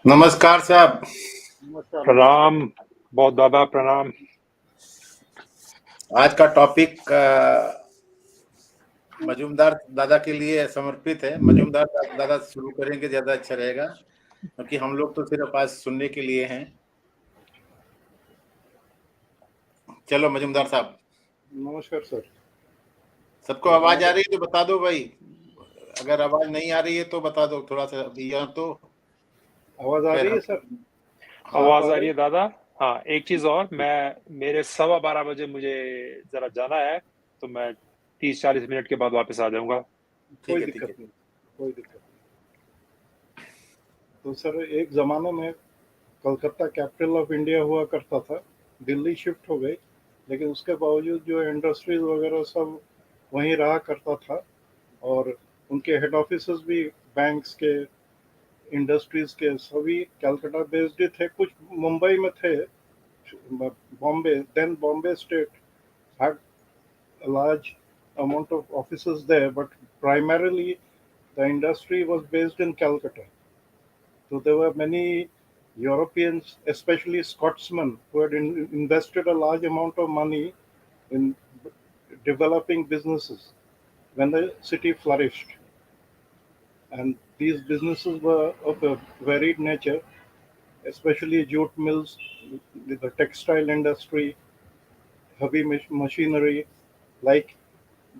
नमस्कार साहब। नमस्कार। प्रणाम, बहुत दादा प्रणाम। आज का टॉपिक मजूमदार दादा के लिए समर्पित है। मजूमदार दादा शुरू करेंगे, ज्यादा अच्छा रहेगा क्योंकि हम लोग तो सिर्फ आज सुनने के लिए हैं। चलो मजूमदार साहब। नमस्कार सर। सबको आवाज आ रही है तो बता दो भाई, अगर आवाज नहीं आ रही है तो बता दो थोड़ा सा। यहाँ तो आवाज आ रही है सर? आवाज आ रही है दादा। हाँ, एक चीज और, मेरे 12:15 बजे मुझे जरा जाना है, तो मैं 30-40 मिनट के बाद वापस आ जाऊंगा। कोई दिक्कत नहीं, कोई दिक्कत नहीं। तो सर, एक जमाने में कलकत्ता कैपिटल ऑफ इंडिया हुआ करता था, दिल्ली शिफ्ट हो गई, लेकिन उसके बावजूद जो इंडस्ट्रीज वगैरह सब वहीं रहा करता था, और उनके हेड ऑफिसेस भी बैंक्स के, इंडस्ट्रीज के सभी कलकत्ता बेस्ड ही थे। कुछ मुंबई में थे, Bombay, then Bombay state had a large amount of offices there, but primarily the industry was based in Calcutta. So there were many Europeans, especially Scotsmen, who had invested a large amount of money in developing businesses when the city flourished. And these businesses were of a varied nature, especially jute mills, the textile industry, heavy machinery, like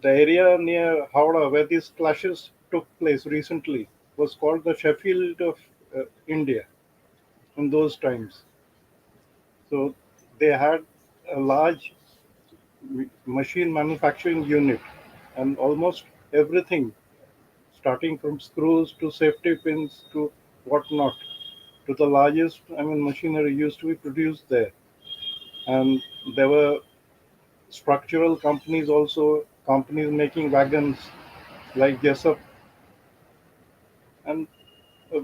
the area near Howrah where these clashes took place recently was called the Sheffield of India in those times. So they had a large machine manufacturing unit, and almost everything, starting from screws to safety pins to whatnot, to the largest, machinery used to be produced there. And there were structural companies also, companies making wagons like Jessup, and a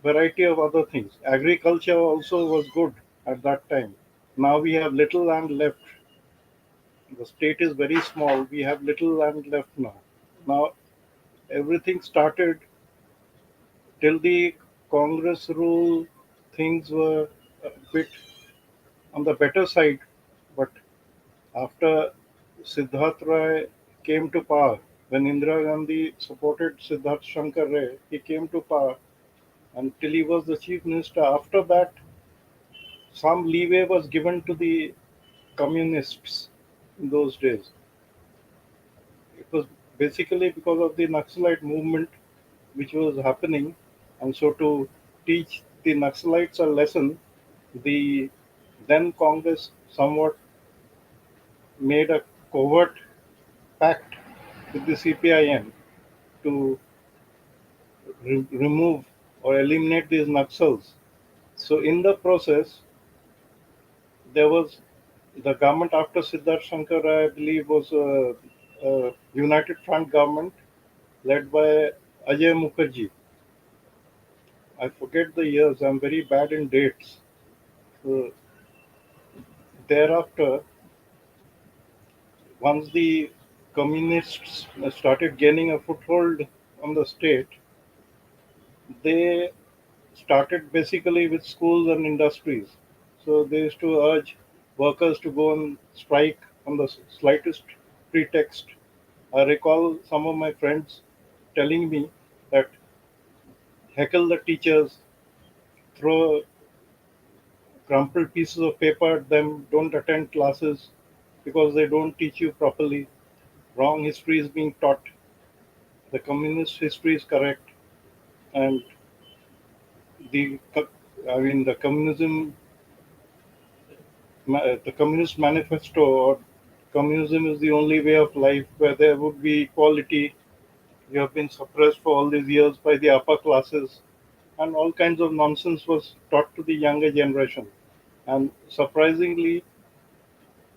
variety of other things. Agriculture also was good at that time. Now we have little land left. The state is very small. We have little land left now. Now everything started till the Congress rule. Things were a bit on the better side, but after Siddharth Ray came to power, when Indira Gandhi supported Siddharth Shankar Ray, he came to power until he was the chief minister. After that, some leeway was given to the communists in those days. It was basically because of the Naxalite movement which was happening, and so to teach the Naxalites a lesson, the then Congress somewhat made a covert pact with the CPIM to remove or eliminate these Naxals. So in the process, there was the government after Siddharth Shankar, I believe, was a United Front government led by Ajay Mukherjee. I forget the years, I'm very bad in dates. So thereafter, once the communists started gaining a foothold on the state, they started basically with schools and industries. So they used to urge workers to go on strike on the slightest pretext. I recall some of my friends telling me that heckle the teachers, throw crumpled pieces of paper at them, don't attend classes because they don't teach you properly. Wrong history is being taught. The communist history is correct, and the the the communist manifesto or communism is the only way of life where there would be equality. You have been suppressed for all these years by the upper classes, and all kinds of nonsense was taught to the younger generation. And surprisingly,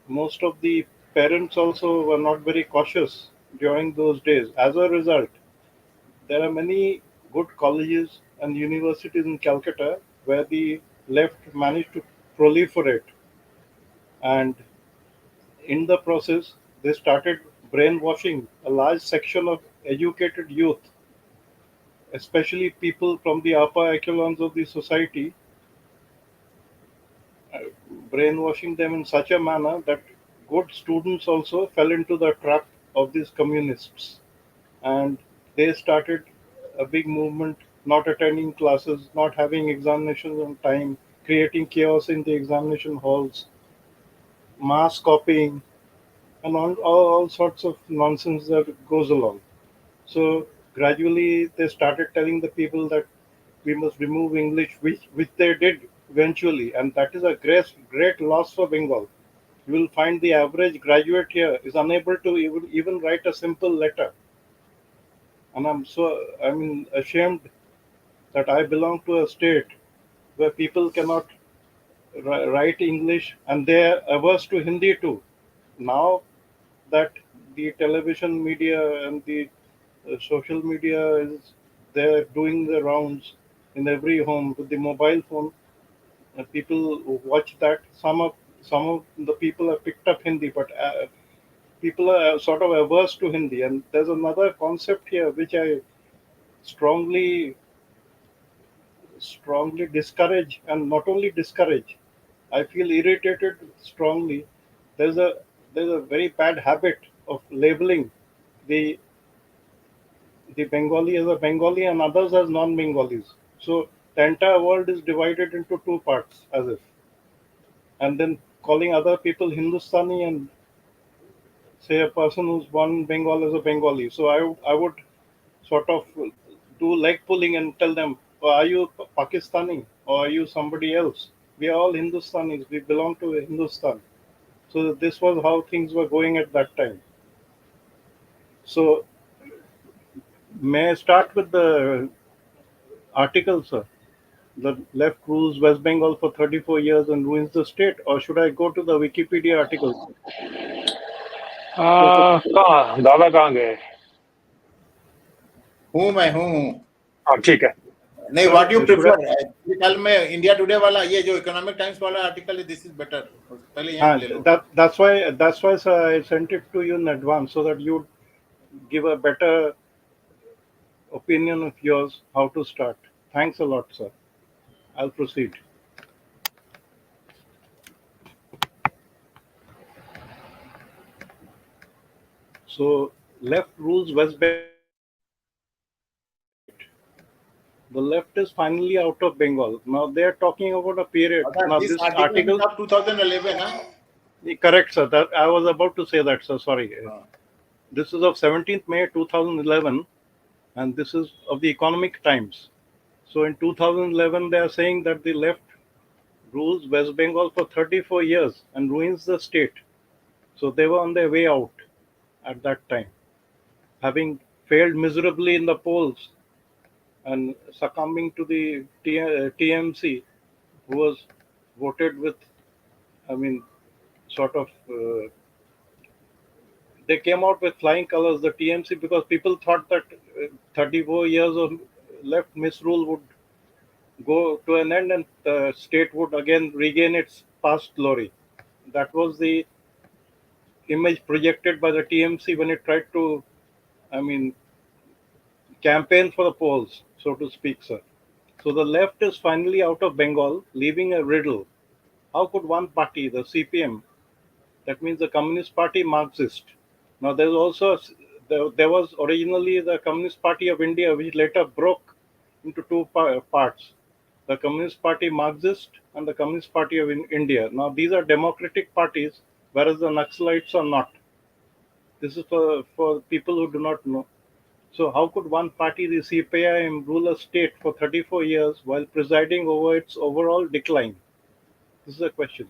most of the parents also were not very cautious during those days. As a result, there are many good colleges and universities in Calcutta where the left managed to proliferate, and in the process, they started brainwashing a large section of educated youth especially people from the upper echelons of the society, brainwashing them in such a manner that good students also fell into the trap of these communists. And they started a big movement, not attending classes, not having examinations on time, creating chaos in the examination halls, mass copying, and all sorts of nonsense that goes along. So gradually they started telling the people that we must remove English, which they did eventually, and that is a great loss for Bengal. You will find the average graduate here is unable to even write a simple letter, and I'm ashamed that I belong to a state where people cannot write English, and they are averse to Hindi too. Now that the television media and the social media is they're doing the rounds in every home with the mobile phone. People watch that. Some of the people have picked up Hindi, but people are sort of averse to Hindi. And there's another concept here which I strongly strongly discourage, and not only discourage, I feel irritated strongly. There's a there's a very bad habit of labeling the the Bengali as a Bengali and others as non-Bengalis. So the entire world is divided into two parts, as if, and then calling other people Hindustani and say a person who's born in Bengal as a Bengali. So I would sort of do leg pulling and tell them, "Oh, are you Pakistani or are you somebody else? We are all Hindustanis. We belong to Hindustan." So this was how things were going at that time. So may I start with the article, sir? The left rules West Bengal for 34 years and ruins the state, or should I go to the Wikipedia article? कहाँ दादा कहाँ गए? मैं हूँ हाँ ठीक है. नहीं, Sir, what you should prefer? कल में इंडिया टुडे वाला, ये जो इकोनॉमिक टाइम्स वाला आर्टिकल है, दिस इज बेटर. पहले यहीं ले लो. that's why sir, I sent it to you in advance so that you give a better opinion of yours how to start. Thanks a lot, sir. I'll proceed. So left rules West Bengal. The left is finally out of Bengal. Now they are talking about a period. Now this this article article is of 2011, huh? correct, sir. That I was about to say that, sir. Sorry. This is of 17th May 2011, and this is of the Economic Times. So in 2011, they are saying that the left rules West Bengal for 34 years and ruins the state. So they were on their way out at that time, having failed miserably in the polls and succumbing to the TMC, who was voted with, I mean, sort of, they came out with flying colors, the TMC, because people thought that 34 years of left misrule would go to an end and the state would again regain its past glory. That was the image projected by the TMC when it tried to, I mean, campaign for the polls, so to speak, sir. So the left is finally out of Bengal, leaving a riddle. How could one party, the CPM, that means the Communist Party Marxist. Now there's also there was originally the Communist Party of India, which later broke into two parts: the Communist Party Marxist and the Communist Party of India. Now these are democratic parties, whereas the Naxalites are not. This is for people who do not know. So how could one party, the CPIM, rule a state for 34 years while presiding over its overall decline? This is a question.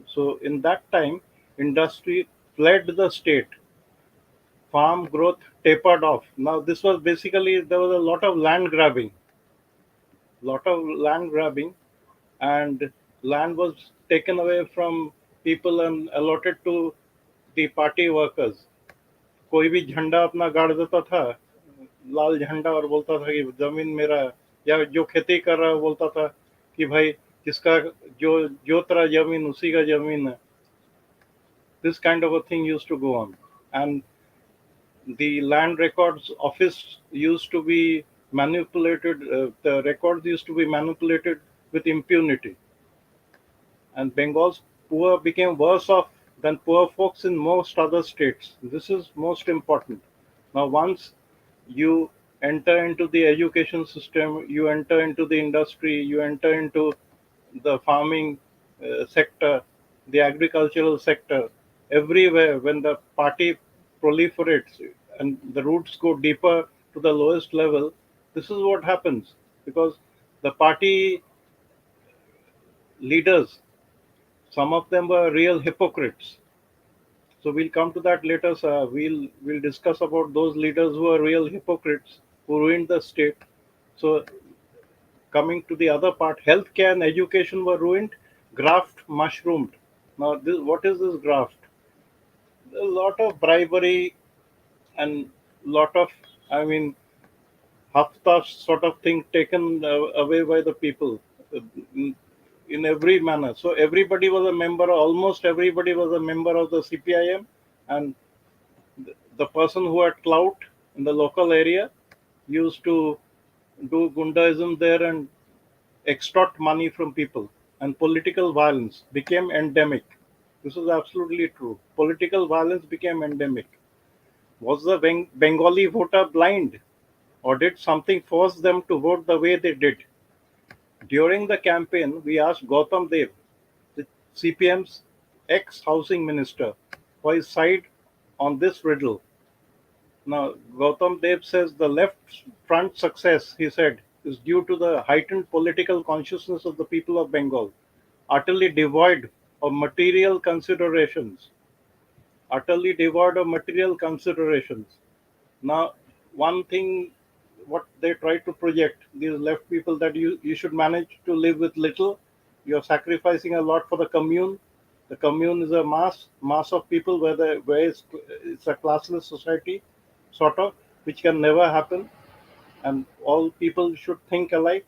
So in that time, industry fled the state. Farm growth tapered off. Now this was basically, there was a lot of land grabbing, and land was taken away from people and allotted to the party workers. कोई भी झंडा अपना गाड़ देता था, लाल झंडा, और बोलता था कि जमीन मेरा, या जो खेती कर रहा है बोलता था कि भाई जिसका जो जोत रहा जमीन उसी का जमीन है. This kind of a thing used to go on, and the land records office used to be manipulated. The records used to be manipulated with impunity, and Bengal's poor became worse off than poor folks in most other states. This is most important. Now, once you enter into the education system, you enter into the industry, you enter into the farming sector, the agricultural sector, everywhere, when the party proliferates and the roots go deeper to the lowest level, this is what happens, because the party leaders, some of them were real hypocrites. So we'll come to that later, sir. We'll discuss about those leaders who are real hypocrites who ruined the state. So coming to the other part, healthcare and education were ruined, graft mushroomed. Now, what is this graft? A lot of bribery and lot of, I mean, hafta sort of thing taken away by the people in, in every manner. So everybody was a member, almost everybody was a member of the CPIM, and the person who had clout in the local area used to do gundaism there and extort money from people, and political violence became endemic. This is absolutely true. Political violence became endemic. Was the Bengali voter blind, or did something force them to vote the way they did? During the campaign, we asked Gautam Dev, the CPM's ex-housing minister, for his side on this riddle. Now, Gautam Dev says the left front success, he said, is due to the heightened political consciousness of the people of Bengal, utterly devoid of material considerations. Utterly devoid of material considerations. Now, one thing what they try to project, these left people, that you should manage to live with little. You're sacrificing a lot for the commune. The commune is a mass of people where it's a classless society, sort of, which can never happen, and all people should think alike.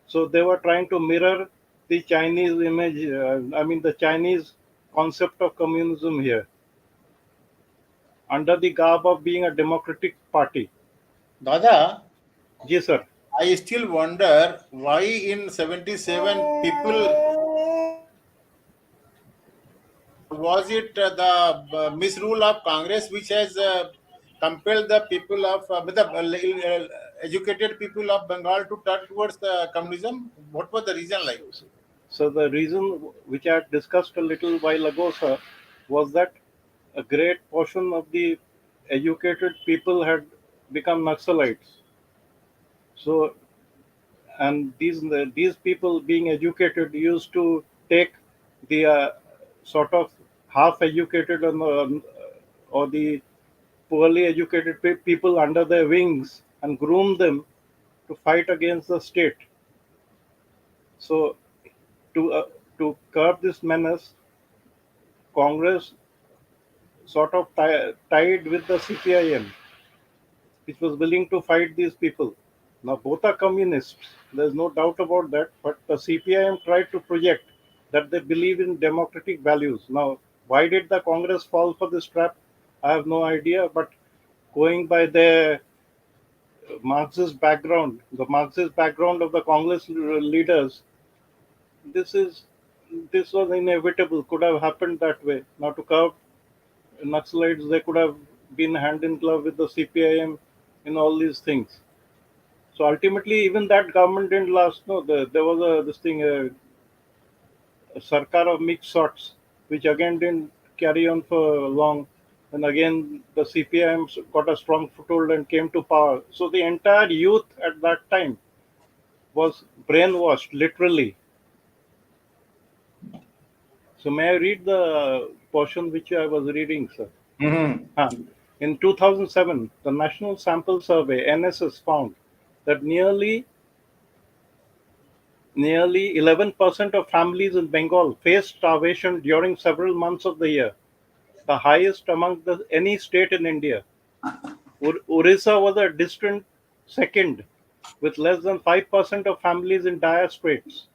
So they were trying to mirror the Chinese image, the Chinese concept of communism here, under the garb of being a democratic party. Dada, Yes, sir. I still wonder why in 77 people, was it the misrule of Congress which has compelled the people of educated people of Bengal to turn towards the communism? What was the reason like? So the reason which I had discussed a little while ago, sir, was that a great portion of the educated people had become Naxalites. So, and these people being educated used to take the sort of half educated or the poorly educated people under their wings and groom them to fight against the state. So to curb this menace, Congress sort of tied with the CPIM, which was willing to fight these people. Now, both are communists, there's no doubt about that, but the CPIM tried to project that they believe in democratic values. Now, why did the Congress fall for this trap? I have no idea, but going by their the Marxist background of the Congress leaders, this is this was inevitable, could have happened that way. Now, to curb Naxalites, they could have been hand in glove with the CPIM in all these things. So ultimately, even that government didn't last. No, there was a sarkar of mixed sorts, which again didn't carry on for long. And again, the CPIM got a strong foothold and came to power. So the entire youth at that time was brainwashed, literally. So may I read the portion which I was reading, sir? Mm-hmm. In 2007, the National Sample Survey (NSS) found that nearly 11% of families in Bengal faced starvation during several months of the year, the highest among any state in India. Orissa was a distant second, with less than 5% of families in dire straits.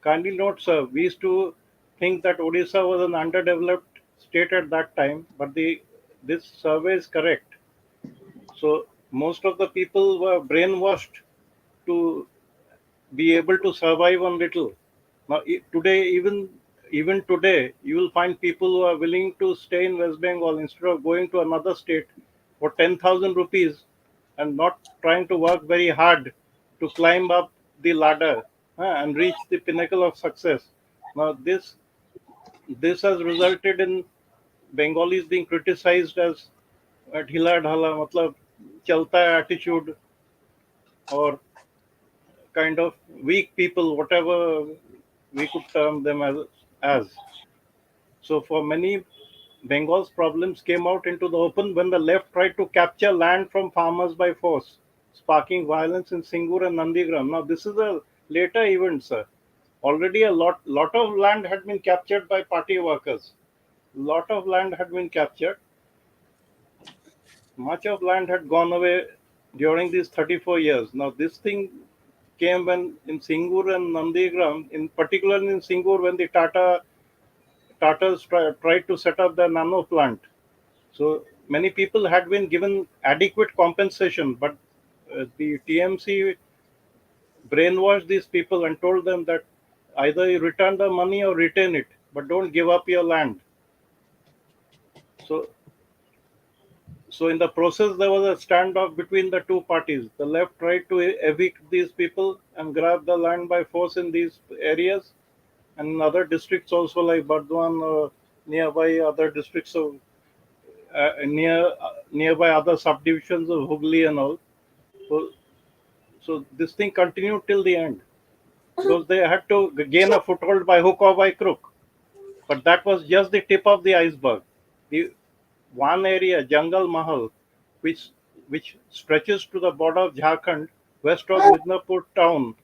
Kindly note, sir, we used to think that Odisha was an underdeveloped state at that time, but this survey is correct. So most of the people were brainwashed to be able to survive on little. Now, today, even today, you will find people who are willing to stay in West Bengal instead of going to another state for 10,000 rupees and not trying to work very hard to climb up the ladder and reach the pinnacle of success. Now, this has resulted in Bengalis being criticized as ढीला ढाला मतलब चलता है attitude or kind of weak people, whatever we could term them as. So for many, Bengal's problems came out into the open when the left tried to capture land from farmers by force, sparking violence in Singur and Nandigram. Now this is a later event, sir. Already a lot of land had been captured by party workers. Lot of land had been captured. Much of land had gone away during these 34 years. Now this thing came when in Singur and Nandigram, in particular in Singur, when the Tatars tried to set up the nano plant. So many people had been given adequate compensation, but the TMC brainwashed these people and told them that either you return the money or retain it, but don't give up your land. So So in the process, there was a standoff between the two parties. The left tried to evict these people and grab the land by force in these areas, and in other districts also like Bardwan or nearby other districts of nearby other subdivisions of Hooghly and all. So, so this thing continued till the end because they had to gain a foothold by hook or by crook. But that was just the tip of the iceberg. The one area, Jungle Mahal, which stretches to the border of Jharkhand, west of Midnapur town,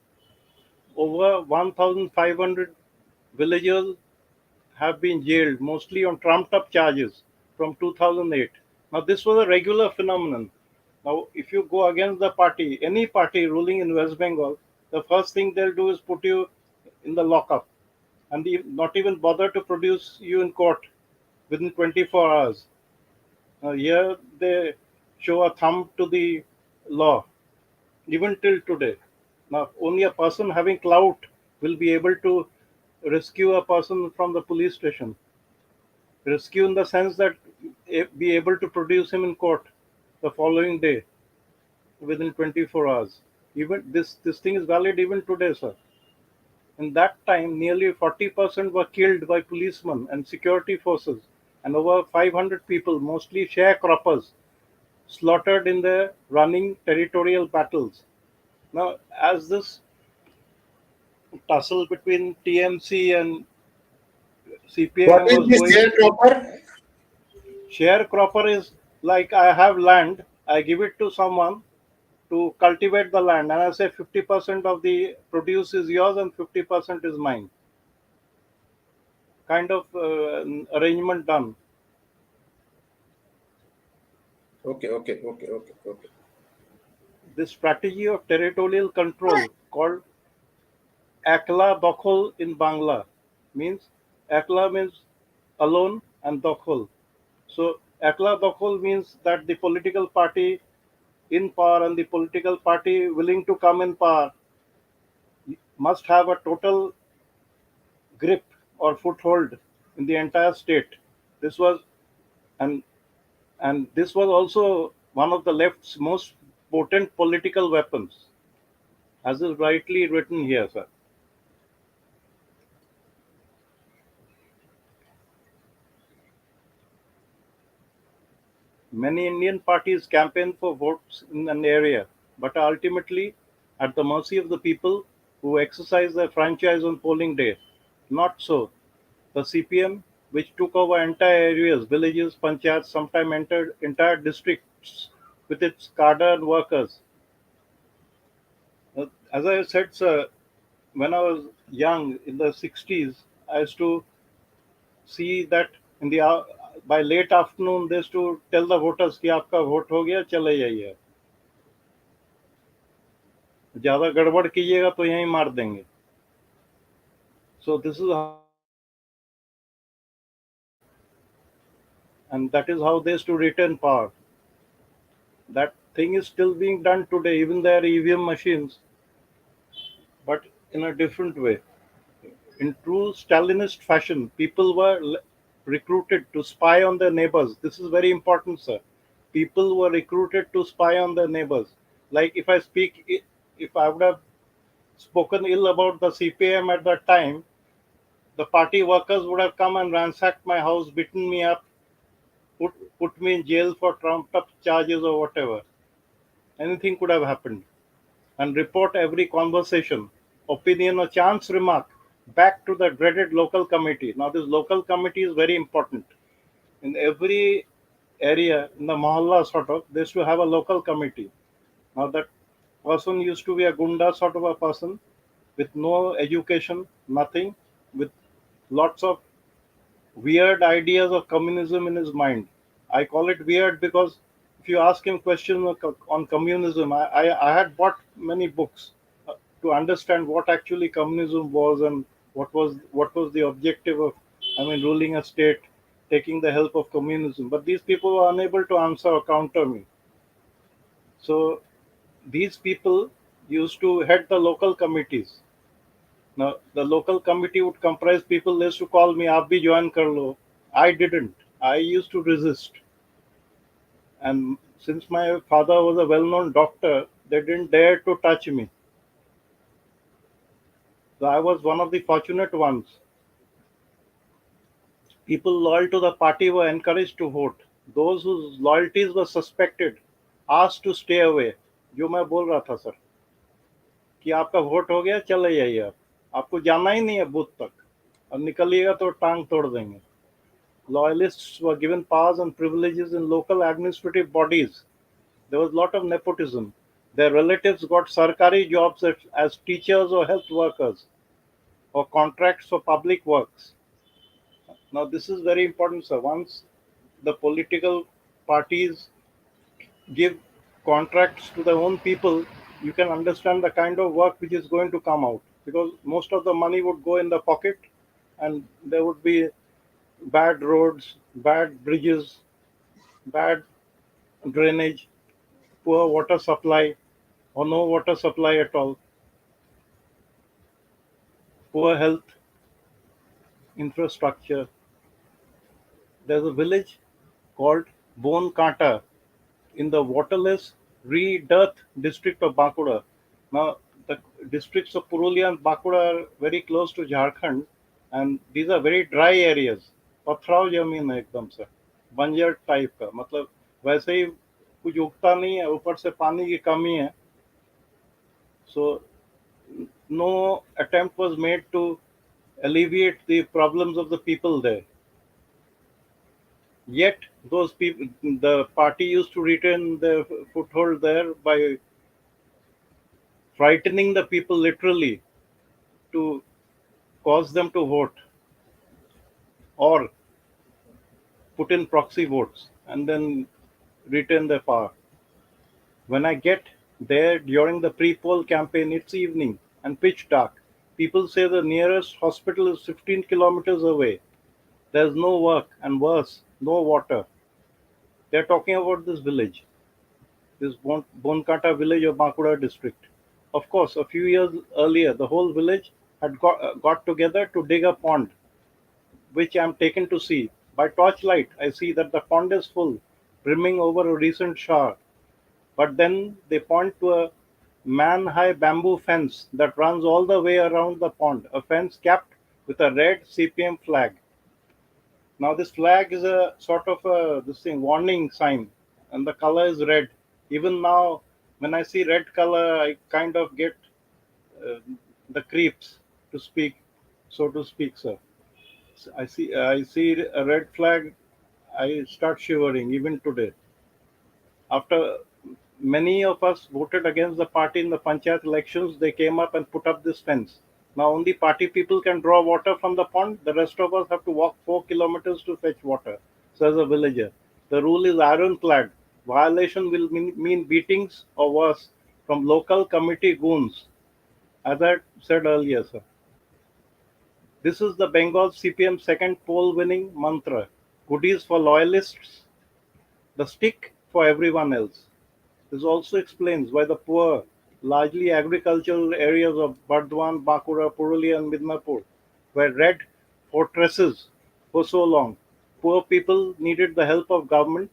over 1,500 villagers have been jailed, mostly on trumped-up charges from 2008. Now, this was a regular phenomenon. Now, if you go against the party, any party ruling in West Bengal, the first thing they'll do is put you in the lockup and not even bother to produce you in court within 24 hours. Now, here they show a thumb to the law, even till today. Now, only a person having clout will be able to rescue a person from the police station. Rescue in the sense that be able to produce him in court the following day within 24 hours. Even this thing is valid even today, sir. In that time, nearly 40% were killed by policemen and security forces, and over 500 people, mostly sharecroppers, slaughtered in the running territorial battles. Now, as this tussle between TMC and What CPIM is was this going, sharecropper? sharecropper is like I have land, I give it to someone to cultivate the land, and I say 50% of the produce is yours and 50% is mine. Kind of arrangement done. Okay. This strategy of territorial control called Akla Dokhol in Bangla means Akla means alone and Dokhol. So Akla Dokhol means that the political party in power and the political party willing to come in power must have a total grip or foothold in the entire state. This was and this was also one of the left's most potent political weapons, as is rightly written here, sir. Many Indian parties campaign for votes in an area, but are ultimately at the mercy of the people who exercise their franchise on polling day. Not so. The CPM, which took over entire areas, villages, panchayats, sometimes entered entire districts with its cadre and workers. As I said, sir, when I was young in the 60s, I used to see that in the by late afternoon they used to tell the voters कि आपका vote हो गया चले जाइए ज्यादा गड़बड़ कीजिएगा तो यहीं मार देंगे so this is how, and that is how they used to retain power that thing is still being done today. Even there are EVM machines, but in a different way. In true Stalinist fashion, people were recruited to spy on their neighbors. This is very important, sir. People were recruited to spy on their neighbors. Like if I would have spoken ill about the CPM at that time, the party workers would have come and ransacked my house, beaten me up, put, put me in jail for trumped up charges or whatever. Anything could have happened. And report every conversation, opinion, or chance remark back to the dreaded local committee. Now, this local committee is very important. In every area, in the mohalla sort of, they used to have a local committee. Now, that person used to be a gunda sort of a person with no education, nothing, with lots of weird ideas of communism in his mind. I call it weird because if you ask him questions on communism, I had bought many books to understand what actually communism was and what was the objective of, I mean, ruling a state, taking the help of communism. But these people were unable to answer or counter me. So these people used to head the local committees. Now, the local committee would comprise people. They used to call me, "Aap bhi join kar lo." I didn't. I used to resist. And since my father was a well-known doctor, they didn't dare to touch me. So I was one of the fortunate ones. People loyal to the party were encouraged to vote. Those whose loyalties were suspected asked to stay away. जो मैं बोल रहा था sir कि आपका vote हो गया, चले जाइए आप, आपको जाना ही नहीं है बूथ तक, और निकलिएगा तो टांग तोड़ देंगे. Loyalists were given powers and privileges in local administrative bodies. There was a lot of nepotism. Their relatives got sarkari jobs as teachers or health workers or contracts for public works. Now, this is very important, sir. Once the political parties give contracts to their own people, you can understand the kind of work which is going to come out, because most of the money would go in the pocket and there would be bad roads, bad bridges, bad drainage, poor water supply, or no water supply at all, poor health infrastructure. There's a village called Bonkata in the waterless re-dearth district of Bankura. Now, the districts of Purulia and Bankura are very close to Jharkhand, and these are very dry areas. पथराव जमीन है एकदम से, बंजर type का, मतलब वैसे ही कुछ उगता नहीं है, ऊपर से पानी की कमी है. So no attempt was made to alleviate the problems of the people there. Yet those people, the party used to retain their foothold there by frightening the people literally to cause them to vote or put in proxy votes and then retain their power. When I get there during the pre-poll campaign, it's evening and pitch dark. People say the nearest hospital is 15 kilometers away. There's no work, and worse, no water. They're talking about this village, this Bonkata village of Bankura district. Of course, a few years earlier, the whole village had got together to dig a pond, which I'm taken to see. By torchlight, I see that the pond is full, brimming over a recent shower. But then they point to a man-high bamboo fence that runs all the way around the pond, a fence capped with a red CPM flag. Now, this flag is a sort of a warning sign, and the color is red. Even now, when I see red color, I kind of get uh, the creeps, to speak, so to speak, sir. I see a red flag, I start shivering even today. After many of us voted against the party in the panchayat elections, they came up and put up this fence. Now only party people can draw water from the pond. The rest of us have to walk 4 kilometers to fetch water. So as a villager, the rule is ironclad. Violation will mean beatings or worse from local committee goons. As I said earlier, sir. This is the Bengal CPM second poll winning mantra. Goodies for loyalists, the stick for everyone else. This also explains why the poor, largely agricultural areas of Bardwan, Bankura, Purulia, and Midnapur were red fortresses for so long. Poor people needed the help of government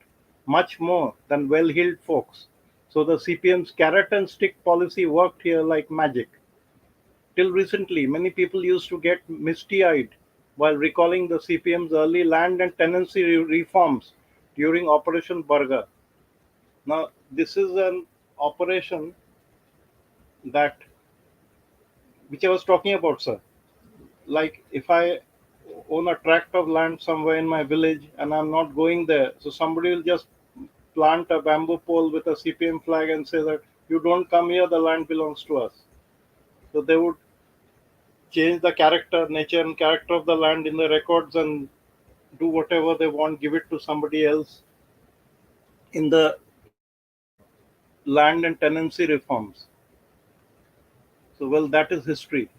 much more than well-heeled folks. So the CPM's carrot and stick policy worked here like magic. Till recently, many people used to get misty-eyed while recalling the CPM's early land and tenancy reforms during Operation Barga. Now, this is an operation that which I was talking about, sir. Like if I own a tract of land somewhere in my village and I'm not going there, so somebody will just plant a bamboo pole with a CPM flag and say that you don't come here, the land belongs to us. So they would change the character, nature, and character of the land in the records and do whatever they want, give it to somebody else in the land and tenancy reforms. So, well, that is history.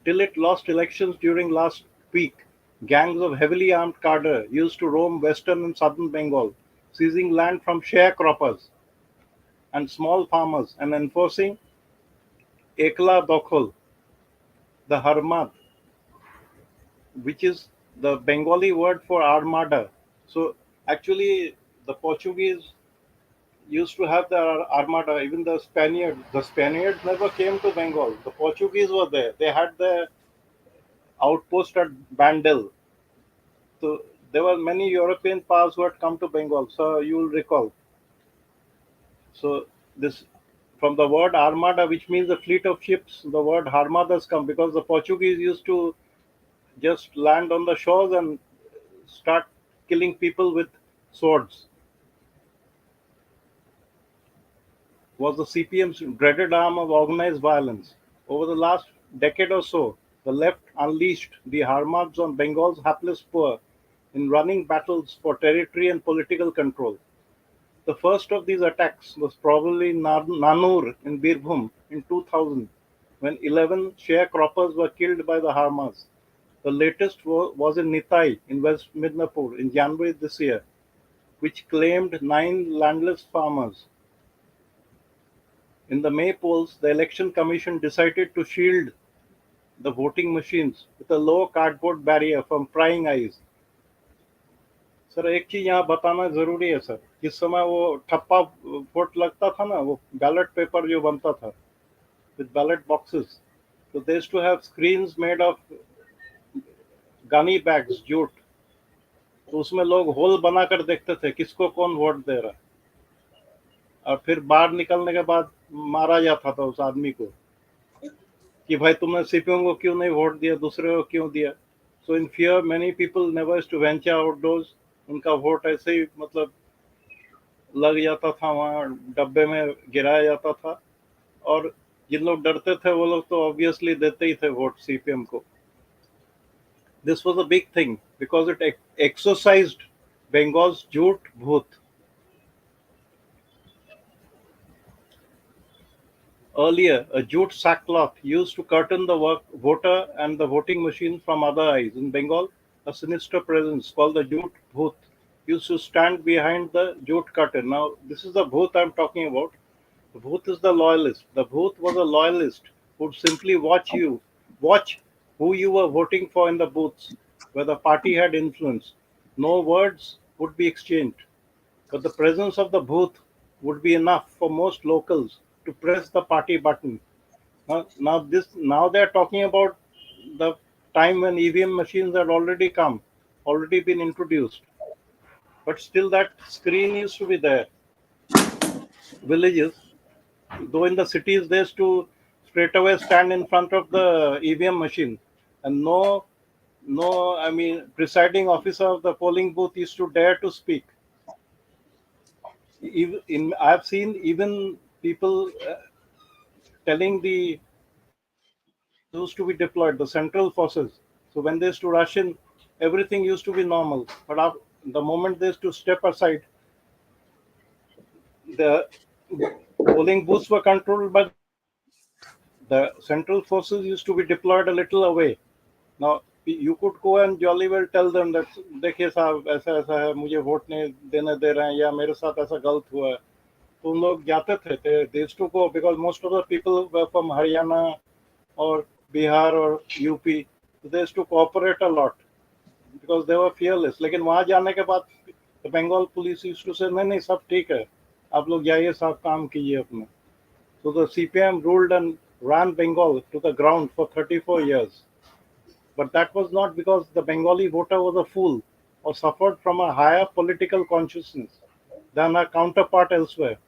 Till it lost elections during last week, gangs of heavily armed cadre used to roam western and southern Bengal, seizing land from sharecroppers and small farmers and enforcing Ekla Dokhol, the Harmad, which is the Bengali word for armada. So actually, the Portuguese used to have the armada. Even the Spaniards never came to Bengal. The Portuguese were there. They had the outpost at Bandel. So there were many European powers who had come to Bengal. So you will recall. So this from the word armada, which means a fleet of ships, the word armadas come because the Portuguese used to just land on the shores and start killing people with swords. Was the CPM's dreaded arm of organized violence. Over the last decade or so, the left unleashed the Harmads on Bengal's hapless poor in running battles for territory and political control. The first of these attacks was probably Nanur in Birbhum in 2000, when 11 sharecroppers were killed by the Harmas. The latest was in Nitai in West Midnapur in January this year, which claimed 9 landless farmers. In the May polls, the Election Commission decided to shield the voting machines with a low cardboard barrier from prying eyes. Sir एक चीज यहाँ बताना जरूरी है sir, जिस समय वो ठप्पा वोट लगता था ना, वो बैलेट पेपर जो बनता था with ballot boxes, so they used to have screens made of gunny bags, jute. तो उसमें लोग होल बनाकर देखते थे किसको कौन वोट दे रहा है, और फिर बाहर निकलने के बाद मारा जाता था उस आदमी को कि भाई तुमने सीपीएम को क्यों नहीं वोट दिया, दूसरे को क्यों दिया. So in fear many people never used to venture outdoors. उनका वोट ऐसे ही मतलब लग जाता था, वहाँ डब्बे में गिराया जाता था, और जिन लोग डरते थे वो लोग तो ऑब्वियसली देते ही थे वोट सीपीएम को. This was a big thing because it exercised Bengal's झूठ भूत. Earlier, a jute sackcloth used to curtain the voter and the voting machine from other eyes. In Bengal, a sinister presence called the jute bhoot used to stand behind the jute curtain. Now, this is the bhoot I'm talking about. The bhoot is the loyalist. The bhoot was a loyalist who would simply watch who you were voting for in the booths where the party had influence. No words would be exchanged, but the presence of the booth would be enough for most locals to press the party button. Now they are talking about the time when EVM machines had already been introduced, but still that screen used to be there. Villages, though in the cities they used to straight away stand in front of the EVM machine, and I mean, presiding officer of the polling booth used to dare to speak. I've seen even people telling the forces used to be deployed, the central forces. So when they used to rush in, everything used to be normal. But the moment they used to step aside, the polling booths were controlled by the central forces used to be deployed a little away. Now you could go and jolly well tell them that देखिए साहब ऐसा ऐसा है, मुझे vote नहीं देने दे रहे हैं, या मेरे साथ ऐसा गलत हुआ है. तो उन लोग जाते थे, they used to go because most of the people were from Haryana or Bihar or UP. So they used to cooperate a lot because they were fearless. लेकिन वहां जाने के बाद the Bengal police used to say नहीं नहीं सब ठीक है, आप लोग जाइए साहब काम कीजिए अपने. So the CPM ruled and ran Bengal to the ground for 34 years. But that was not because the Bengali voter was a fool or suffered from a higher political consciousness than our counterpart elsewhere.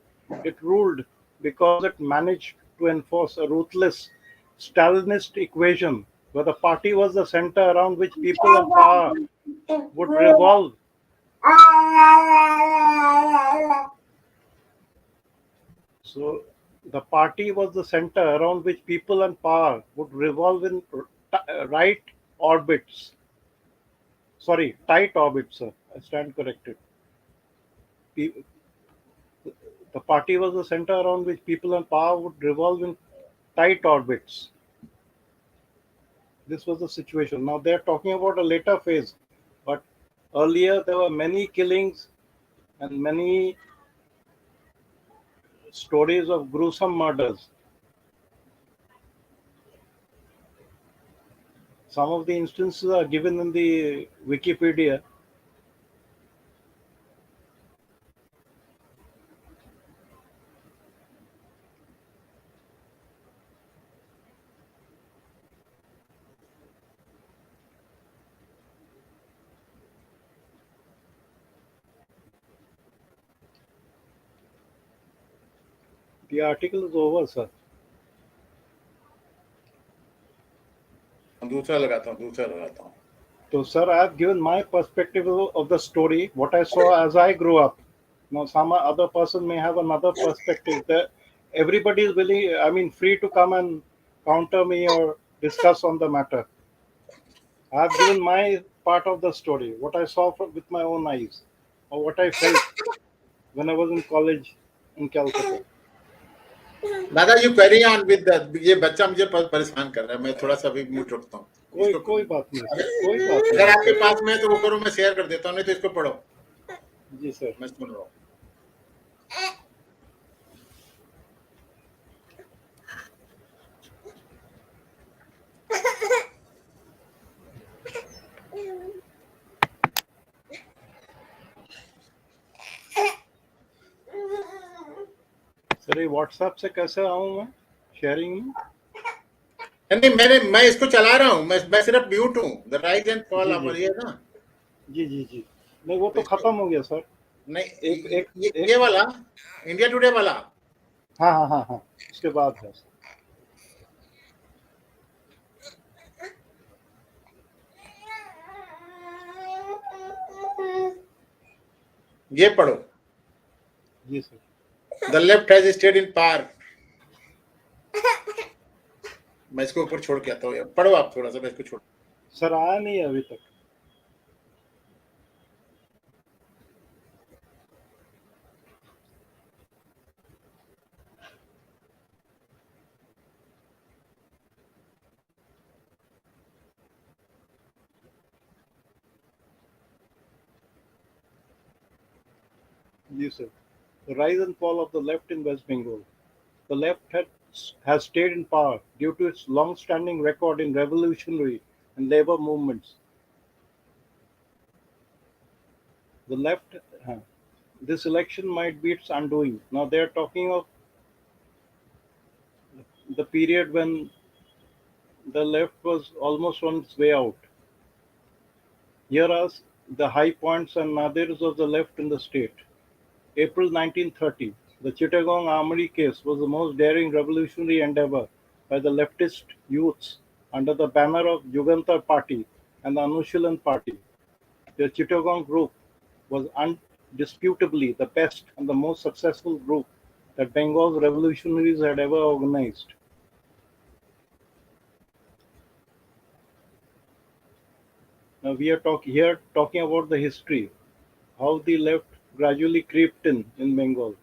It ruled because it managed to enforce a ruthless Stalinist equation where the party was the center around which people and power would revolve. So the party was the center around which people and power would revolve in right orbits. Sorry, tight orbits, sir. I stand corrected. The party was the center around which people and power would revolve in tight orbits. This was the situation. Now they're talking about a later phase, but earlier there were many killings and many stories of gruesome murders. Some of the instances are given in the Wikipedia. The article is over, sir. दूसरा लगाता हूँ. So, sir, I have given my perspective of the story, what I saw as I grew up. Now, some other person may have another perspective. That everybody is willing, free to come and counter me or discuss on the matter. I have given my part of the story, what I saw with my own eyes, or what I felt when I was in college in Calcutta. दादा you carry on with ये बच्चा मुझे परेशान कर रहा है, मैं थोड़ा सा भी म्यूट रखता हूँ. कोई बात नहीं सर, कोई बात नहीं. अगर आपके पास में है तो वो करो, मैं शेयर कर देता हूँ, नहीं तो इसको पढ़ो. जी सर, मैं सुन रहा हूँ. सर ये व्हाट्सएप से कैसे आऊँ मैं शेयरिंग में? नहीं, मैं इसको चला रहा हूँ, मैं सिर्फ म्यूट हूँ. The rise and fall of ये ना. जी. नहीं वो तो खत्म हो गया सर. नहीं ये वाला इंडिया टुडे वाला. हाँ, उसके बाद है. ये पढ़ो. जी sir. The left has stayed in power. मैं इसको ऊपर छोड़ के आता हूँ. पढ़ो आप थोड़ा सा, मैं इसको छोड़. सर आया नहीं अभी तक. जी sir. The rise and fall of the left in West Bengal. The left has stayed in power due to its long-standing record in revolutionary and labor movements. The left, this election might be its undoing. Now they are talking of the period when the left was almost on its way out. Here are the high points and nadirs of the left in the state. April 1930, the Chittagong Armory case was the most daring revolutionary endeavor by the leftist youths under the banner of Jugantar Party and the Anushilan Party. The Chittagong group was indisputably the best and the most successful group that Bengal's revolutionaries had ever organized. Now we are talking about the history, how the left gradually crept in Bengal.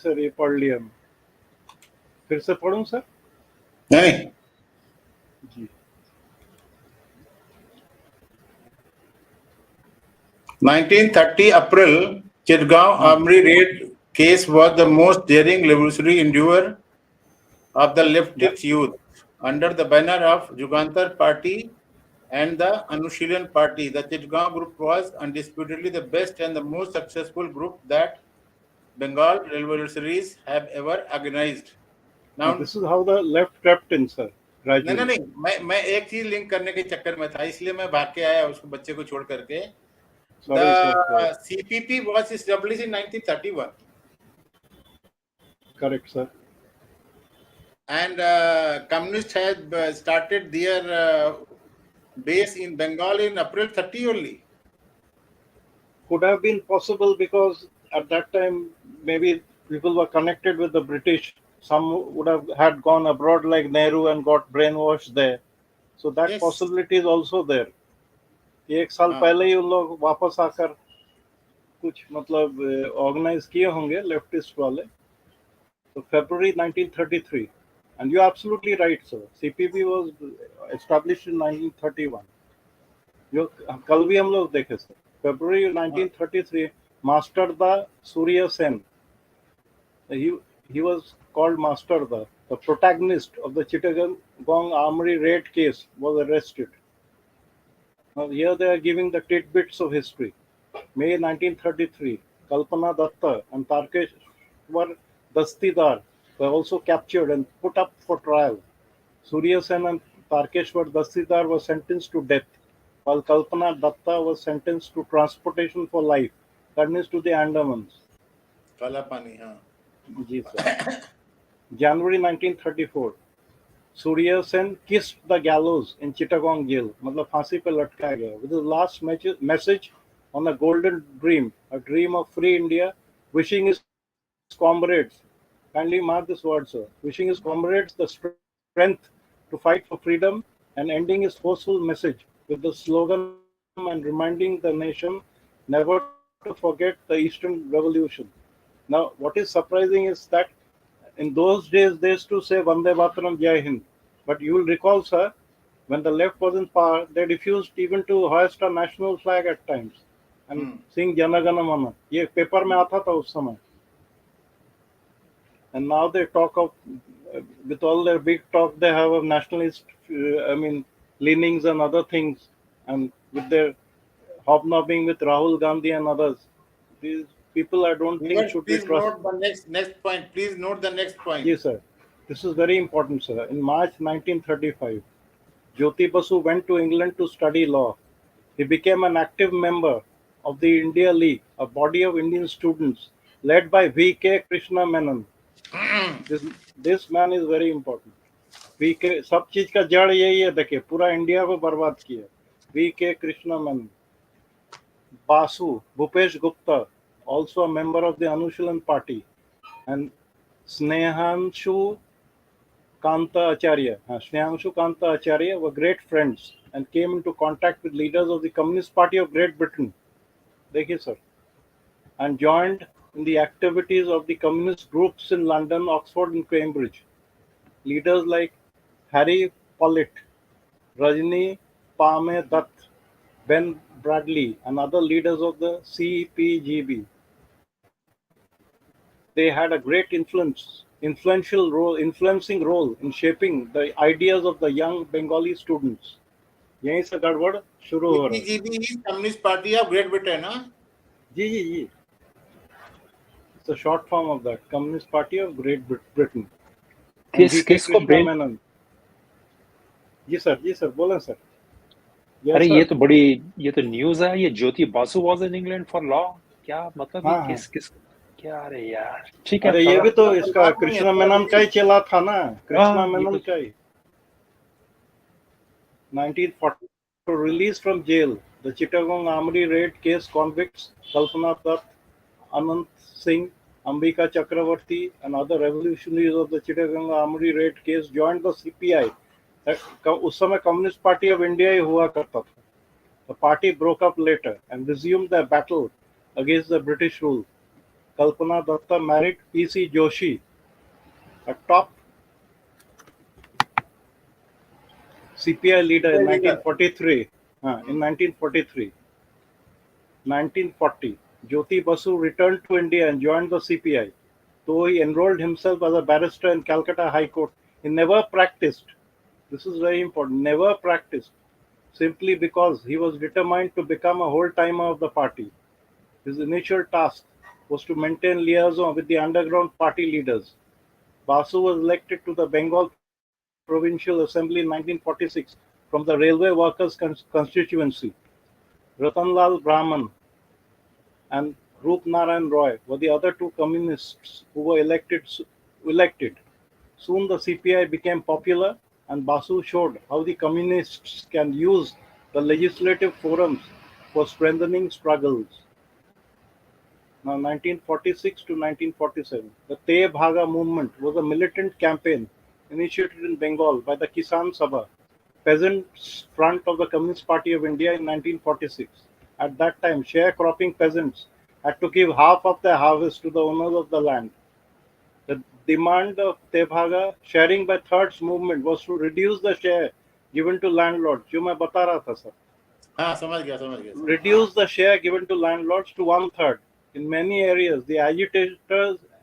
Sir ये पढ़ लिया मैं, फिर से पढ़ूं sir? नहीं, जी 1930 April, Chitgaon Armory raid case was the most daring revolutionary endeavor of the leftist youth under the banner of Jugantar Party and the Anushilyan Party. The Chitgaon group was undisputedly the best and the most successful group that Bengal revolutionaries have ever organized. Now, this is how the left crept in, sir. नहीं नहीं Gradually. नहीं, मैं एक चीज link करने के चक्कर में था, इसलिए मैं भाग के आया उसको बच्चे को छोड़ करके. Sorry, sir. The CPP was established in 1931. Correct, sir. And communists had started their base in Bengal in April 30 only. Could have been possible because at that time maybe people were connected with the British. Some would have had gone abroad like Nehru and got brainwashed there. So that Yes. possibility is also there. एक साल पहले ही उन लोग वापस आकर कुछ मतलब organise किए होंगे लेफ्टिस्ट वाले. So February 1933, and you're absolutely right, sir. CPP was established in 1931. जो कल भी हम लोग देखे sir, February 1933, Master Da Surya Sen. He was called Master Da. The protagonist of the Chittagong Armory raid case was arrested. Now here they are giving the tidbits of history. May 1933, Kalpana Datta and Tarkeshwar Dastidar were also captured and put up for trial. Surya Sen and Tarkeshwar Dastidar were sentenced to death, while Kalpana Datta was sentenced to transportation for life. That means to the Andamans. Kala Pani, हाँ. जी sir. January 1934, Surya Sen kissed the gallows in Chittagong jail. मतलब फांसी पे लटकाया गया. With his last message on a golden dream, a dream of free India, wishing his comrades, kindly mark this word, sir, wishing his comrades the strength to fight for freedom, and ending his forceful message with the slogan and reminding the nation never to forget the Eastern Revolution. Now, what is surprising is that in those days they used to say Vande Mataram Jai Hind. But you will recall, sir, when the left was in power, they refused even to hoist a national flag at times and sing Jana Gana Mana. ये paper में आता था उस समय. And now they talk of, with all their big talk, they have a nationalist, leanings and other things, and with their hobnobbing with Rahul Gandhi and others. These people, I don't think should be trusted. Please note the next point. Please note the next point. Yes, sir. This is very important, sir. In March 1935, Jyoti Basu went to England to study law. He became an active member of the India League, a body of Indian students led by V.K. Krishna Menon. This man is very important. V.K. सब चीज का जड़ यही है, देखिए पूरा India को बर्बाद किया. V.K. Krishna Menon. Basu, Bhupesh Gupta, also a member of the Anushilyan Party, and Snehanshu Kanta Acharya were great friends and came into contact with leaders of the Communist Party of Great Britain. Dekhiye sir. And joined in the activities of the communist groups in London, Oxford and Cambridge. Leaders like Harry Pollitt, Rajni Pame Dutt, Ben Bradley and other leaders of the CPGB. They had a great influencing role in shaping the ideas of the young Bengali students. यहीं से गड़बड़ शुरू हो रहा है. CPGB is Communist Party of Great Britain, ना? जी. It's a short form of that. Communist Party of Great Britain. किसको brain? जी sir बोलें सर. अरे ये तो न्यूज़ है. ये ज्योति Basu was in England for law. क्या मतलब ये किस क्या? अरे यार ठीक है. अरे ये भी तो इसका कृष्णा मेनन का ही चला था ना. कृष्णा मेनन का ही. 1940 released from jail, the Chittagong Armory raid case convicts Kalpana Dutt, Anant Singh, Ambika Chakravarti and other revolutionaries of the Chittagong Armory raid case joined the CPI. उस समय Communist Party of India ही हुआ करता था. The party broke up later and resumed their battle against the British rule. Kalpana Datta married P.C. Joshi, a top CPI leader in 1943. In 1943. 1940, Jyoti Basu returned to India and joined the CPI. Though he enrolled himself as a barrister in Calcutta High Court, he never practiced. This is very important. Never practiced, simply because he was determined to become a whole-timer of the party. His initial task was to maintain liaison with the underground party leaders. Basu was elected to the Bengal Provincial Assembly in 1946 from the Railway Workers' Constituency. Ratanlal Brahman and Roop Narayan Roy were the other two communists who were elected. Soon the CPI became popular, and Basu showed how the communists can use the legislative forums for strengthening struggles. Now, 1946 to 1947, the Te Bhaga movement was a militant campaign initiated in Bengal by the Kisan Sabha, Peasants' Front of the Communist Party of India, in 1946. At that time, sharecropping peasants had to give half of their harvest to the owners of the land. The demand of Te Bhaga sharing by thirds movement was to reduce the share given to landlords. जो मैं बता रहा था sir. हाँ समझ गया. Reduce the share given to landlords to 1/3. In many areas, the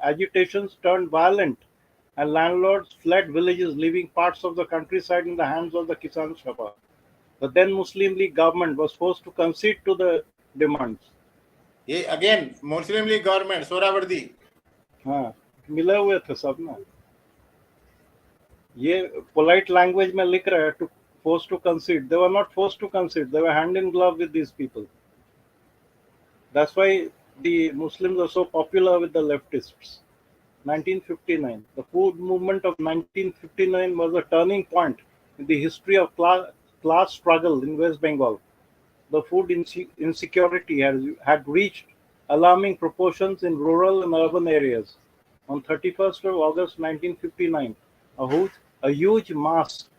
agitations turned violent, and landlords fled villages, leaving parts of the countryside in the hands of the Kisan Sabha. The then Muslim League government was forced to concede to the demands. ये again Muslim League government Suhrawardy. हाँ, मिले हुए थे सब ना. ये polite language में लिख रहा है to forced to concede. They were not forced to concede. They were hand in glove with these people. That's why the Muslims are so popular with the leftists. 1959. The food movement of 1959 was a turning point in the history of class struggle in West Bengal. The food insecurity had reached alarming proportions in rural and urban areas. On 31st of August 1959, a huge mass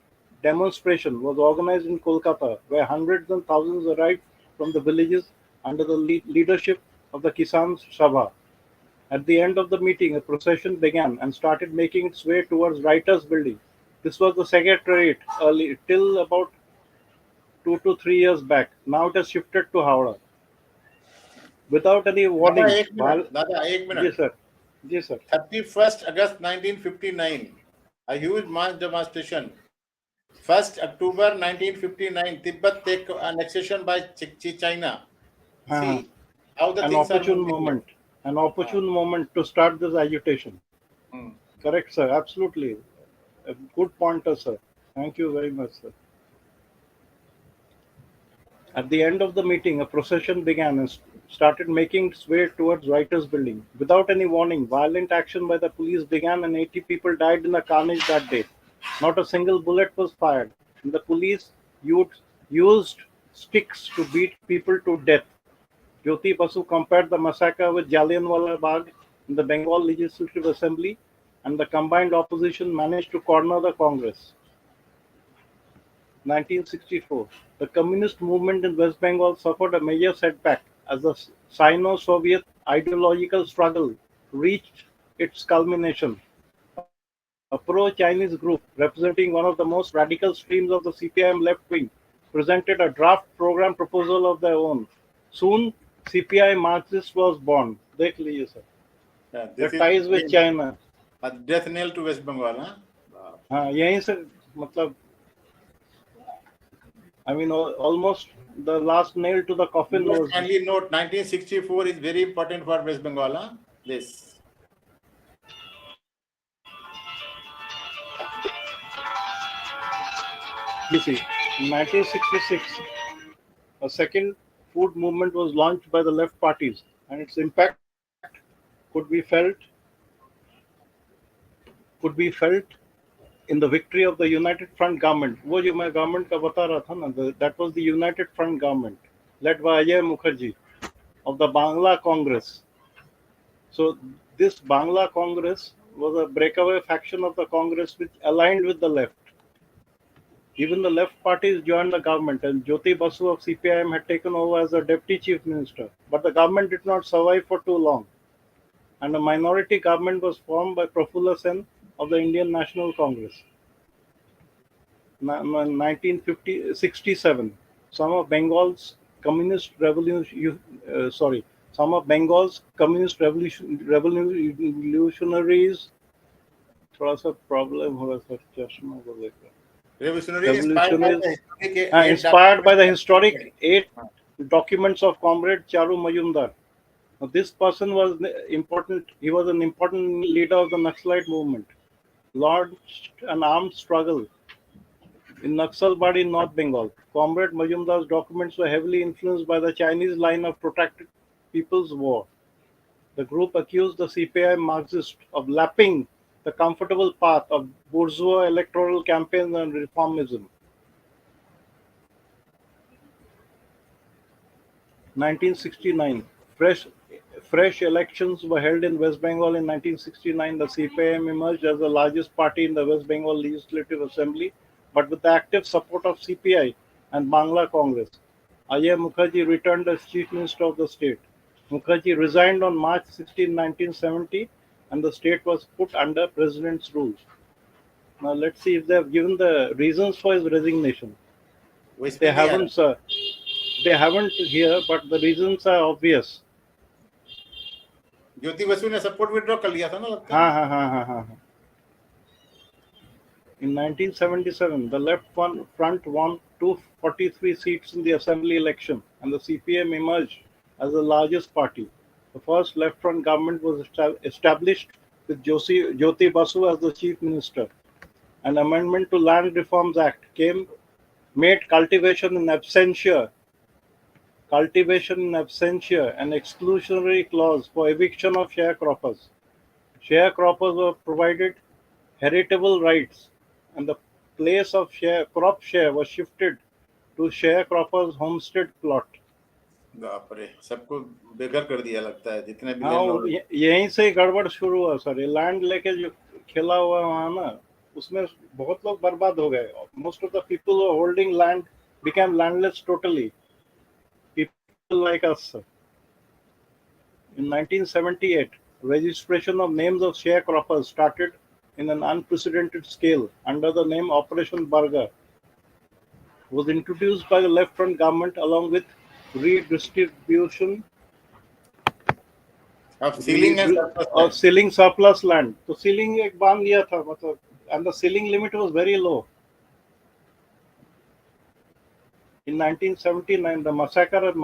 demonstration was organized in Kolkata, where hundreds and thousands arrived from the villages under the leadership of the Kisan Sabha. At the end of the meeting, a procession began and started making its way towards Writers' Building. This was the Secretariat till about 2 to 3 years back. Now it has shifted to Howrah. Without any warning. दादा एक minute. Ji sir. 31st August 1959, a huge mass demonstration. 1st October 1959, Tibet take annexation by China. See how the things are moving. An opportune moment to start this agitation. Correct, sir. Absolutely. A good pointer, sir. Thank you very much, sir. At the end of the meeting, a procession began and started making its way towards Writers' Building. Without any warning, violent action by the police began and 80 people died in the carnage that day. Not a single bullet was fired, and the police used sticks to beat people to death. Jyoti Basu compared the massacre with Jallianwala Bagh in the Bengal Legislative Assembly, and the combined opposition managed to corner the Congress. 1964. The communist movement in West Bengal suffered a major setback as the Sino-Soviet ideological struggle reached its culmination. A pro-Chinese group representing one of the most radical streams of the CPIM left wing presented a draft program proposal of their own. Soon, CPI Marxist was born. देख लीजिए sir. The ties with China. A death nail to West Bengal, huh? हाँ, यहीं से मतलब I mean, almost the last nail to the coffin was. Kindly note, 1964 is very important for West Bengal. Huh? This. You see, in 1966, a second food movement was launched by the left parties, and its impact could be felt in the victory of the United Front government. वो जो मैं government का बता रहा था ना, that was the United Front government led by Ajay Mukherjee of the Bangla Congress. So this Bangla Congress was a breakaway faction of the Congress which aligned with the left. Even the left parties joined the government, and Jyoti Basu of CPIM had taken over as the deputy chief minister. But the government did not survive for too long. and a minority government was formed by Prafulla Sen of the Indian National Congress. 1967, some of Bengal's communist revolutionaries. थोड़ा सा problem हो रहा sir चश्मा को लेकर. Revolutionary Revolutionaries inspired inspired by the historic 8 documents of Comrade Charu Majumdar. Now, this person was important. He was an important leader of the Naxalite movement. Launched an armed struggle in Naxalbari in North Bengal. Comrade Majumdar's documents were heavily influenced by the Chinese line of protracted People's War. The group accused the CPI Marxists of lapping the comfortable path of bourgeois electoral campaigns and reformism. 1969. Fresh elections were held in West Bengal in 1969. The CPIM emerged as the largest party in the West Bengal Legislative Assembly, but with the active support of CPI and Bangla Congress. Ajay Mukherjee returned as Chief Minister of the state. Mukherjee resigned on March 16, 1970, and the state was put under President's rule. Now let's see if they have given the reasons for his resignation. They haven't, sir. They haven't here, but the reasons are obvious. Jyoti Basu ने support withdraw कर लिया था ना लगता है. हाँ. In 1977, the left front won 243 seats in the assembly election, and the CPM emerged as the largest party. The first left front government was established with Jyoti Basu as the chief minister. An amendment to Land Reforms Act made cultivation in absentia an exclusionary clause for eviction of sharecroppers. Sharecroppers were provided heritable rights, and the place of crop share was shifted to sharecroppers' homestead plot. बाप रे, सबको बेघर कर दिया लगता है जितने भी हाँ, यहीं से गड़बड़ शुरू हुआ सर. ये लैंड लेके जो खेला हुआ वहाँ ना, उसमें बहुत लोग बर्बाद हो गए. Most of the people who are holding land became landless totally. People like us, sir. In 1978, registration of names of sharecroppers started in an unprecedented scale under the name Operation Barga. Was introduced by the left front government along with redistribution of sealing surplus land. So sealing एक बांध दिया था मतलब, and the sealing limit was very low. In 1979, the massacre at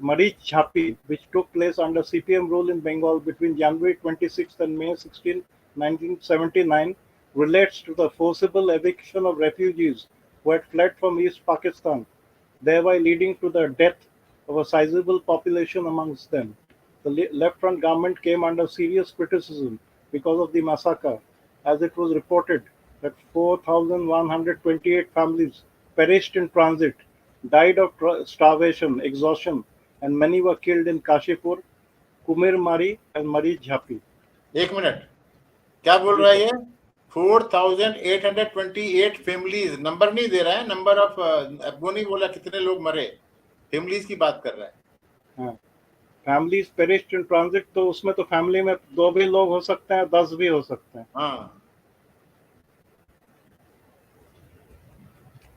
Marich Jhapi, which took place under CPM rule in Bengal between January 26th and May 16, 1979, relates to the forcible eviction of refugees who had fled from East Pakistan, thereby leading to the death of a sizable population amongst them. The left front government came under serious criticism because of the massacre, as it was reported that 4,128 families perished in transit, died of starvation, exhaustion, and many were killed in Kashipur, Kumirmari, and Marich Jhapi. एक minute, क्या बोल रहा है ये? 4,828 families, number नहीं दे रहा है, number of agony बोला कितने लोग मरे, फैमिलीज की बात कर रहा है. हाँ, फैमिलीज पेरिश्ड इन ट्रांजिट, तो उसमें तो फैमिली में 2 भी लोग हो सकते हैं, 10 भी हो सकते हैं. हाँ.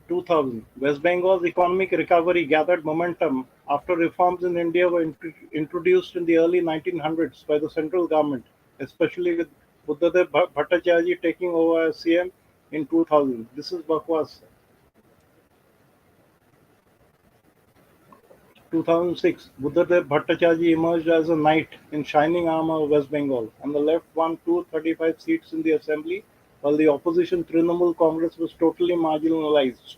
2000, West Bengal's economic recovery gathered momentum after reforms in India were introduced in the early 1900s by the central government, especially with Buddhadev Bhattacharya taking over as CM in 2000. This is Bakwas. 2006, Buddhadev Bhattacharya emerged as a knight in shining armor of West Bengal, and the left won 235 seats in the assembly, while the opposition Trinamool Congress was totally marginalized.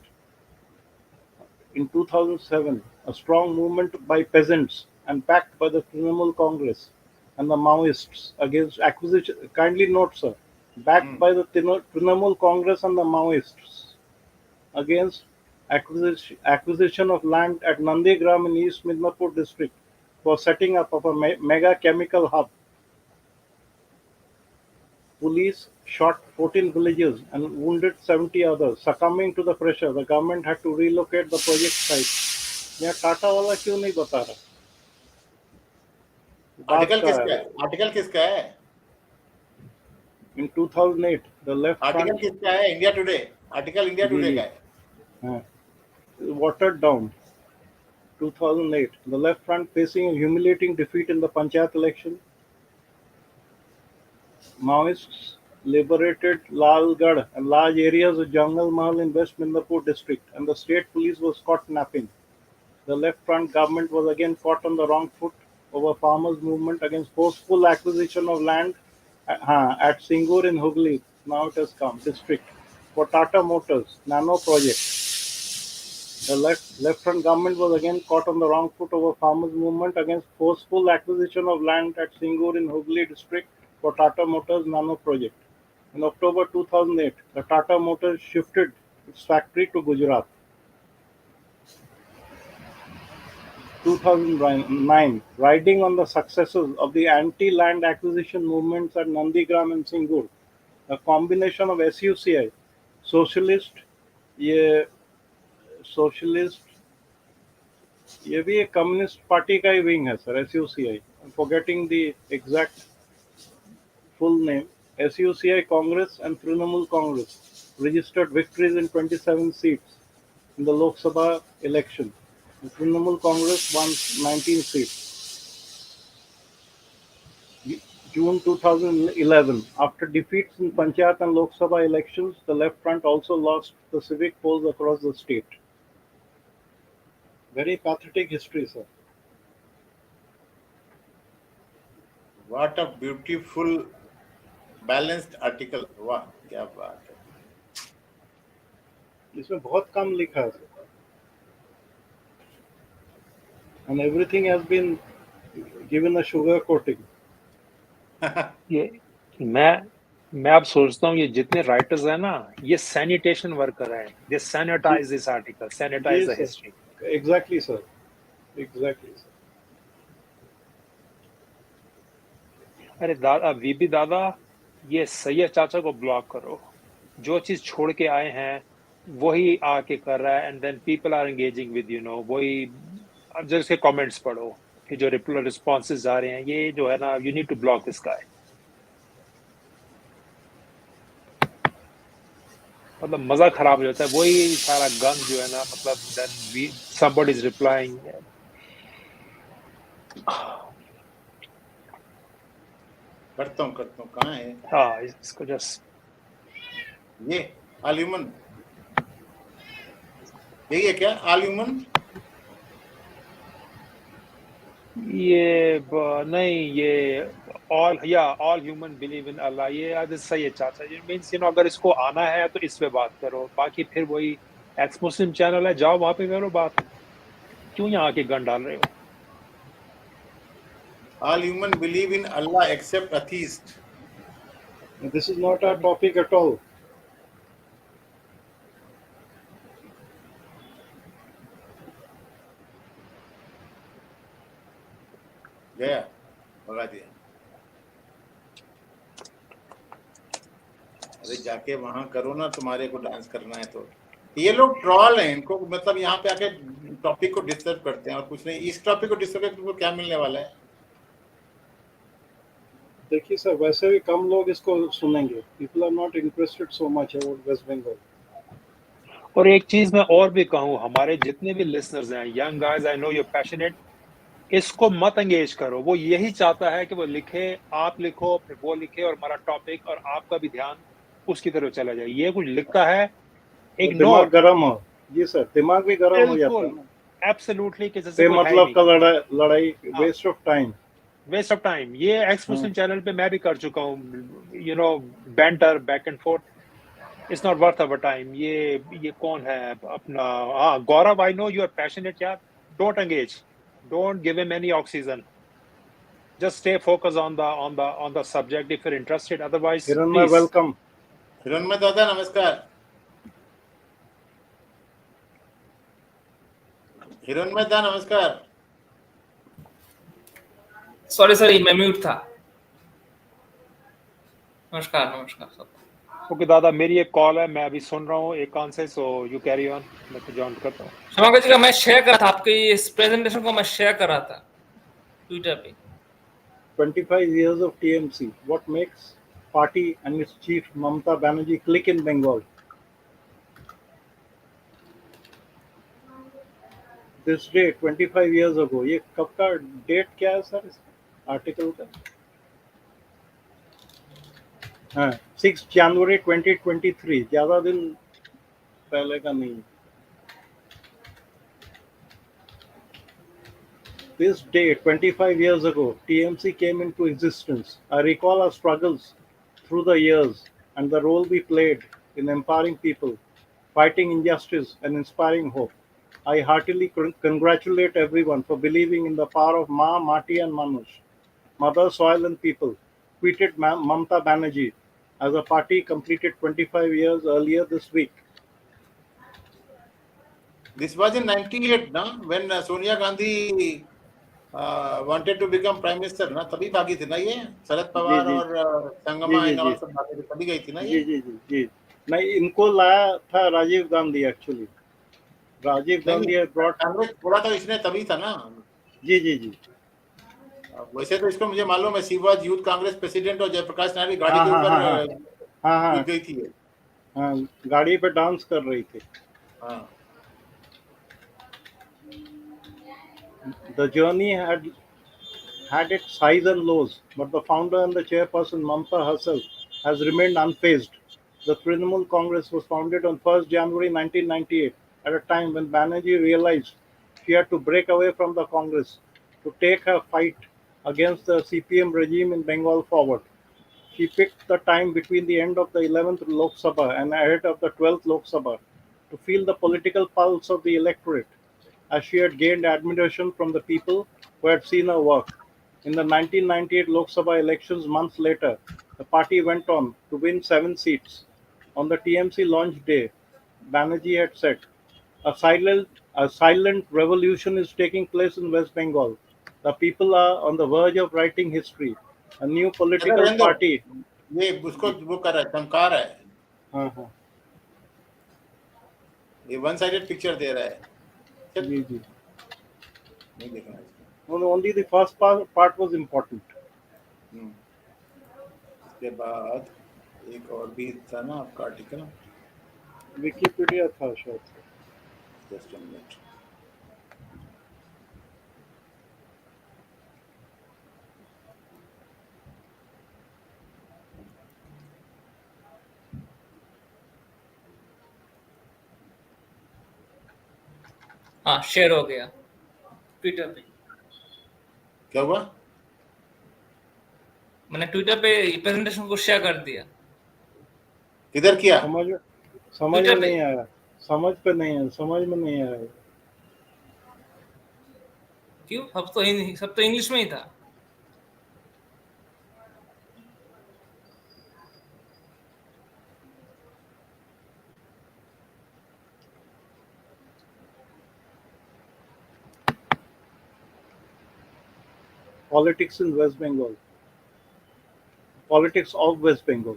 In 2007, a strong movement by peasants and backed by the Trinamool Congress and the Maoists against acquisition, kindly note sir, backed by the Trinamool Congress and the Maoists against acquisition of land at Nandigram in East Midnapur district for setting up of a mega chemical hub. Police shot 14 villagers and wounded 70 others. Succumbing to the pressure, the government had to relocate the project site. यहाँ टाटा वाला क्यों नहीं बता रहा? बात article का किसका है? आर्टिकल किसका है? in 2008 the left article front किसका है? India today. आर्टिकल इंडिया जी टुडे जी का है। हाँ, watered down 2008 the left front facing a humiliating defeat in the Panchayat election. Maoists liberated Lalgarh and large areas of Jungle Mahal in West Midnapur district, and the state police was caught napping. The left front government was again caught on the wrong foot over farmers' movement against forceful acquisition of land at Singur in Hooghly. Now it has come district for Tata Motors Nano project. The left front government was again caught on the wrong foot over farmers' movement against forceful acquisition of land at Singur in Hooghly district for Tata Motors Nano project. In October 2008, the Tata Motors shifted its factory to Gujarat. 2009, riding on the successes of the anti-land acquisition movements at Nandigram and Singur, a combination of SUCI, socialist, ये ये भी एक communist party का ही wing है sir, SUCI. I'm forgetting the exact full name. SUCI Congress and Trinamool Congress registered victories in 27 seats in the Lok Sabha election. The Trinamool Congress won 19 seats. June 2011, after defeats in Panchayat and Lok Sabha elections, the Left Front also lost the civic polls across the state. Very pathetic history, sir. What a beautiful balanced article. वाह क्या बात है। इसमें बहुत कम लिखा है sir. And everything has been given a sugar coating. ये मैं अब सोचता हूँ ये जितने राइटर्स हैं ना, ये सैनिटेशन वर्कर हैं. They sanitize this article, sanitize the history. Exactly, sir. Exactly, sir. अरे दादा, वीबी दादा, ये सैयद चाचा को ब्लॉक करो. जो चीज छोड़ के आए हैं वही आके कर रहा है, and then people are engaging with वही. अब जैसे कमेंट्स पढ़ो कि जो रिस्पॉन्सेज आ रहे हैं, ये जो है ना, you need to block this guy. मतलब मजा खराब हो जाता है. वही सारा गन जो है ना, मतलब देन somebody is replying. करता हूँ कहाँ है हाँ, इसको जस्ट ये ऑल ह्यूमन, यही है क्या ऑल ह्यूमन? नहीं, ये ऑल ह्यूमन बिलीव इन अल्लाह. ये आज सही है चाचा. ये मीन्स अगर इसको आना है तो इस पे बात करो. बाकी फिर वही एक्स मुस्लिम चैनल है, जाओ वहां पे करो बात. क्यों यहाँ आके गन डाल रहे हो? All human believe in Allah except atheist. This is not our topic at all. गया, भगा दिया. अरे जाके वहां करो ना, तुम्हारे को डांस करना है तो. ये लोग ट्रॉल हैं, इनको मतलब यहाँ पे आके टॉपिक को डिस्टर्ब करते हैं और कुछ नहीं. इस टॉपिक को डिस्टर्ब करके तुमको क्या मिलने वाला है? देखिए सर, वैसे भी कम लोग इसको सुनेंगे. People are not interested so much about West Bengal. और एक चीज मैं और भी कहूँ, हमारे जितने भी लिसनर्स हैं, young guys, I know you passionate, इसको मत एंगेज करो. वो यही चाहता है कि वो लिखे, आप लिखो, फिर वो लिखे, और हमारा टॉपिक और आपका भी ध्यान उसकी तरफ चला जाए. ये कुछ लिखता है, दिमाग गरम हो. जी सर, दिमाग भी गरम हो जाता है. एब्सोल्युटली. किसी से मतलब का लड़ाई, वेस्ट ऑफ टाइम. ये एक्स मुस्लिम चैनल पे मैं भी कर चुका हूँ. Banter back and forth. It's not worth our time. ये कौन है अपना? हाँ, Gaurav, I know you are passionate यार. Don't engage, don't give him any oxygen. Just stay focused on the subject if you're interested. Otherwise, Hiranmay, welcome. हिरणमय दादा नमस्कार. हिरणमय दादा नमस्कार. सॉरी मैं म्यूट था. नमस्कार सब. ओके दादा, मेरी एक कॉल है, मैं अभी सुन रहा हूँ एक कान से, सो यू कैरी ऑन. मैं तो जॉइन करता हूँ. क्षमा कीजिएगा, मैं शेयर कर रहा था आपके इस प्रेजेंटेशन को, मैं शेयर कर रहा था ट्विटर पे. 25 years of TMC. What makes party and its chief Mamata Banerjee click in Bengal? This day 25 years ago. ये कब का डेट क्या है सर इस आर्टिकल का? हाँ 6 जनवरी 2023. ज़्यादा दिन पहले का नहीं. This day 25 years ago, TMC came into existence. I recall our struggles through the years and the role we played in empowering people, fighting injustice and inspiring hope. I heartily congratulate everyone for believing in the power of Ma, Mati and Manush, Mother, Soil and People, tweeted Mamata Banerjee as a party completed 25 years earlier this week. This was in 98, na? When Sonia Gandhi wanted to become prime minister, ना तभी भागी थी ना ये शरद पवार जी और जी संगमा जी इन जी और सब भागे थे, तभी गई थी ना जी ये. जी जी जी नहीं इनको लाया था राजीव गांधी एक्चुअली राजीव नहीं गांधी ब्रॉट कांग्रेस छोड़ा था इसने तभी था ना. जी जी जी वैसे तो इसको मुझे मालूम है, she was youth Congress president और जयप्रकाश नारायण की गाड़ी हाँ के हाँ ऊपर हाँ हाँ हाँ हाँ कूद गई थी ये. हाँ गाड़ी पे डांस कर रही थी. हाँ. The journey had its highs and lows, but the founder and the chairperson Mamata herself has remained unfazed. The Trinamool Congress was founded on 1st January 1998 at a time when Banerjee realized she had to break away from the Congress to take her fight against the CPM regime in Bengal forward. She picked the time between the end of the 11th Lok Sabha and ahead of the 12th Lok Sabha to feel the political pulse of the electorate, as she had gained admiration from the people who had seen her work. In the 1998 Lok Sabha elections months later, the party went on to win 7 seats. On the TMC launch day, Banerjee had said, a silent revolution is taking place in West Bengal. The people are on the verge of writing history. A new चलो political रहने दो, party. ये उसको वो कर रहा है, धमका रहा है, हाँ हाँ ये वन साइडेड पिक्चर दे रहा है. चल, जी जी नहीं देखना इसको. Only the first part was important. इसके बाद एक और भी था ना आपका आर्टिकल. विकिपीडिया था शायद. Just a minute. हाँ शेयर हो गया ट्विटर पे. क्या हुआ? मैंने ट्विटर पे प्रेजेंटेशन को शेयर कर दिया. किधर किया? समझ में ट्विटर पे. नहीं आया. समझ में नहीं आया. क्यों? सब तो इंग्लिश में ही था. Politics in West Bengal. Politics of West Bengal.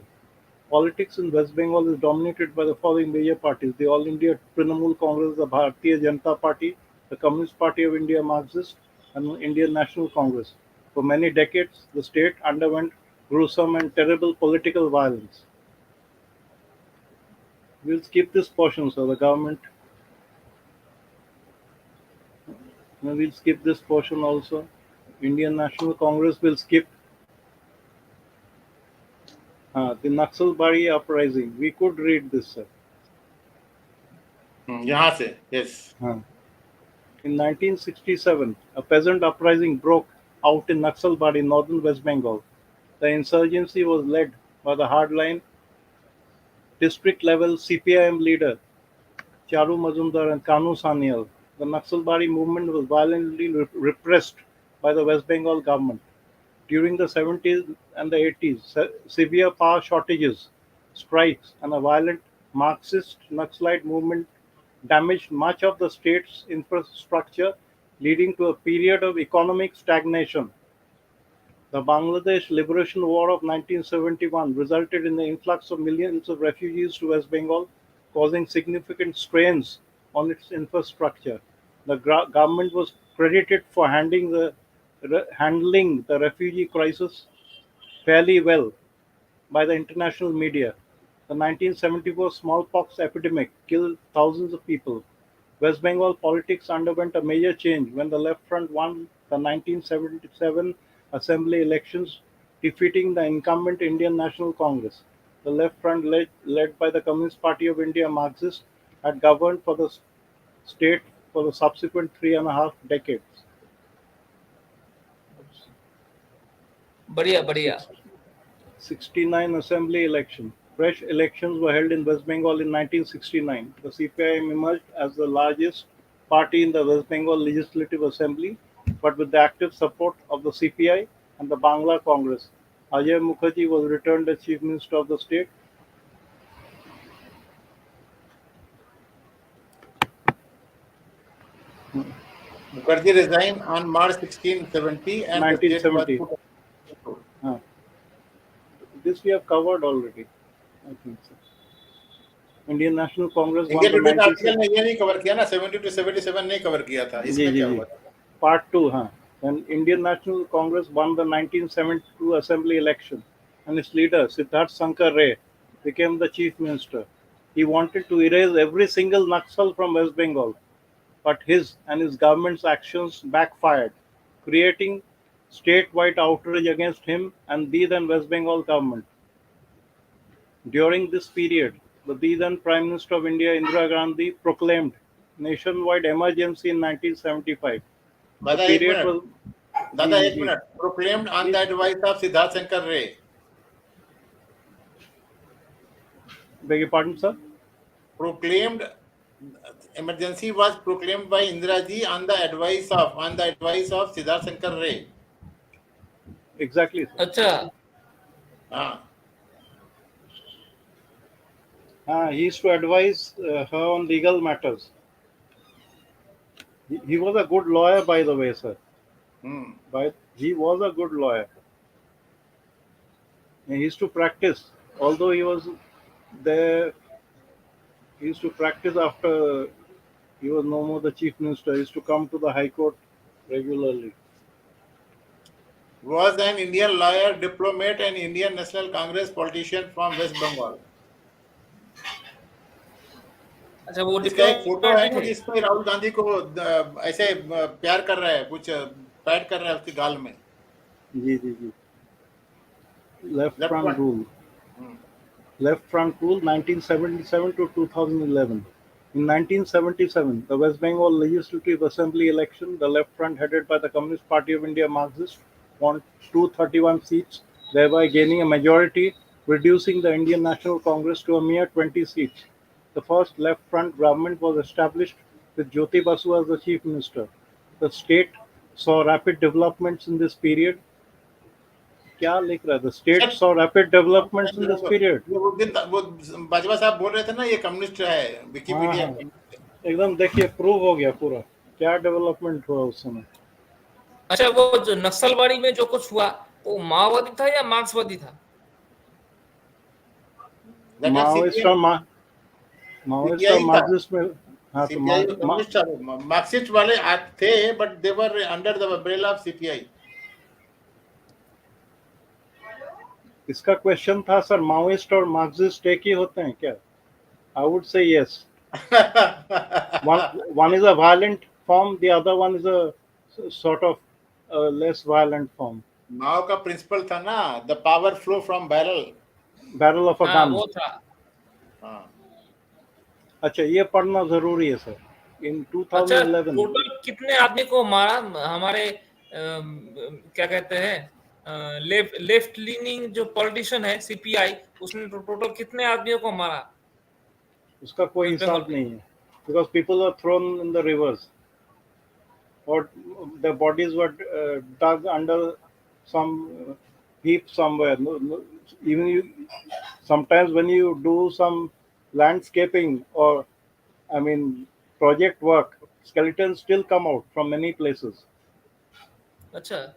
Politics in West Bengal is dominated by the following major parties: the All India Trinamool Congress, the Bharatiya Janata Party, the Communist Party of India Marxists, and the Indian National Congress. For many decades, the state underwent gruesome and terrible political violence. We'll skip this portion, so the government. We'll skip this portion also. Indian National Congress will skip. The Naxalbari uprising. We could read this, sir. यहाँ से. Yes. In 1967, a peasant uprising broke out in Naxalbari, northern West Bengal. The insurgency was led by the hardline district-level CPIM leader Charu Mazumdar and Kanu Sanyal. The Naxalbari movement was violently repressed by the West Bengal government. During the 70s and the 80s, severe power shortages, strikes, and a violent Marxist Naxalite movement damaged much of the state's infrastructure, leading to a period of economic stagnation. The Bangladesh Liberation War of 1971 resulted in the influx of millions of refugees to West Bengal, causing significant strains on its infrastructure. The government was credited for handling the handling the refugee crisis fairly well by the international media. The 1974 smallpox epidemic killed thousands of people. West Bengal politics underwent a major change when the Left Front won the 1977 assembly elections, defeating the incumbent Indian National Congress. The Left Front, led by the Communist Party of India Marxists, had governed for the state for the subsequent 3.5 decades. बढ़िया बढ़िया 69 assembly election. Fresh elections were held in West Bengal in 1969. The CPIM emerged as the largest party in the West Bengal Legislative Assembly, but with the active support of the CPI and the Bangla Congress. Ajay Mukherjee was returned as Chief Minister of the state. Mukherjee resigned on March 16, 70 and the state was 1970. put. This we have covered already, I think so. Indian National Congress won India the today का 19... article ने ये नहीं cover किया ना 70 to 77 नहीं cover किया था जी इसमें जी क्या जी हुआ Part 2, huh? When Indian National Congress won the 1972 assembly election and its leader, Siddharth Shankar Ray, became the chief minister. He wanted to erase every single Naxal from West Bengal, but his and his government's actions backfired, creating statewide outrage against him and the then West Bengal government. During this period, the then Prime Minister of India, Indira Gandhi, proclaimed nationwide emergency in 1975. The दादा एक period minute was... दादा जी एक जी minute proclaimed on the advice of Siddharth Shankar Ray beg your pardon, sir? proclaimed emergency was proclaimed by Indira ji on the advice of Siddharth Shankar Ray Exactly, sir. अच्छा हाँ He used to advise her on legal matters. He was a good lawyer, by the way, sir. He was a good lawyer. And he used to practice, although he was there. He used to practice after he was no more the chief minister. He used to come to the High Court regularly. was an Indian lawyer, diplomat and Indian National Congress politician from West Bengal अच्छा वो इसका एक photo diplomat है भी थे जिसमें राहुल गांधी को ऐसे प्यार कर रहा है कुछ पैट कर रहा है उसकी गाल में जी जी जी Left left front one rule. Left Front rule 1977 to 2011. In 1977, the West Bengal Legislative Assembly election, the Left Front, headed by the Communist Party of India Marxists, won 231 seats, thereby gaining a majority, reducing the Indian National Congress to a mere 20 seats. The first Left Front government was established with Jyoti Basu as the chief minister. The state saw rapid developments in this period. क्या लिख रहा है? The state saw rapid developments in this period. वो दिन वो बाजवा साहब बोल रहे थे ना ये कम्युनिस्ट है विकिपीडिया हाँ, एकदम देखिए प्रूव हो गया पूरा क्या डेवलपमेंट हुआ उस समय. अच्छा वो जो नक्सलवाड़ी में जो कुछ हुआ वो माओवादी था या मार्क्सवादी था माओइस्ट और मार्क्सिस्ट में हाँ तो मार्क्सिस्ट वाले थे but they were under the umbrella of CPI इसका क्वेश्चन था सर माओइस्ट और मार्क्सिस्ट एक ही होते हैं क्या? I would say yes. one is a violent form, the other one is a sort of less violent form. माओ का principal था ना the power flow from barrel of a gun. वो था अच्छा ये पढ़ना जरूरी है सर. इन 2011 टोटल कितने आदमी को मारा हमारे क्या कहते हैं लेफ्ट लीनिंग जो पॉलिटिशियन है सीपीआई उसने टोटल कितने आदमियों को मारा उसका कोई हिसाब नहीं है because people were thrown in the rivers or their bodies were dug under some heap somewhere. Even sometimes when you do some landscaping or I mean project work, skeletons still come out from many places. अच्छा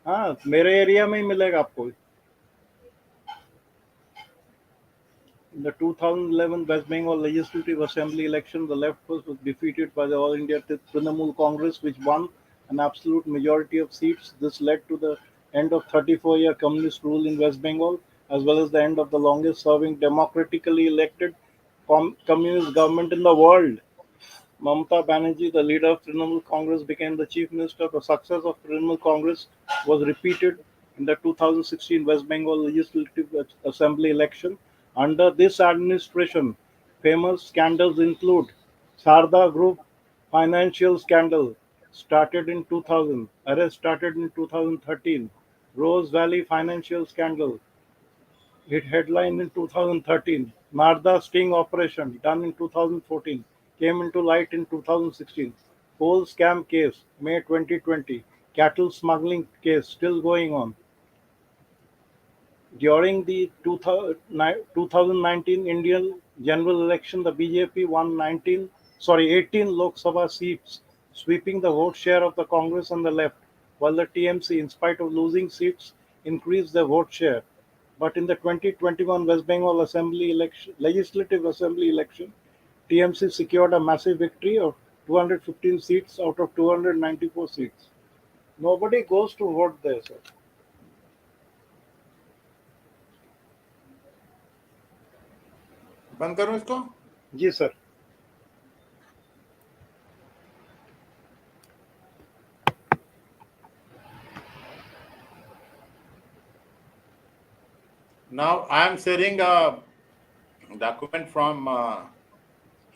हाँ मेरे area में ही मिलेगा आपको. In the 2011 West Bengal Legislative Assembly election, the left was defeated by the All India Trinamool Congress, which won an absolute majority of seats. This led to the end of 34-year communist rule in West Bengal, as well as the end of the longest-serving democratically elected communist government in the world. Mamata Banerjee, the leader of Trinamool Congress, became the chief minister. The success of Trinamool Congress was repeated in the 2016 West Bengal Legislative Assembly election. Under this administration, famous scandals include Sarda Group financial scandal started in 2000, arrest started in 2013, Rose Valley financial scandal hit headlines in 2013. Narda sting operation, done in 2014, came into light in 2016. Coal scam case, May 2020. Cattle smuggling case, still going on. During the 2019 Indian general election, the BJP won 18 Lok Sabha seats, sweeping the vote share of the Congress and the left, while the TMC, in spite of losing seats, increased their vote share. But in the 2021 West Bengal Legislative Assembly election, TMC secured a massive victory of 215 seats out of 294 seats. Nobody goes to vote there, sir. बंद करूं इसको? जी sir. Now I am sharing a document from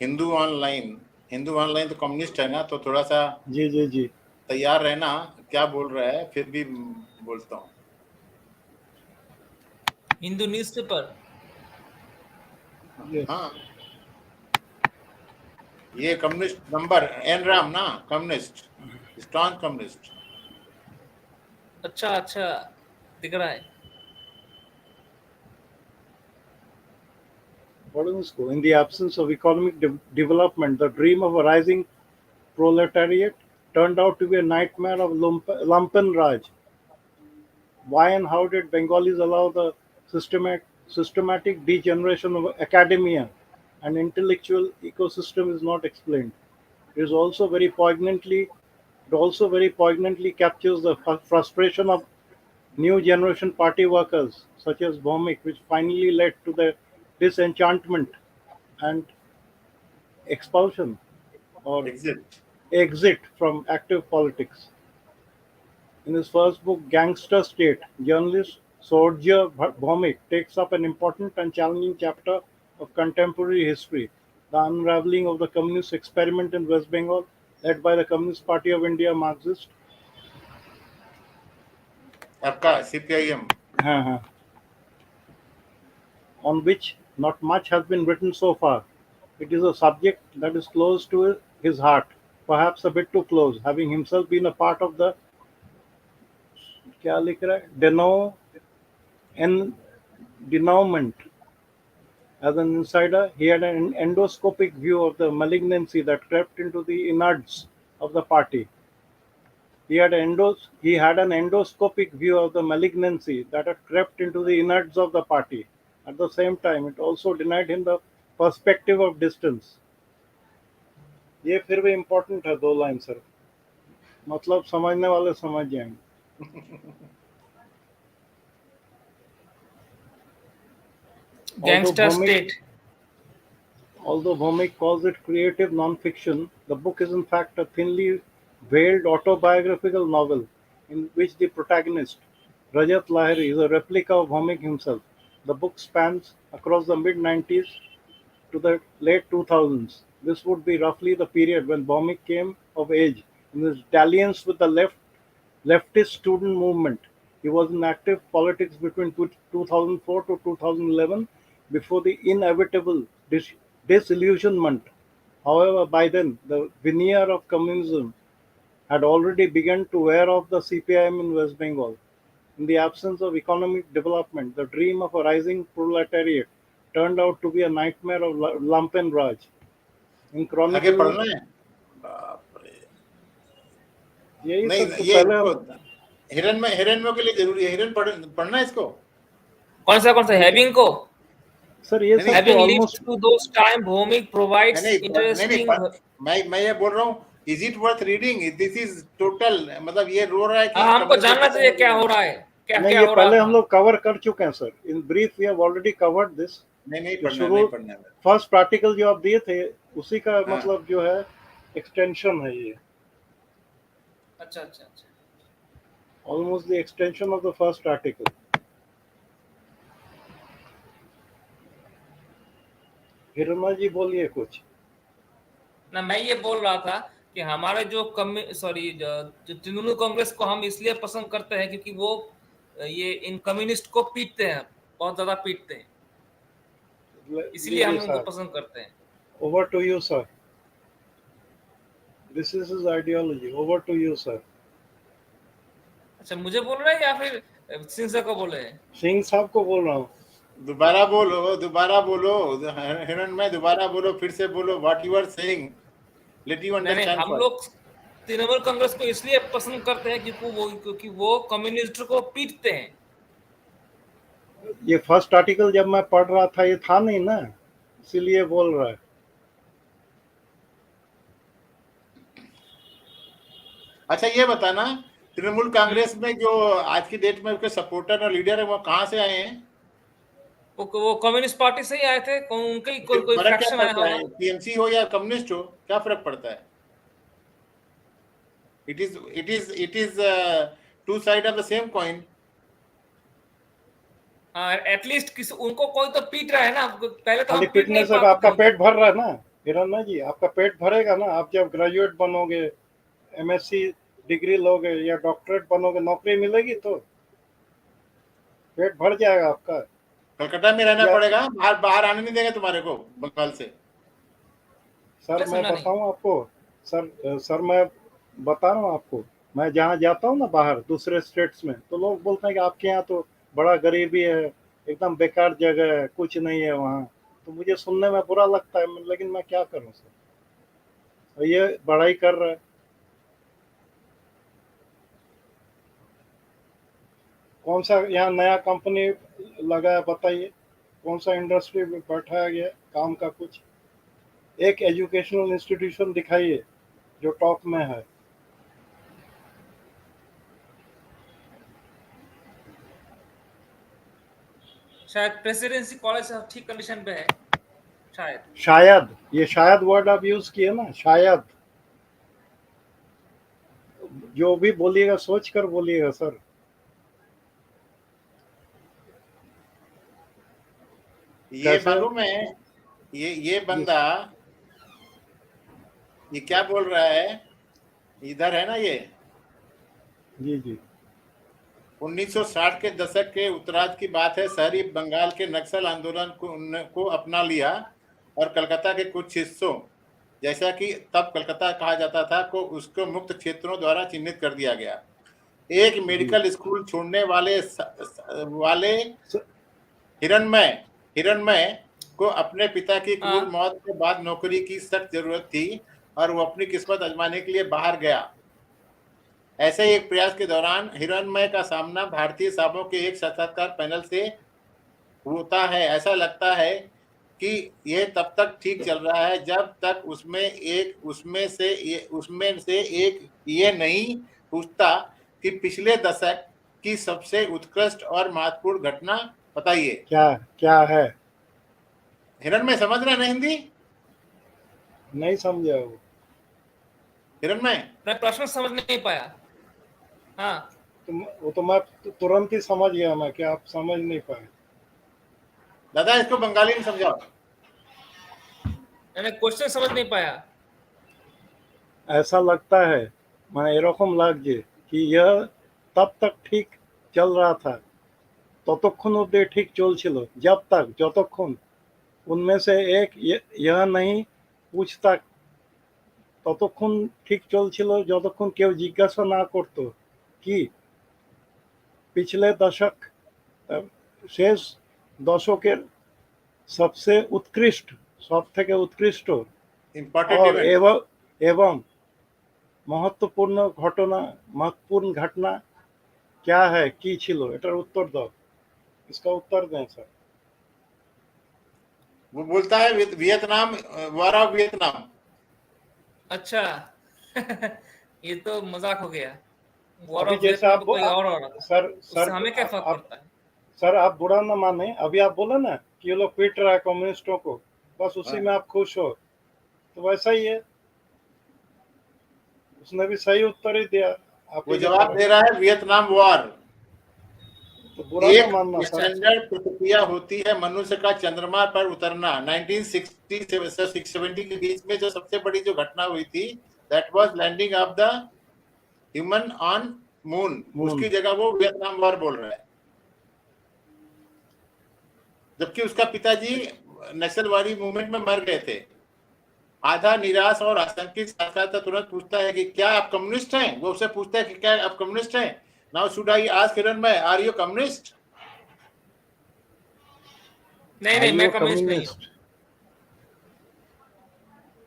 Hindu online. Hindu online तो communist है ना, तो थोड़ा सा जी जी जी तैयार रहना क्या बोल रहा है, फिर भी बोलता हूँ. हिंदू न्यूज़पेपर. हाँ, ये कम्युनिस्ट नंबर एन राम ना, कम्युनिस्ट, स्ट्रॉन्ग कम्युनिस्ट. अच्छा अच्छा दिख रहा है. In the absence of economic development, the dream of a rising proletariat turned out to be a nightmare of lumpen Raj. Why and how did Bengalis allow the systematic degeneration of academia and intellectual ecosystem is not explained. It also very poignantly captures the frustration of new generation party workers such as Bhomik, which finally led to the disenchantment and expulsion or exit from active politics. In his first book, Gangster State, journalist Surya Bhomik takes up an important and challenging chapter of contemporary history, the unraveling of the communist experiment in West Bengal, led by the Communist Party of India Marxists. आपका CPIM. On which not much has been written so far. It is a subject that is close to his heart, perhaps a bit too close, having himself been a part of the denouement. As an insider, he had an endoscopic view of the malignancy that crept into the innards of the party. He had an endoscopic view of the malignancy that had crept into the innards of the party. At the same time, it also denied him the perspective of distance. ये फिर भी important है 2 line sir. मतलब समझने वाले समझ जाएंगे. Gangster State. Although Bhomik calls it creative non-fiction, the book is in fact a thinly veiled autobiographical novel in which the protagonist, Rajat Lahiri, is a replica of Bhomik himself. The book spans across the mid-90s to the late 2000s. This would be roughly the period when Bhomik came of age in his dalliance with the leftist student movement. He was in active politics between 2004 to 2011 before the inevitable disillusionment. However, by then, the veneer of communism had already begun to wear off the CPIM in West Bengal. In the absence of economic development, the dream of a rising proletariat turned out to be a nightmare of lumpen Raj. In आगे पढ़ना है. नहीं, ये हिरण्य के लिए जरूरी है. हिरण्य पढ़ना है इसको. कौन सा हैविंग को? सर ये सब having lived through those time, Bhomik provides interesting. मैं ये बोल रहा हूँ Is it worth reading? This is total, मतलब ये रो रहा है कि हमको जानना चाहिए क्या हो रहा है, क्या नहीं, क्या ये हो रहा पहले हम था। लोग कवर कर चुके हैं sir. In brief we have already covered this. नहीं जो पढ़ना, शुरू नहीं पढ़ना है। फर्स्ट आर्टिकल जो आप दिए थे उसी का हाँ। मतलब जो है एक्सटेंशन है ये, अच्छा अच्छा अच्छा, almost the extension of the first article. Hirma ji बोलिए कुछ। ना मैं ये बोल रहा था कि हमारे जो जो तृणमूल कांग्रेस को हम इसलिए पसंद करते हैं क्योंकि वो ये इन कम्युनिस्ट को पीटते हैं, बहुत ज्यादा पीटते हैं, इसलिए हम उनको पसंद करते हैं। Over to you sir, this is his ideology. Over to you sir. अच्छा, मुझे बोल रहे हैं या फिर सिंह साहब को बोल रहे हैं? सिंह साहब को बोल रहा हूँ। दोबारा बोलो, दोबारा बोलो हिरण में, दोबारा बोलो, फिर से बोलो what you are saying, let you नहीं अंडरस्टैंड। हम लोग तृणमूल कांग्रेस को इसलिए पसंद करते हैं क्योंकि वो कम्युनिस्ट को पीटते हैं। ये फर्स्ट आर्टिकल जब मैं पढ़ रहा था ये था नहीं ना, इसीलिए बोल रहा है। अच्छा ये बताना, तृणमूल कांग्रेस में जो आज की डेट में उसके सपोर्टर और लीडर है वो कहाँ से आए हैं? वो कम्युनिस्ट पार्टी से ही आए थे, उनके ही कोई फर्क क्या फैक्शन आया पड़ता है, होगा। टीएमसी हो या कम्युनिस्ट हो, क्या फर्क पड़ता है? It is two side of the same coin. At least उनको कोई तो पीट रहा है ना, पहले तो हम खाली पीट पीटने नहीं से पाते आपका थे। पेट भर रहा है ना हिरण्य जी, आपका पेट भरेगा ना। आप जब ग्रेजुएट बनोगे, एमएससी डिग्री लोगे या डॉक्टरेट बनोगे, नौकरी मिलेगी तो पेट भर जाएगा आपका। कलकत्ता में रहना या पड़ेगा, बाहर आने नहीं देंगे तुम्हारे को बंगाल से। सर मैं सुना नहीं। बताऊं आपको, सर मैं बता रहा हूँ आपको, मैं जहाँ जाता हूँ ना बाहर दूसरे स्टेट्स में, तो लोग बोलते हैं कि आपके यहाँ तो बड़ा गरीबी है, एकदम बेकार जगह है, कुछ नहीं है वहाँ। तो मुझे सुनने में बुरा लगता है, लेकिन मैं क्या करूँ सर, और ये बड़ाई कर रहा है। कौन सा यहाँ नया कंपनी लगा है बताइए, कौन सा इंडस्ट्री में बैठाया गया काम का कुछ? एक एजुकेशनल इंस्टीट्यूशन दिखाइए जो टॉप में है। शायद प्रेसिडेंसी कॉलेज ठीक कंडीशन पे है शायद। शायद, ये शायद वर्ड आप यूज किए ना, शायद। जो भी बोलिएगा सोच कर बोलिएगा सर। ये मालूम है, ये बंदा ये क्या बोल रहा है, इधर है ना ये जी जी 1960 के दशक के उत्तरार्ध की बात है। शहरी बंगाल के नक्सल आंदोलन को अपना लिया और कलकत्ता के कुछ हिस्सों, जैसा कि तब कलकत्ता कहा जाता था, को उसको मुक्त क्षेत्रों द्वारा चिन्हित कर दिया गया। एक मेडिकल स्कूल छोड़ने वाले हिरणमय को अपने पिता की क्रूर मौत के बाद नौकरी की सख्त जरूरत थी और वो अपनी किस्मत आजमाने के लिए बाहर गया। ऐसे एक प्रयास के दौरान हिरणमय का सामना भारतीय साहबों के एक साक्षात्कार पैनल से होता है। ऐसा लगता है कि यह तब तक ठीक चल रहा है जब तक उसमें से एक ये नहीं पूछता कि पिछले दशक की सबसे उत्कृष्ट और महत्वपूर्ण घटना बताइए। क्या है? हिरणमय समझ रहे हैं हिंदी? नहीं समझा वो। हिरणमय, मैं प्रश्न समझ नहीं पाया। हाँ वो तो मैं तुरंत ही समझ गया मैं, कि आप समझ नहीं पाए। दादा इसको बंगाली में समझाओ। मैंने क्वेश्चन समझ नहीं पाया। ऐसा लगता है मैं एरकम লাগছে कि यह तब तक ठीक चल रहा था, ততক্ষণ অবধি ঠিক চলছিল, जब तक যতক্ষণ उनमें से एक यह नहीं पूछता, ততক্ষণ ঠিক চলছিল যতক্ষণ কেউ জিজ্ঞাসা না করতো कि पिछले दशक शेष दशकेर सबसे उत्कृष्ट, सब থেকে उत्कृष्ट और एवं महत्वपूर्ण घटना क्या है, की छिलो, एटार उत्तर दो। इसका उत्तर दें सर। वो बोलता है वियतनाम, वार ऑफ वियतनाम। अच्छा, ये तो मजाक हो गया। वॉर अभी ऑफ जैसे वियतनाम आप तो कोई और हो रहा था, सर उससे हमें क्या फर्क आप पड़ता है? सर आप बुरा ना माने, अभी आप बोले ना कि ये लोग पीट रहा है कम्युनिस्टों को, बस उसी में आप खुश हो, तो वैसा ही है। उसने भी सही उत्तर ही दिया वो आपके जवाब तरह। दे रहा है वियतनाम वॉर। तो बुरा ना एक मानना सर। स्टैंडर्ड प्रतिक्रिया होती है मनुष्य का चंद्रमा पर उतरना। 1960 से 670 के बीच में जो सबसे बड़ी जो घटना हुई थी, that was landing of the human on moon. उसकी जगह वो वियतनाम वॉर बोल रहा है, जबकि उसका पिताजी नक्सलवादी मूवमेंट में मर गए थे। आधा निराश और आशंकित साक्षात्कार तुरंत पूछता है कि क्या आप कम्युनिस्ट हैं? वो उससे पूछता है कि क्या आप कम्युनिस्ट हैं? नाउ शुड आई आस्क हिरन में, आर यू कम्युनिस्ट? नहीं, मैं कम्युनिस्ट नहीं हूँ।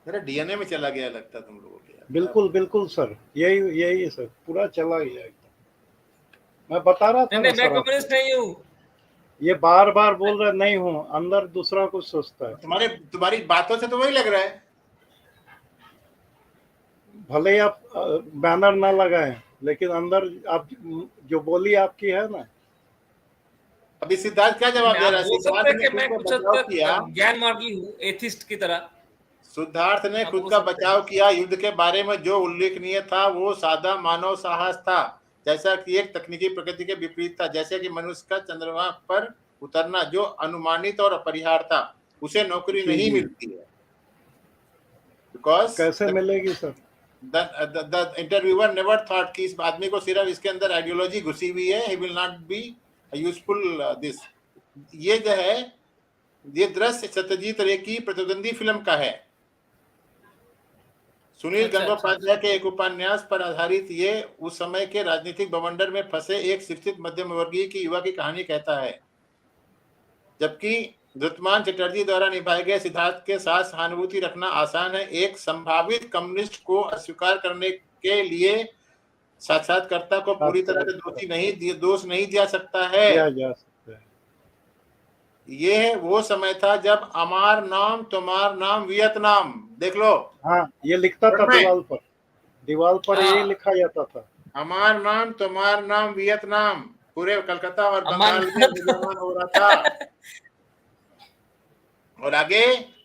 मेरा डीएनए में चला गया लगता तुम लोगों के। बिल्कुल बिल्कुल सर, यही सर, पूरा चला गया एकदम। मैं बता रहा था नहीं, ना मैं सर कम्युनिस्ट आपको, नहीं हूँ। ये बार बार बोल रहे नहीं हूँ, अंदर दूसरा कुछ सोचता है। तुम्हारी बातों से तो वही लग रहा है। भले ही आप बैनर ना लगाएं, लेकिन अंदर आप जो बोली आपकी है ना। अभी सिद्धार्थ क्या जवाब नहीं, दे आप रहा है? बोल सकते सिद्धार्थ हैं ने कि खुद मैं का कुछ हद बचाव किया। तक ज्ञान मार्गी हूँ, एथिस्ट की तरह। सिद्धार्थ ने आप खुद बोल का सकते हैं। बचाव किया। युद्ध के बारे में जो उल्लेखनीय था वो सादा मानव साहस था, जैसा कि एक तकनीकी प्रकृति के विपरीत था, जैसे कि मनुष्य का चंद्रमा पर उतरना जो अनुमानित और अपरिहार्य था। उसे नौकरी जी नहीं जी, मिलती है, बिकॉज कैसे मिलेगी sir? The interviewer never thought कि इस आदमी को सिर्फ इसके अंदर आइडियोलॉजी घुसी हुई है, he will not be useful this. ये जो है, ये दृश्य सत्यजीत रे की प्रतिद्वंदी फिल्म का है। सुनील अच्छा, अच्छा, गंगोपाध्याय के एक उपन्यास पर आधारित ये उस समय के राजनीतिक बवंडर में फंसे एक शिक्षित मध्यम वर्गीय की युवा की कहानी कहता है, जबकि धृतमान चटर्जी द्वारा निभाए गए सिद्धार्थ के साथ सहानुभूति रखना आसान है। एक संभावित कम्युनिस्ट को अस्वीकार करने के लिए साक्षात्कारकर्ता को पूरी तरह से दोष नहीं दिया सकता है। किया जा सकता है। ये वो समय था जब अमार नाम तुम्हार नाम वियतनाम। देख लो, हाँ, ये लिखता था दीवार पर यही हाँ, लिखा जाता था। हमार नाम तुम्हार नाम वियतनाम। पूरे कलकत्ता और अमन। बंगाल में गुंजयमान हो रहा था। और आगे,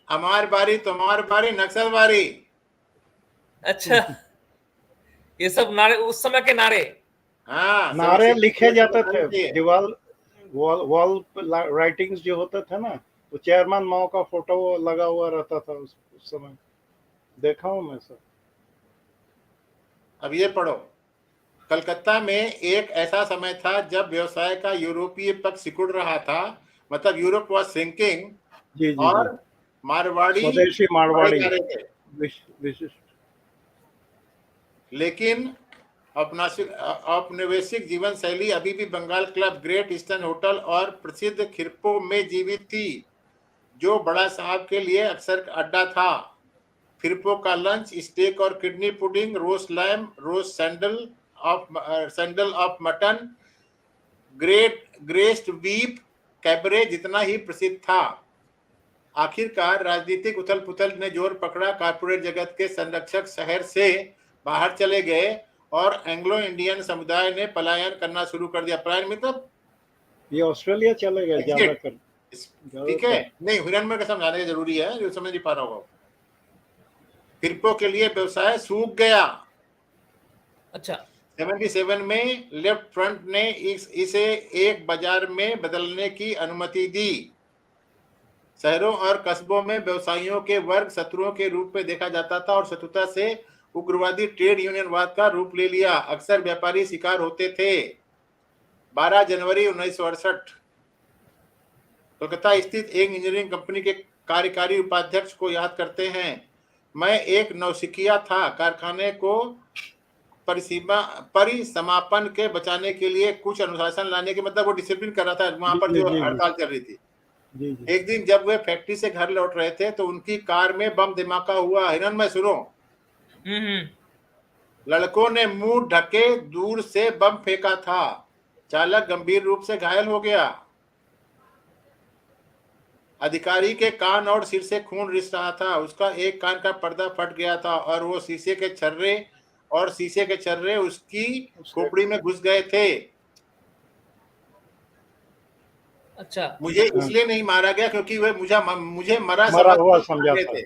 हमार बारी तुम्हार बारी नक्सलवारी। अच्छा, ये सब नारे, उस समय के नारे। हाँ, सभी नारे लिखे जाते थे शिक्षक दीवार, वॉल राइटिंग्स जो होते थे ना, वो चेयरमैन माओ का फोटो लगा हुआ रहता था उस समय। देखा हूँ मैं सर। अब ये पढ़ो, कलकत्ता में एक ऐसा समय था जब व्यवसाय का यूरोपीय पक्ष सिकुड़ रहा था, मतलब यूरोप वॉज श्रिंकिंग, जी जी जी, और मारवाड़ी स्वदेशी बड़े मारवाड़ी जा रहे थे। विशिष्ट। लेकिन औपनिवेशिक जीवन शैली अभी भी Bengal Club, Great Eastern Hotel और प्रसिद्ध खिरपों में जीवित थी, जो बड़ा साहब के लिए अक्सर अड्डा था। फिरपो का लंच स्टेक और kidney pudding, roast lamb, roast saddle of mutton, ग्रेस्ट बीफ कैबरे जितना ही प्रसिद्ध था। आखिरकार राजनीतिक उथल पुथल ने जोर पकड़ा, कारपोरेट जगत के संरक्षक शहर से बाहर चले गए और एंग्लो इंडियन समुदाय ने पलायन करना शुरू कर दिया। पलायन मतलब ये ऑस्ट्रेलिया चले गए ज्यादातर। ठीक है, नहीं हिरण्मय का समझाने का जरूरी है, जो समझ नहीं पा रहा होगा। फिरपो के लिए व्यवसाय सूख गया। अच्छा, 77 में लेफ्ट फ्रंट ने इसे एक बाजार में बदलने की अनुमति दी। शहरों और कस्बों में व्यवसायियों के वर्ग शत्रुओं के रूप में देखा जाता था और शत्रुता से उग्रवादी ट्रेड यूनियनवाद का रूप ले लिया। अक्सर व्यापारी शिकार होते थे। 12 जनवरी 1968 कोलकाता स्थित एक इंजीनियरिंग कंपनी के कार्यकारी उपाध्यक्ष को याद करते हैं। मैं एक नौसिखिया था, कारखाने को परिसमापन के बचाने के लिए कुछ अनुशासन लाने के, मतलब वो डिसिप्लिन कर रहा था वहां पर जो हड़ताल चल रही थी। जी। एक दिन जब वे फैक्ट्री से घर लौट रहे थे तो उनकी कार में बम धमाका हुआ। हिरन में सुनो, लड़कों ने मुंह ढके दूर से बम फेंका था। चालक गंभीर रूप से घायल हो गया। अधिकारी के कान और सिर से खून रिस रहा था। उसका एक कान का पर्दा फट गया था और वो शीशे के छर्रे और शीशे के छर्रे उसकी खोपड़ी में घुस गए थे। अच्छा, मुझे इसलिए नहीं मारा गया क्योंकि वे मुझे मरा हुआ समझ समझा रहे था। थे।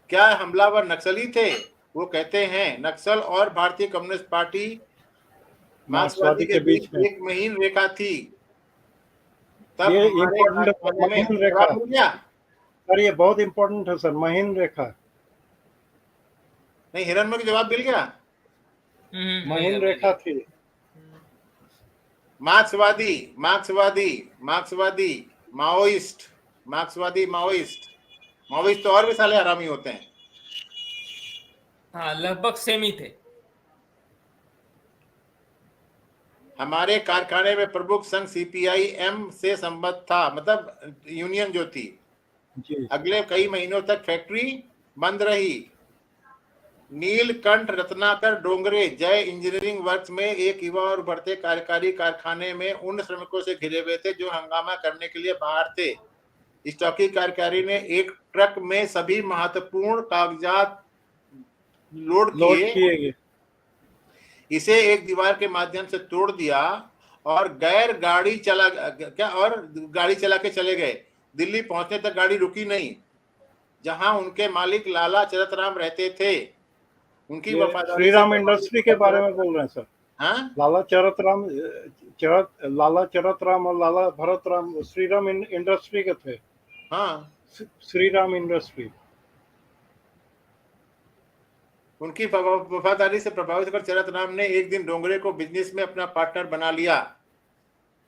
क्या हमलावर नक्सली थे? वो कहते हैं नक्सल और भारतीय कम्युनिस्ट पार्टी मार्क्सवादी के बीच एक महीन रेखा थी। तब ये हमारे इम्पोर्टेंट कारखाने में महीन रेखा जवाब मिल गया। सर, ये बहुत इम्पोर्टेंट है सर, महीन रेखा। नहीं, हिरण्मय को जवाब मिल गया। महीन रेखा थी। मार्क्सवादी मार्क्सवादी मार्क्सवादी माओइस्ट मार्क्सवादी माओइस्ट माओइस्ट तो और भी साले हरामी होते हैं। हाँ, लगभग सेम ही थे। हमारे कारखाने में प्रमुख संघ सीपीआई-एम से संबद्ध था, मतलब यूनियन जो थी। जी। अगले कई महीनों तक फैक्ट्री बंद रही। नीलकंठ रत्नाकर डोंगरे जय इंजीनियरिंग वर्क्स में एक युवा और बढ़ते कार्यकारी कारखाने में उन श्रमिकों से घिरे हुए थे जो हंगामा करने के लिए बाहर थे। स्टॉकी कार्यकारी ने एक ट्रक में सभी महत्वपूर्ण कागजात लोड किए, इसे एक दीवार के माध्यम से तोड़ दिया और गाड़ी चला के चले गए। दिल्ली पहुंचने तक गाड़ी रुकी नहीं। जहां उनके मालिक लाला चरत राम रहते थे, उनकी वफादारी श्री राम इंडस्ट्री के बारे में बोल रहे हैं सर। हाँ, लाला चरत राम और लाला भरत राम श्री राम इंडस्ट्री के थे। हाँ, श्री राम इंडस्ट्री। उनकी वफादारी से प्रभावित होकर चरत राम ने एक दिन डोंगरे को बिजनेस में अपना पार्टनर बना लिया।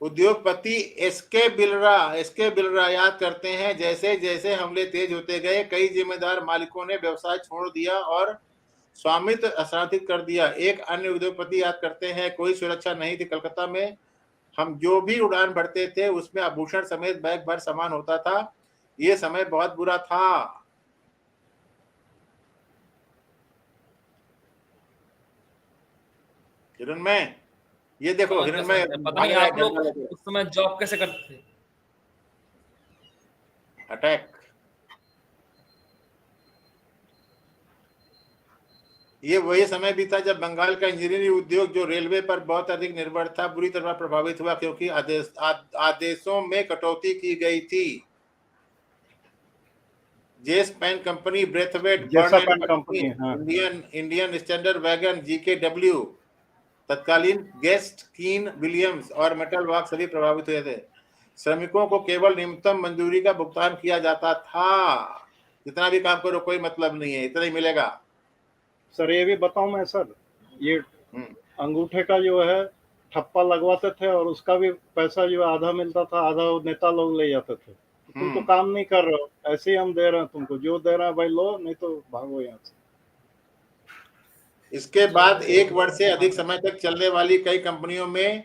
उद्योगपति एसके बिलरा याद करते हैं, जैसे जैसे हमले तेज होते गए, कई जिम्मेदार मालिकों ने व्यवसाय छोड़ दिया और स्वामित्व हस्तांतरित कर दिया। एक अन्य उद्योगपति याद करते हैं, कोई सुरक्षा नहीं थी कलकत्ता में। हम जो भी उड़ान भरते थे उसमें आभूषण समेत बैग भर सामान होता था। ये समय बहुत बुरा था। हिरणमय, ये देखो हिरणमय, पता नहीं आप लोग उस समय जॉब कैसे करते थे? अटैक। ये वही समय भी था जब बंगाल का इंजीनियरिंग उद्योग, जो रेलवे पर बहुत अधिक निर्भर था, बुरी तरह प्रभावित हुआ क्योंकि आदेशों में कटौती की गई थी। जेस पेन company, Braithwaite Burn and company, Indian standard wagon, GKW, तत्कालीन गेस्ट कीन विलियम्स और मेटल वर्क सभी प्रभावित हुए थे। श्रमिकों को केवल न्यूनतम मजदूरी का भुगतान किया जाता था। जितना भी काम करो कोई मतलब नहीं है, इतना ही मिलेगा। सर ये भी बताऊं मैं सर, ये अंगूठे का जो है ठप्पा लगवाते थे और उसका भी पैसा जो आधा मिलता था, आधा नेता लोग ले जाते थे। तुम तो काम नहीं कर रहे हो, ऐसे ही हम दे रहे हैं तुमको, जो दे रहे हैं भाई लो, नहीं तो भागो यहाँ से। इसके बाद एक वर्ष से अधिक समय तक चलने वाली कई कंपनियों में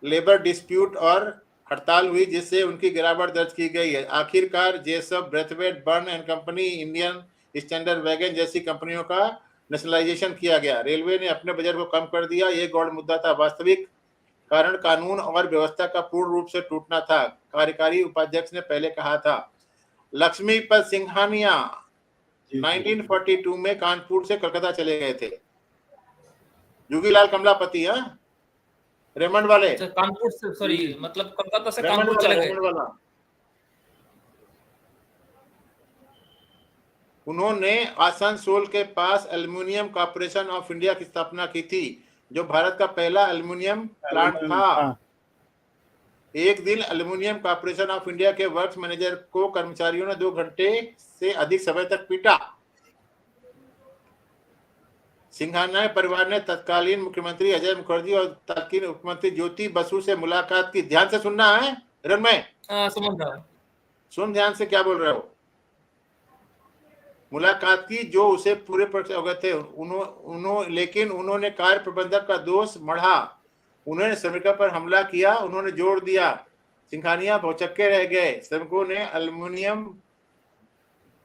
लेबर डिस्प्यूट और हड़ताल हुई, जिससे उनकी गिरावट दर्ज की गई है। आखिरकार Jessop, Braithwaite Burn and company, Indian standard Wagon जैसी कंपनियों का नेशनलाइजेशन किया गया। रेलवे ने अपने बजट को कम कर दिया। ये गौड़ मुद्दा था। वास्तविक कारण कानून और व्यवस्था का पूर्ण रूप से टूटना था, कार्यकारी उपाध्यक्ष ने पहले कहा था। लक्ष्मीपत सिंघानिया 1942 में कानपुर से कलकत्ता चले गए थे। जोगीलाल कमलापति, रेमंड वाले, कानपुर से, सॉरी, मतलब कलकत्ता से कानपुर चले गए। उन्होंने आसनसोल के पास एल्युमिनियम कॉर्पोरेशन ऑफ इंडिया की स्थापना की थी, जो भारत का पहला एल्युमिनियम प्लांट था। एक दिन एल्युमिनियम कॉर्पोरेशन ऑफ इंडिया के वर्क्स मैनेजर को कर्मचारियों ने 2 घंटे से अधिक समय तक पीटा। सिंघानिया परिवार ने तत्कालीन मुख्यमंत्री अजय मुखर्जी और तत्कालीन उपमंत्री ज्योति बसु से मुलाकात की। ध्यान से सुनना है हिरणमय, समझ रहा हूं। सुन ध्यान से क्या बोल रहे हो। मुलाकात की जो उसे पूरे अवगत थे। लेकिन उन्होंने कार्य प्रबंधक का दोष मढ़ा। उन्होंने श्रमिकों पर हमला किया। उन्होंने जोड़ दिया। सिंघानिया भौचक्के रह गए। श्रमिकों ने एल्युमिनियम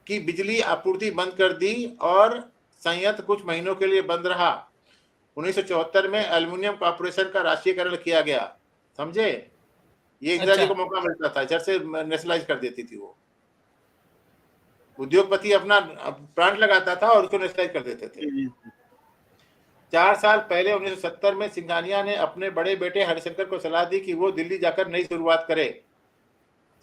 की बिजली आपूर्ति बंद कर दी और संयंत्र कुछ महीनों के लिए बंद रहा। 1974 में एल्युमिनियम कॉर्पोरेशन का राष्ट्रीयकरण किया गया। समझे, ये इंदिरा जी को मौका मिलता था, जब से नेशनलाइज कर देती थी वो। उद्योगपति अपना प्लांट लगाता था और उसको नेशनलाइज कर देते थे। 4 साल पहले 1970 में सिंघानिया ने अपने बड़े बेटे हरिशंकर को सलाह दी कि वो दिल्ली जाकर नई शुरुआत करे।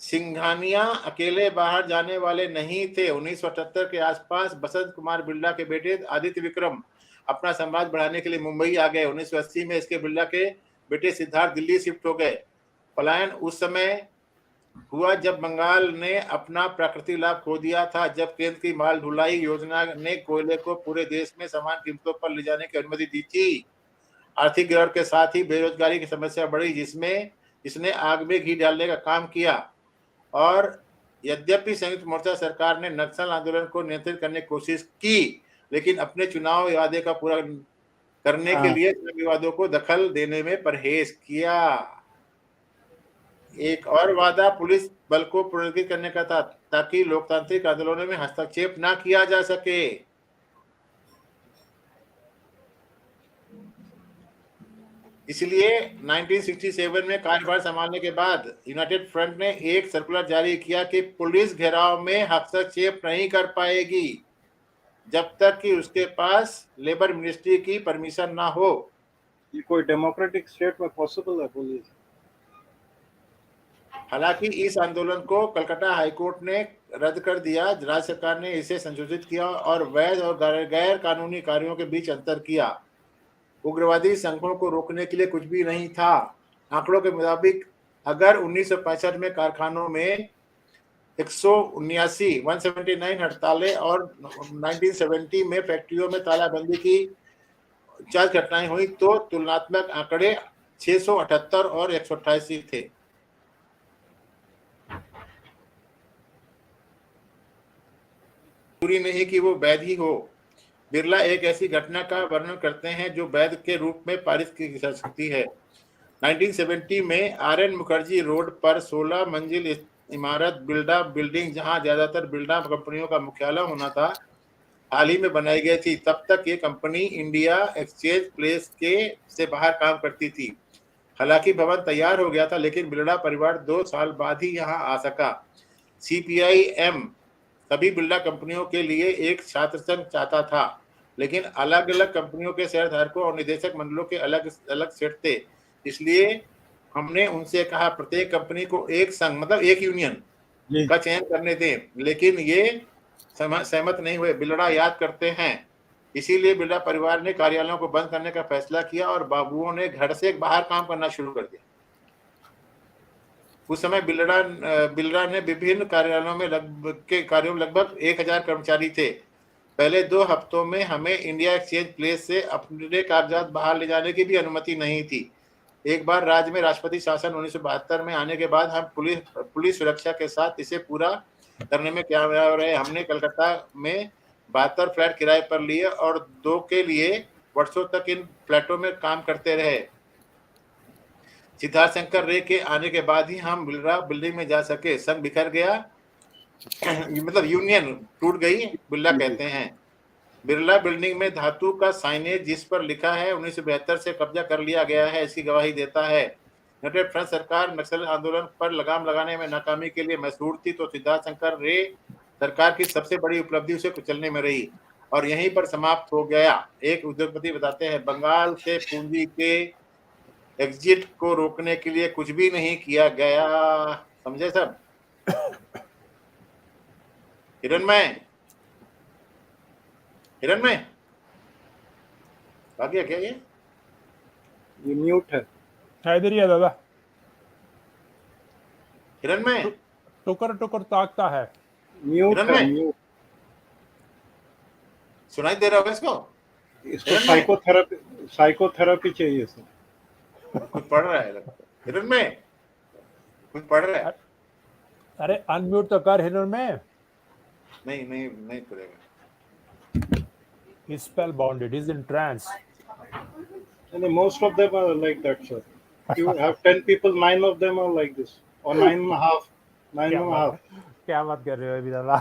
सिंघानिया अकेले बाहर जाने वाले नहीं थे। 1978 के आसपास बसंत कुमार बिरला के बेटे आदित्य विक्रम अपना साम्राज्य बढ़ाने के लिए मुंबई आ गए। 1980 में इसके बिरला के बेटे सिद्धार्थ दिल्ली शिफ्ट हो गए। पलायन उस समय हुआ जब बंगाल ने अपना प्राकृतिक लाभ खो दिया था, जब केंद्र की माल ढुलाई योजना ने कोयले को पूरे देश में समान कीमतों पर ले जाने की अनुमति दी थी। आर्थिक गिरावट के साथ ही बेरोजगारी की समस्या बढ़ी, जिसने आग में घी डालने का काम किया। और यद्यपि संयुक्त मोर्चा सरकार ने नक्सल आंदोलन को नियंत्रित करने की कोशिश की, लेकिन अपने चुनाव वादे का पूरा करने के लिए विवादों को दखल देने में परहेज किया। एक और वादा पुलिस बल को पुनर्गठित करने का था, ताकि लोकतांत्रिक आंदोलनों में हस्तक्षेप न किया जा सके। इसलिए 1967 में कार्यभार संभालने के बाद यूनाइटेड फ्रंट ने एक सर्कुलर जारी किया कि पुलिस घेराव में हस्तक्षेप नहीं कर पाएगी जब तक कि उसके पास लेबर मिनिस्ट्री की परमिशन ना हो। ये कोई डेमोक्रेटिक स्टेट में पॉसिबल है पुलिस? हालांकि इस आंदोलन को कलकत्ता हाईकोर्ट ने रद्द कर दिया। राज्य सरकार ने इसे संशोधित किया और वैध और गैर कानूनी कार्यों के बीच अंतर किया। उग्रवादी संघों को रोकने के लिए कुछ भी नहीं था। आंकड़ों के मुताबिक अगर 1965 में कारखानों में 179 हड़तालें और 1970 में फैक्ट्रियों में तालाबंदी की 50 घटनाएं हुई, तो तुलनात्मक आंकड़े 678 और 188 थे। पूरी नहीं कि वो वैध ही हो। बिरला एक ऐसी घटना का वर्णन करते हैं जो वैध के रूप में पारित की जा सकती है। 1970 में RN मुखर्जी रोड पर 16 मंजिल इमारत बिल्डा बिल्डिंग, जहां ज्यादातर बिल्डा कंपनियों का मुख्यालय होना था, हाल ही में बनाई गई थी। तब तक ये कंपनी इंडिया एक्सचेंज प्लेस से बाहर काम करती थी। हालांकि भवन तैयार हो गया था, लेकिन बिरला परिवार 2 साल बाद ही यहाँ आ सका। CPIM सभी बिरला कंपनियों के लिए एक छात्र संघ चाहता था, लेकिन अलग अलग कंपनियों के शेयरधारकों और निदेशक मंडलों के अलग अलग सेट थे। इसलिए हमने उनसे कहा प्रत्येक कंपनी को एक संघ मतलब एक यूनियन का चयन करने दें, लेकिन ये सहमत नहीं हुए। बिरला याद करते हैं, इसीलिए बिरला परिवार ने कार्यालयों को बंद करने का फैसला किया और बाबुओं ने घर से बाहर काम करना शुरू कर दिया। उस समय बिरला ने विभिन्न कार्यालयों में लगभग 1000 कर्मचारी थे। पहले 2 हफ्तों में हमें इंडिया एक्सचेंज प्लेस से अपने कागजात बाहर ले जाने की भी अनुमति नहीं थी। एक बार राज्य में राष्ट्रपति शासन 1972 में आने के बाद हम पुलिस सुरक्षा के साथ इसे पूरा करने में कामयाब रहे। हमने कलकत्ता में 72 फ्लैट किराए पर लिए और 2 के लिए वर्षों तक इन फ्लैटों में काम करते रहे। सिद्धार्थ शंकर रे के आने के बाद ही हम बिरला बिल्डिंग में जा सके। संघ बिखर गया मतलब यूनियन टूट गई, बिरला कहते हैं। बिरला बिल्डिंग में धातु का साइनेज जिस पर लिखा है 1972 से कब्जा कर लिया गया है, इसकी गवाही देता है। यूनाइटेड फ्रंट सरकार नक्सल आंदोलन पर लगाम लगाने में नाकामी के लिए मशहूर थी, तो सिद्धार्थ शंकर रे सरकार की सबसे बड़ी उपलब्धि उसे कुचलने में रही और यहीं पर समाप्त हो गया। एक उद्योगपति बताते हैं, बंगाल से पूंजी के एग्जिट को रोकने के लिए कुछ भी नहीं किया गया। समझे सब? हिरणमय आ गया क्या? ये म्यूट है। इधर ही है दादा। हिरणमय टुकर ताकता है। म्यूट है, म्यूट। सुनाई दे रहा होगा इसको? साइकोथेरेपी चाहिए सर। कुछ पढ़ रहा है लगता है। हिरणमय कुछ पढ़ रहा है। अरे अनम्यूट तो कर हिरणमय। नहीं करेगा। He's spellbound. He's in trance. And most of them are like that, sir. You have 10 people, 9 of them are like this, or 9.5. क्या बात कर रहे हो अभी दादा?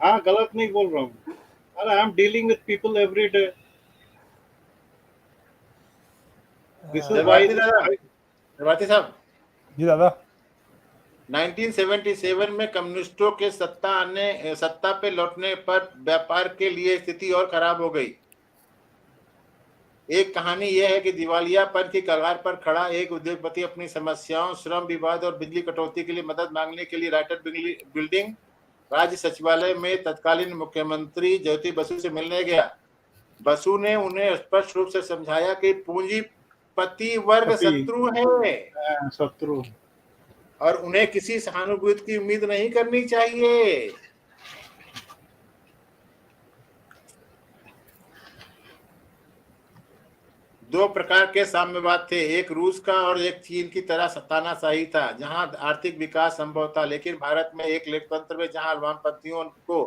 हाँ, गलत नहीं बोल रहा हूँ। अरे I am dealing with people every day. This is why दरबाती साहब जी दादा। 1977 में कम्युनिस्टों के सत्ता पे लौटने पर व्यापार के लिए स्थिति और खराब हो गई। एक कहानी यह है कि दिवालियापन की कगार पर खड़ा एक उद्योगपति अपनी समस्याओं, श्रम विवाद और बिजली कटौती के लिए मदद मांगने के लिए राइटर बिल्डिंग राज्य सचिवालय में तत्कालीन मुख्यमंत्री ज्योति बसु से मिलने गया। बसु ने उन्हें स्पष्ट रूप से समझाया कि पूंजीपति वर्ग शत्रु है, शत्रु, और उन्हें किसी सहानुभूति की उम्मीद नहीं करनी चाहिए। दो प्रकार के साम्यवाद थे, एक रूस का और एक चीन की तरह तानाशाही था, जहां आर्थिक विकास संभव था, लेकिन भारत में एक लोकतंत्र में जहां वामपंथियों को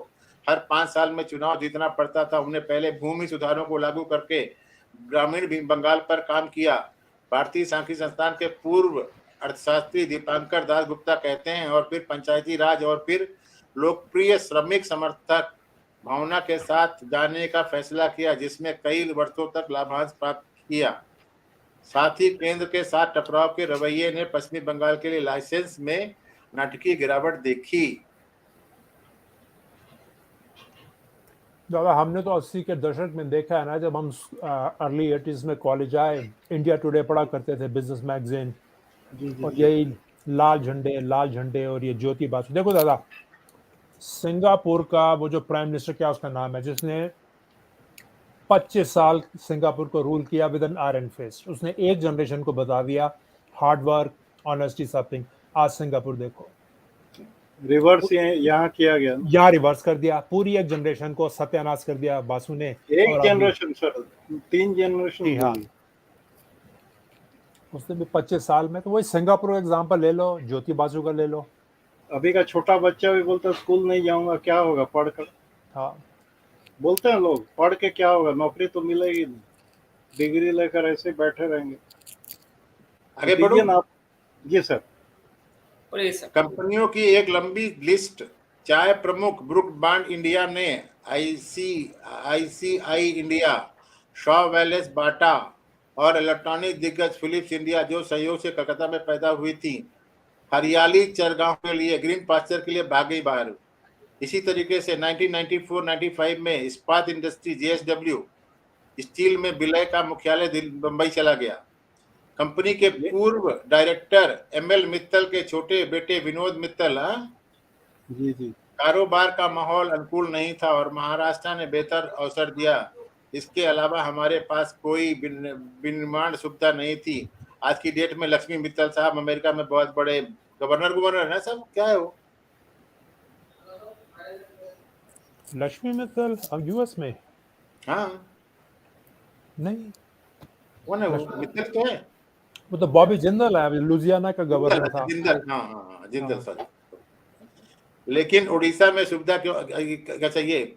हर 5 साल में चुनाव जीतना पड़ता था, उन्हें पहले भूमि सुधारों को लागू करके ग्रामीण बंगाल पर काम किया। भारतीय सांख्यिकी संस्थान के पूर्व अर्थशास्त्री दीपांकर दास गुप्ता कहते हैं, और फिर पंचायती राज और फिर लोकप्रिय श्रमिक समर्थक भावना के साथ जाने का फैसला किया, जिसमें कई वर्षों तक लाभांश प्राप्त किया। साथ ही केंद्र के साथ टकराव के रवैये ने पश्चिमी बंगाल के लिए लाइसेंस में नाटकीय गिरावट देखी। दादा, हमने तो 80 के दशक में देखा है ना, जब हम अर्ली 80s में कॉलेज आए, इंडिया टुडे पढ़ा करते थे, बिजनेस मैगजीन, और यही लाल झंडे और ये ज्योति बासु। देखो दादा, सिंगापुर का वो जो प्राइम मिनिस्टर, क्या उसका नाम है, जिसने 25 साल सिंगापुर को रूल किया विद एन आयरन फिस्ट, उसने एक जनरेशन को बता दिया हार्ड वर्क, ऑनेस्टी, समथिंग। आज सिंगापुर देखो, रिवर्स यहाँ किया गया, यहाँ रिवर्स कर दिया, पूरी एक जनरेशन को सत्यानाश कर दिया बासु ने। एक जनरेशन सर, 3 जनरेशन। हाँ, उसने भी 25 साल में। तो वही सिंगापुर एग्जांपल ले लो, ज्योति बासु का ले लो। अभी का छोटा बच्चा भी बोलता है स्कूल नहीं जाऊंगा, क्या होगा पढ़कर। हाँ, बोलते हैं लोग, पढ़ के क्या होगा, नौकरी तो मिलेगी नहीं, डिग्री लेकर ऐसे बैठे रहेंगे। आगे बढ़ो आप। जी सर। कंपनियों की एक लंबी लिस्ट। चाय प्रमुख ब्रुक बॉन्ड इंडिया ने आईसीआई इंडिया, शॉ वेलेस बाटा और इलेक्ट्रॉनिक दिग्गज फिलिप्स इंडिया, जो संयोग से कलकत्ता में पैदा हुई थी, हरियाली चरगांव के लिए, ग्रीन पास्चर के लिए भागी बाहर। इसी तरीके से 1994-95 में इस्पात इंडस्ट्री जेएसडब्ल्यू स्टील में विलय का मुख्यालय बंबई चला गया। कंपनी के पूर्व डायरेक्टर एमएल मित्तल के छोटे बेटे विनोद मित्तल, जी, कारोबार का माहौल अनुकूल नहीं था और महाराष्ट्र ने बेहतर अवसर दिया। इसके अलावा हमारे पास कोई विनिर्माण सुविधा नहीं थी। आज की डेट में लक्ष्मी मित्तल साहब अमेरिका में बहुत बड़े गवर्नर है सब। क्या है वो? लक्ष्मी मित्तल अब यूएस में? हाँ, नहीं, कौन है वो? मित्तल तो है, वो तो बॉबी जिंदल है, लुजियाना का गवर्नर था। जिंदल, हाँ, जिंदल सर। लेकिन उड़ीसा में सुविधा क्यों चाहिए?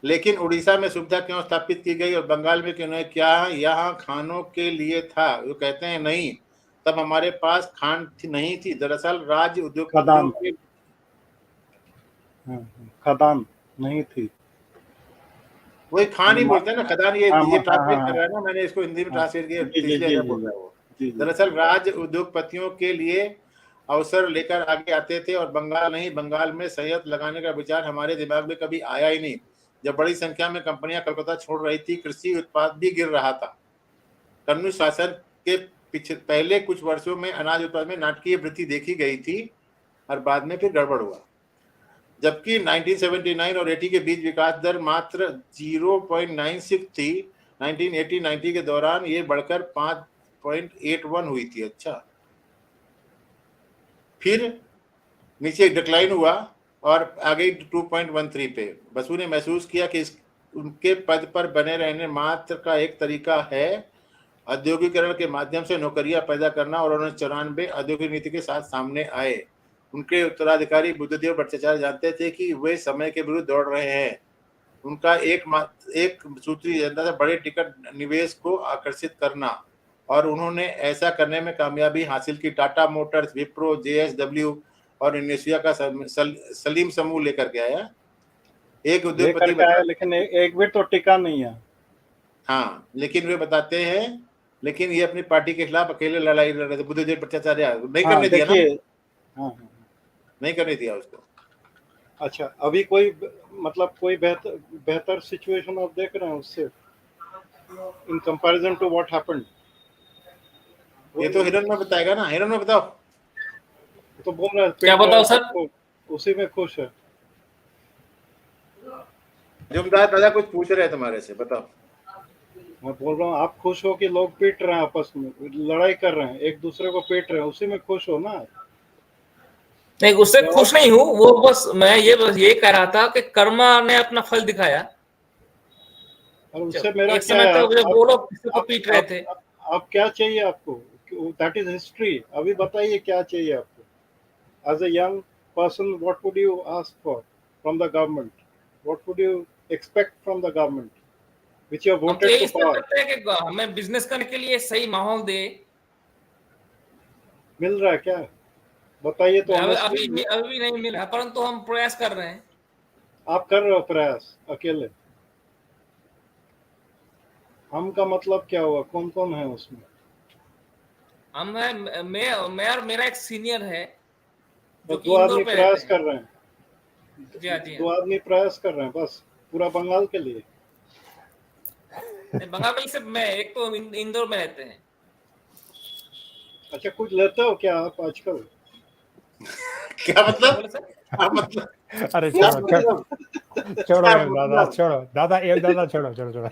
लेकिन उड़ीसा में सुविधा क्यों स्थापित की गई और बंगाल में क्यों नहीं? क्या यहाँ खानों के लिए था? वो कहते हैं नहीं, तब हमारे पास खान नहीं थी। दरअसल राज्य उद्योगपतियों के खदान नहीं थी। वही खान ही बोलते हैं ना, खदान। ये ट्रांसलेट कर रहा है ना, मैंने इसको हिंदी में ट्रांसलेट किया, इसलिए बोल रहा है वो। दरअसल राज्य उद्योगपतियों के लिए अवसर लेकर आगे आते थे और बंगाल नहीं, बंगाल में संयंत्र लगाने का विचार हमारे दिमाग में कभी आया ही नहीं। जब बड़ी संख्या में कंपनियां कलकत्ता छोड़ रही थी, कृषि उत्पाद भी गिर रहा था। कम्युनिस्ट शासन के पहले कुछ वर्षों में अनाज उत्पादन में नाटकीय वृद्धि देखी गई थी और बाद में फिर गड़बड़ हुआ। जबकि 1979 और 80 के बीच विकास दर मात्र 0.96 थी, 1980-90 के दौरान ये बढ़कर 5.81 हुई थी। अच्छा, फिर नीचे डिक्लाइन हुआ और आगे 2.13 पे। बसु ने महसूस किया कि उनके पद पर बने रहने मात्र का एक तरीका है औद्योगिकरण के माध्यम से नौकरियां पैदा करना, और उन्होंने 94 औद्योगिक नीति के साथ सामने आए। उनके उत्तराधिकारी बुद्धदेव भट्टाचार्य जानते थे कि वे समय के विरुद्ध दौड़ रहे हैं। उनका एक सूत्री एजेंडा था बड़े टिकट निवेश को आकर्षित करना, और उन्होंने ऐसा करने में कामयाबी हासिल की। टाटा मोटर्स, विप्रो, जेएसडब्ल्यू और इंडोनेशिया का सलीम समूह लेकर के आया। एक उद्योगपति लेकिन एक भी तो टिका नहीं है। हाँ, लेकिन वे बताते हैं, लेकिन ये अपनी पार्टी के खिलाफ अकेले लड़ाई लड़ रहे थे। बुद्धदेव भट्टाचार्य नहीं करने दिया ना। नहीं करनी थी उसको। अच्छा, अभी कोई मतलब कोई बेहतर सिचुएशन आप देख रहे हैं उससे in comparison to what happened? ये तो हिरन में बताएगा ना, हिरन में बताओ। तो बोल रहा है क्या बताओ सर? तो उसी में खुश है। जुमदार दादा कुछ पूछ रहे हैं तुम्हारे से, बताओ। मैं बोल रहा हूँ आप खुश हो कि लोग पीट रहे हैं, आपस में लड़ाई कर रहे हैं, एक दूसरे को पीट रहे हैं, उसी में खुश हो ना? नहीं, उससे खुश नहीं हूँ, वो बस मैं ये कह रहा था कि कर्मा ने अपना फल दिखाया। और उससे मेरा एक क्या समय है? तक जब वो लोग किसी को पीट रहे थे। आप क्या चाहिए आपको? That is history. अभी बताइए क्या चाहिए आपको as a young person? What would you ask for from the government? What would you expect from the government which you have हम तो voted यही to expect power? करते हैं कि हमें बिजनेस करने के लिए सही माहौल दे। मिल रहा है क्या? बताइए तो अभी honestly। अभी नहीं मिला, परंतु हम प्रयास कर रहे हैं। आप कर रहे हो प्रयास अकेले? हम का मतलब क्या हुआ? कौन कौन है उसमें? मैं और मेरा एक सीनियर है जो तो कि दो इंदौर आदमी पे प्रयास रहते हैं। कर रहे हैं। जी हाँ, जी दो हाँ। आदमी प्रयास कर रहे हैं बस पूरा बंगाल के लिए। बंगाल में सिर्फ मैं, एक तो इंदौर में रहते हैं। अच्छा, कुछ लेते हो क्या आप आजकल? क्या मतलब? बोले सर? क्या मतलब? अरे क्या छोड़ो मतलब? छोड़ो क्या एम दादा, मतलब? छोड़ो दादा, एम दादा, छोड़ो छोड़ो छोड़ो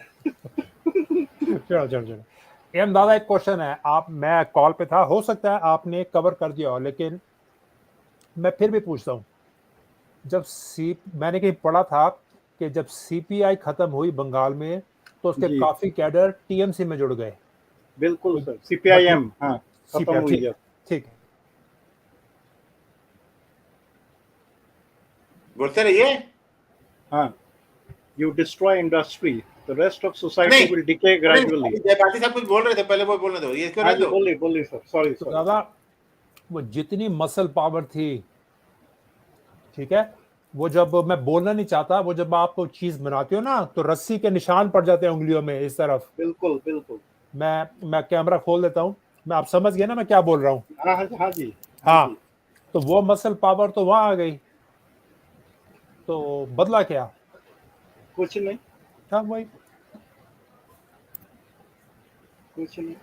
छोड़ो छोड़ो छोड़ो। एम दादा, एक क्वेश्चन है, आप, मैं कॉल पे था, हो सकता है आपने कवर कर दिया हो, लेकिन मैं फिर भी पूछता हूँ। जब मैंने कहीं पढ़ा था कि जब सीपीआई खत्म हुई बंगाल में, तो उसके जी काफी कैडर टीएमसी में जुड़ गए। बिल्कुल तो सर, सीपीआईएम हाँ खत्म सीपीआई, हुई ठीक जब। ठीक है। बोलते रहिए। हाँ, you destroy industry, the rest of society नहीं will decay नहीं, gradually। अभी जयपाती साहब कुछ बोल रहे थे, पहले वो बोलने दो, ये क्यों हाँ रहने जी, दो। बोलिए बोलिए सर, सॉरी तो सॉरी। दादा, वो जितनी मसल पावर थी, ठीक है, वो जब मैं बोलना नहीं चाहता, वो जब आप चीज बनाते हो ना, तो रस्सी के निशान पड़ जाते हैं उंगलियों में इस तरफ। बिल्कुल बिल्कुल। मैं कैमरा खोल देता हूँ, मैं, आप समझ गए ना मैं क्या बोल रहा हूँ? हाँ हाँ हाँ जी, हाँ हाँ, जी। तो वो मसल पावर तो वहां आ गई, तो बदला क्या? कुछ नहीं, था वही। कुछ नहीं।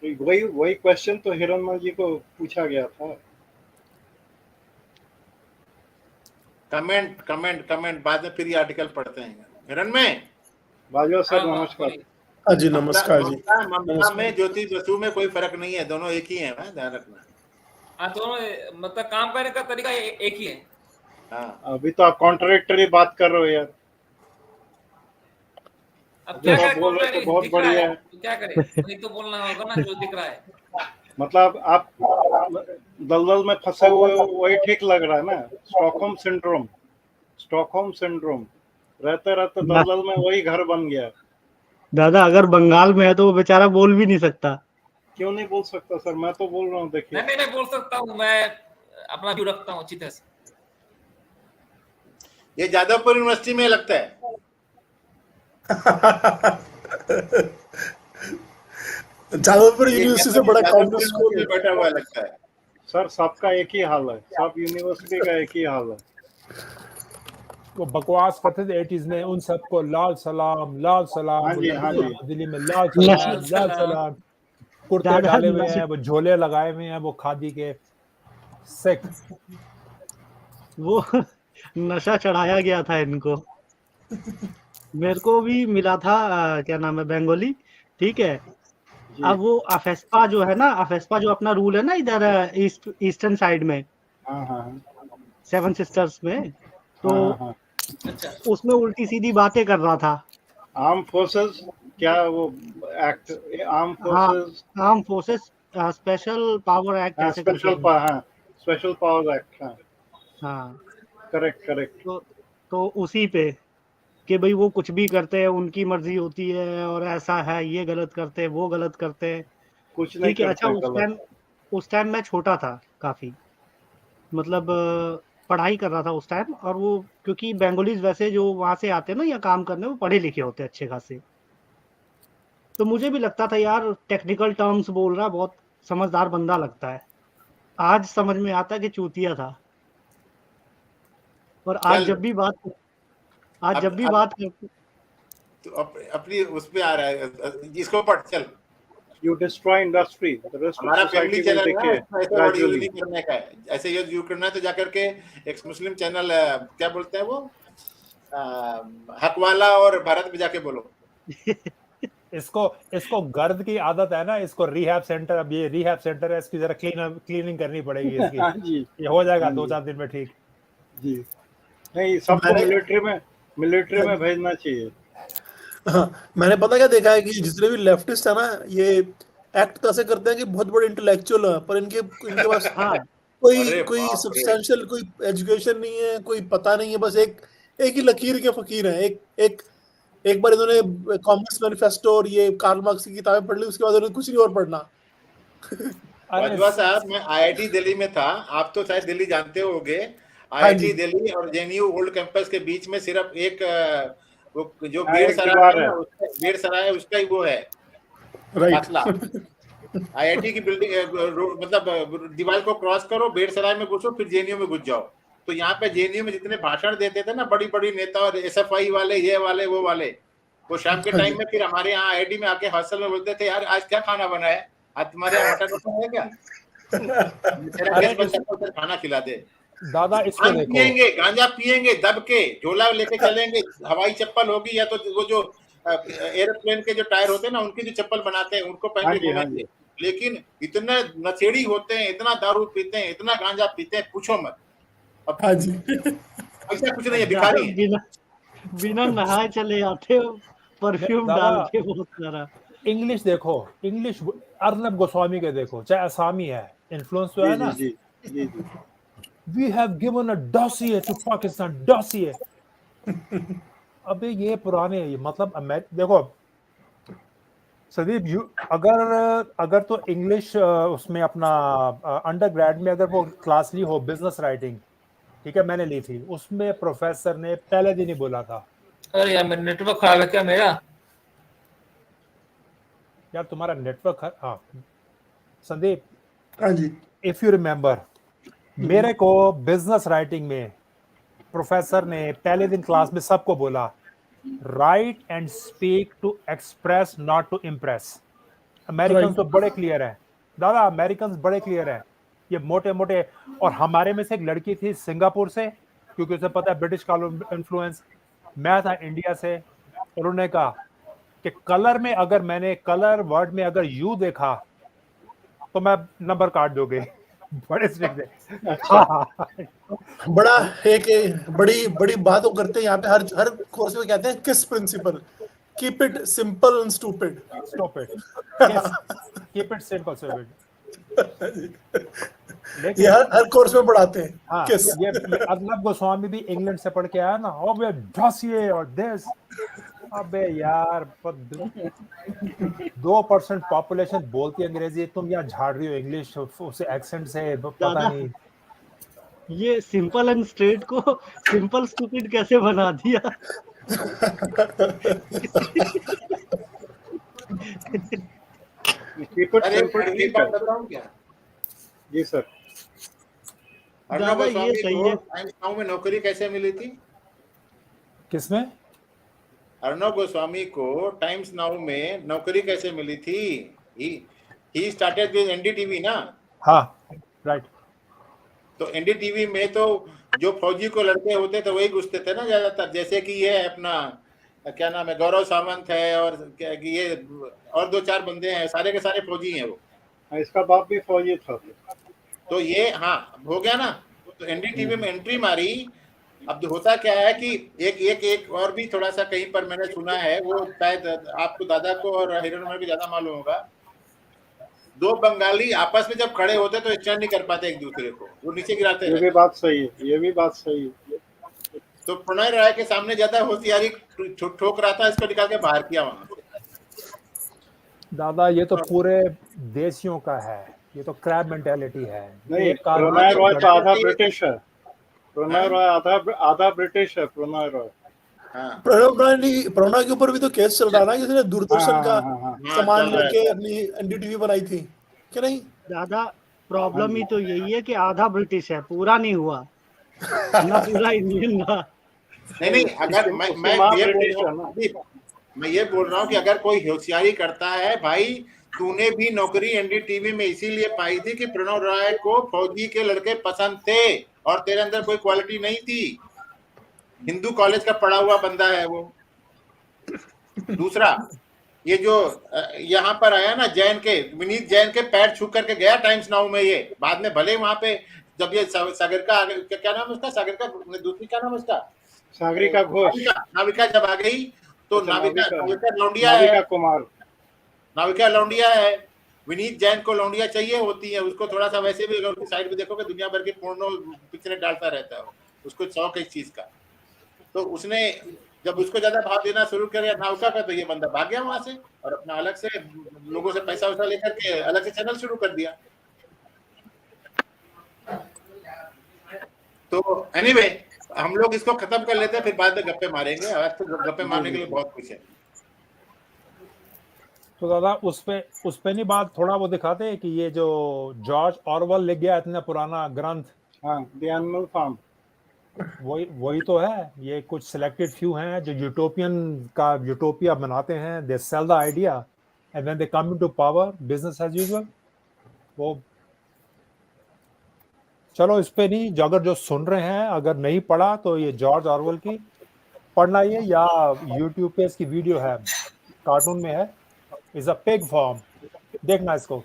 तो वही वही क्वेश्चन तो हिरण्मय जी को पूछा गया था। कमेंट कमेंट कमेंट, बाद में फिर ये आर्टिकल पढ़ते हैं। हिरन में बाजवा सर हाँ, नमस्कार। बोलिए। हाँ जी, ममता नमस्कार जी। ममता ममता नमस्कार। में ज्योति बसु में कोई फर्क नहीं है, दोनों एक ही है, ध्यान रखना। हाँ, दोनों मतलब काम करने का तरीका एक ही है। हाँ, अभी तो आप कॉन्ट्रडिक्टरी बात कर रहे हो यार। अब अभी क्या तो आप करें, बोल रहे थे कॉन्ट्रैक्ट बहुत दिख रहा बढ़िया है है। तो क्या करें, वही तो बोलना होगा ना जो दिख रहा है। मतलब आप दलदल में फंसे हुए हो, वही ठीक लग रहा है ना? स्टॉकहोम सिंड्रोम, स्टॉकहोम सिंड्रोम, रहते रहते दलदल में वही घर बन गया। दादा अगर बंगाल में है तो वो बेचारा बोल भी नहीं सकता। क्यों नहीं बोल सकता सर? मैं तो बोल रहा हूँ, देखिए। नहीं, मैं बोल सकता हूँ, मैं अपना व्यू रखता हूँ अच्छी तरह से। ये जादवपुर यूनिवर्सिटी में लगता है। जादवपुर ये यूनिवर्सिटी से बड़ा जादवपुर कांग्रेस को यूनिवर्सिटी में बैठा हुआ लगता है। सर सबका एक ही हाल है, सब यूनिवर्सिटी का एक ही हाल है। वो बकवास करते थे 80s में, उन सबको लाल सलाम, लाल सलाम। हाँ जी, हाँ जी। दिल्ली में लाल लाल सलाम, लाल सलाम। सलाम। कुर्ते दादा डाले हुए हैं, वो झोले लगाए हुए हैं, वो खादी के। सिख। वो नशा चढ़ाया गया था इनको। मेरे को भी मिला था क्या नाम है, बंगाली, ठीक है। जी अब वो अफेस्पा जो है ना, अफेस्पा जो अपना रूल है ना इधर ईस्टर्न साइड में, हाँ हाँ हाँ 7 सिस्टर्स में, तो हाँ हाँ हाँ। अच्छा, उसमें उल्टी सीधी बातें कर रहा था। आर्म फोर्सेस, क्या वो एक्ट, आर्म हाँ, forces, arm forces special power act हाँ ऐसे कुछ है। स्पेशल हाँ स्पेशल पावर्स एक्ट, हाँ हाँ, करेक्ट करेक्ट। तो उसी पे कि भाई वो कुछ भी करते हैं, उनकी मर्जी होती है, और ऐसा है, ये गलत करते हैं, वो गलत करते हैं, कुछ नहीं ठीक है। अच्छा, करते गलत। उस टाइम मैं छोटा था काफी, मतलब पढ़ाई कर रहा था उस टाइम, और वो क्योंकि बंगालीज वैसे जो वहां से आते हैं ना या काम करने, वो पढ़े लिखे होते हैं अच्छे खासे, तो मुझे भी लगता था यार टेक्निकल टर्म्स बोल रहा, बहुत समझदार बंदा लगता है। आज समझ में आता कि चूतिया था। और आज चल जब भी बात करते तो अपनी उसमें आ रहा है, इसको पढ़ चल। You destroy industry, the rest of हमारा फैमिली society will चैनल है, decay ऐसे वर्ड यूज gradually. नहीं करने का है। ऐसे यूज करना है तो जाकर के एक मुस्लिम चैनल क्या बोलते हैं वो, हकवाला और भारत में जाके बोलो। इसको गर्द की आदत है ना, इसको रिहैब सेंटर, अब ये रिहैब सेंटर है, इसकी जरा क्लीनिंग करनी पड़ेगी इसकी। हाँ जी, ये हो जाएगा हाँ जी। 2-4 दिन में ठीक। जी। नहीं, सबको मैंने- मिलिट्री में भेजना चाहिए। हाँ, मैंने पता क्या देखा है कि जितने भी लेफ्टिस्ट है ना, ये एक्ट तो ऐसे करते हैं कि बहुत बड़े इंटेलेक्चुअल है, पर इनके पास हाँ कोई अरे कोई बाप रे। सब्सटेंशियल कोई एजुकेशन नहीं है, कोई पता नहीं है, बस एक ही लकीर के फकीर हैं। एक बार इन्होंने कॉम्युनिस्ट मैनिफेस्टो और ये कार्ल मार्क्स की किताबें पढ़ ली, उसके बाद उन्होंने कुछ नहीं और पढ़ना। अरे बाजवा साहब, मैं आईआईटी दिल्ली में था, आप तो शायद दिल्ली जानते होंगे। हाँ आईआईटी जी। दिल्ली और जेएनयू ओल्ड कैंपस के बीच में सिर्फ एक वो जो हाँ, बेड़ एक सराय दीवार है ना, है। बेड़ सराय है, उसका ही वो है राइट। फासला। आईआईटी की बिल्डिंग मतलब दीवार को क्रॉस करो, बेड़ सराय में घुसो, फिर जेएनयू में घुस जाओ। तो यहाँ पे जेएनयू में जितने भाषण देते थे ना बड़ी बड़ी नेता और एसएफआई वाले, ये वाले वो वाले, वो शाम के हाँ टाइम जी। में फिर हमारे यहाँ आईआईटी में आके हॉस्टल में बोलते थे, यार आज क्या खाना बना है, आज तुम्हारे यहाँ मटन वटन है क्या, तेरा अरे गेस्ट बन जाता है, उधर खाना खिला दे। दादा इसको भांग देखो, पियेंगे, गांजा पियेंगे, दब के झोला लेके चलेंगे, हवाई चप्पल होगी या तो वो जो एरोप्लेन के जो टायर होते हैं ना, उनकी जो चप्पल बनाते हैं उनको पहन हाँ के जी, हाँ घूमेंगे। जी। लेकिन इतने नशेड़ी होते हैं, इतना दारू पीते हैं, इतना गांजा पीते हैं, पूछो मत। अब हाँ जी। ऐसा कुछ नहीं है, दादा भिखारी है। बिना नहाए चले आते हो, परफ्यूम दादा डाल के बहुत सारा। इंग्लिश देखो, इंग्लिश अर्नब गोस्वामी के देखो, चाहे असामी है, इन्फ्लुएंस तो जी, है जी, ना। जी, जी, जी। We have given a dossier to Pakistan, dossier. अबे ये पुराने, ये मतलब देखो सदीप, अगर तो इंग्लिश उसमें अपना अंडर ग्रेड में अगर वो क्लास ली हो, बिजनेस राइटिंग, ठीक है, मैंने ली थी, उसमें प्रोफेसर ने पहले दिन ही बोला था, अरे यार मेरा नेटवर्क खराब है क्या मेरा? यार तुम्हारा नेटवर्क, हाँ संदीप, हाँ जी। इफ यू रिमेम्बर, मेरे को बिजनेस राइटिंग में प्रोफेसर ने पहले दिन क्लास में सबको बोला, write and speak to express not to impress. American तो बड़े क्लियर हैं दादा, अमेरिकन बड़े क्लियर हैं, ये मोटे मोटे। और हमारे में से एक लड़की थी सिंगापुर से, क्योंकि उसे पता है ब्रिटिश का इन्फ्लुएंस, मैं था इंडिया से, और उन्होंने कहा कि कलर में अगर मैंने कलर वर्ड में अगर यू देखा तो मैं नंबर काट दोगे। बड़े स्ट्रिक्ट है। अच्छा। बड़ा एक बड़ी बड़ी बात वो करते हैं यहाँ पे, हर कोर्स में कहते हैं KISS principle, keep it simple and stupid. Stop it, keep it simple stupid. ये लेकिन हर कोर्स में पढ़ाते हैं हाँ, किस। ये अर्नब गोस्वामी भी इंग्लैंड से पढ़ के आया ना, और वे डॉसिए और दिस। अबे यार 2% पॉपुलेशन बोलती है अंग्रेजी, तुम यहाँ झाड़ रही हो इंग्लिश उसे एक्सेंट से, पता दादा नहीं। ये सिंपल एंड स्ट्रेट को सिंपल स्टूपिड कैसे बना दिया। कीप इट अरे सिंपल एक ठीक बात है। बता रहा हूँ क्या, जी सर। अर्नब दादा ये गोस्वामी सही को है। टाइम्स नाउ में नौकरी कैसे मिली थी? किसमें? अर्नब गोस्वामी को टाइम्स नाउ में नौकरी कैसे मिली थी? ही स्टार्टेड विद एनडीटीवी ना। हाँ राइट। तो एनडीटीवी में तो जो फौजी को लड़के होते थे वही घुसते थे ना ज्यादातर, जैसे कि ये अपना क्या नाम है, गौरव सावंत है, और ये और 2-4 बंदे हैं, सारे के सारे फौजी हैं वो। हाँ, इसका बाप भी फौजी था। तो ये हाँ हो गया ना, तो एनडीटीवी में एंट्री मारी। अब होता क्या है कि एक और भी थोड़ा सा कहीं पर मैंने सुना है, वो शायद आपको दादा को और हिरण में भी ज्यादा मालूम होगा, 2 बंगाली आपस में जब खड़े होते तो स्टैंड नहीं कर पाते एक दूसरे को, वो नीचे गिराते ये भी रहते। बात सही है, ये भी बात सही है। तो प्रणय राय के सामने ज्यादा होशियारी ठोक रहा था, इसको निकाल के बाहर किया वहां से। दादा ये तो पूरे देशियों का है, ये तो क्रैब मेंटेलिटी है। नहीं, एक आदमी प्रणय को रॉय तो लड़के- आधा ब्रिटिश है। प्रणय रॉय आधा ब्रिटिश है। प्रणय रॉय। हाँ प्रणव के ऊपर भी तो केस चल रहा है ना, किसी ने दूरदर्शन का हाँ। सामान चल रहा है। लेके अपनी एनडीटीवी बनाई थी, क्या नहीं? दादा प्रॉब्लम ही तो यही है कि आधा ब्रिटिश है, पूरा नहीं हुआ ना, पूरा इंडियन ना। नहीं, अगर मैं माँ ये बोल ब्रिटिश रहा है ना। हूँ, मैं ये बोल रहा हूँ कि अगर कोई होशियारी करता है, भाई तूने भी नौकरी एनडीटीवी में इसीलिए पाई थी कि प्रणव राय को फौजी के लड़के पसंद थे और तेरे अंदर कोई क्वालिटी नहीं थी। हिंदू कॉलेज का पढ़ा हुआ बंदा है वो। दूसरा, ये जो यहाँ पर आया ना जैन के, विनीत जैन के पैर छू करके गया टाइम्स नाउ में, ये बाद में भले वहां पे जब ये सागरिका क्या नाम है उसका, सागरिका दूसरी क्या नाम है उसका, सागरिका घोष, नाविका जब आ गई तो अच्छा, नाविका लौंडिया है, नाविका कुमार, नाविका लौंडिया है। विनीत जैन को लौंडिया चाहिए होती है, उसको थोड़ा सा वैसे भी अगर उसकी साइड पे देखोगे दुनिया भर के पोर्नो पिक्चरें डालता रहता है, उसको शौक है इस चीज का। तो उसने जब उसको ज्यादा भाव देना शुरू किया नाविका का, तो ये बंदा भाग गया वहां से और अपना अलग से लोगों से पैसा वैसा लेकर के अलग से चैनल शुरू कर दिया। तो एनीवे, हम लोग इसको खत्म कर लेते हैं, फिर बाद में गप्पे मारेंगे। आज तो गप्पे मारने के लिए बहुत कुछ है। तो दादा उस पे नहीं बात थोड़ा वो दिखाते हैं कि ये जो जॉर्ज ऑरवेल लिख गया इतना पुराना ग्रंथ, हाँ, द एनिमल फार्म, वही तो है। ये कुछ सिलेक्टेड फ्यू हैं जो यूटोपिया बनाते हैं, they sell the idea and when they come into power, business as usual. वो चलो इस पे नहीं, अगर जो सुन रहे हैं अगर नहीं पढ़ा तो ये जॉर्ज ऑरवेल की पढ़ना ही है, या यूट्यूब पे इसकी वीडियो है, कार्टून में है, इज अ पिग फॉर्म, देखना इसको।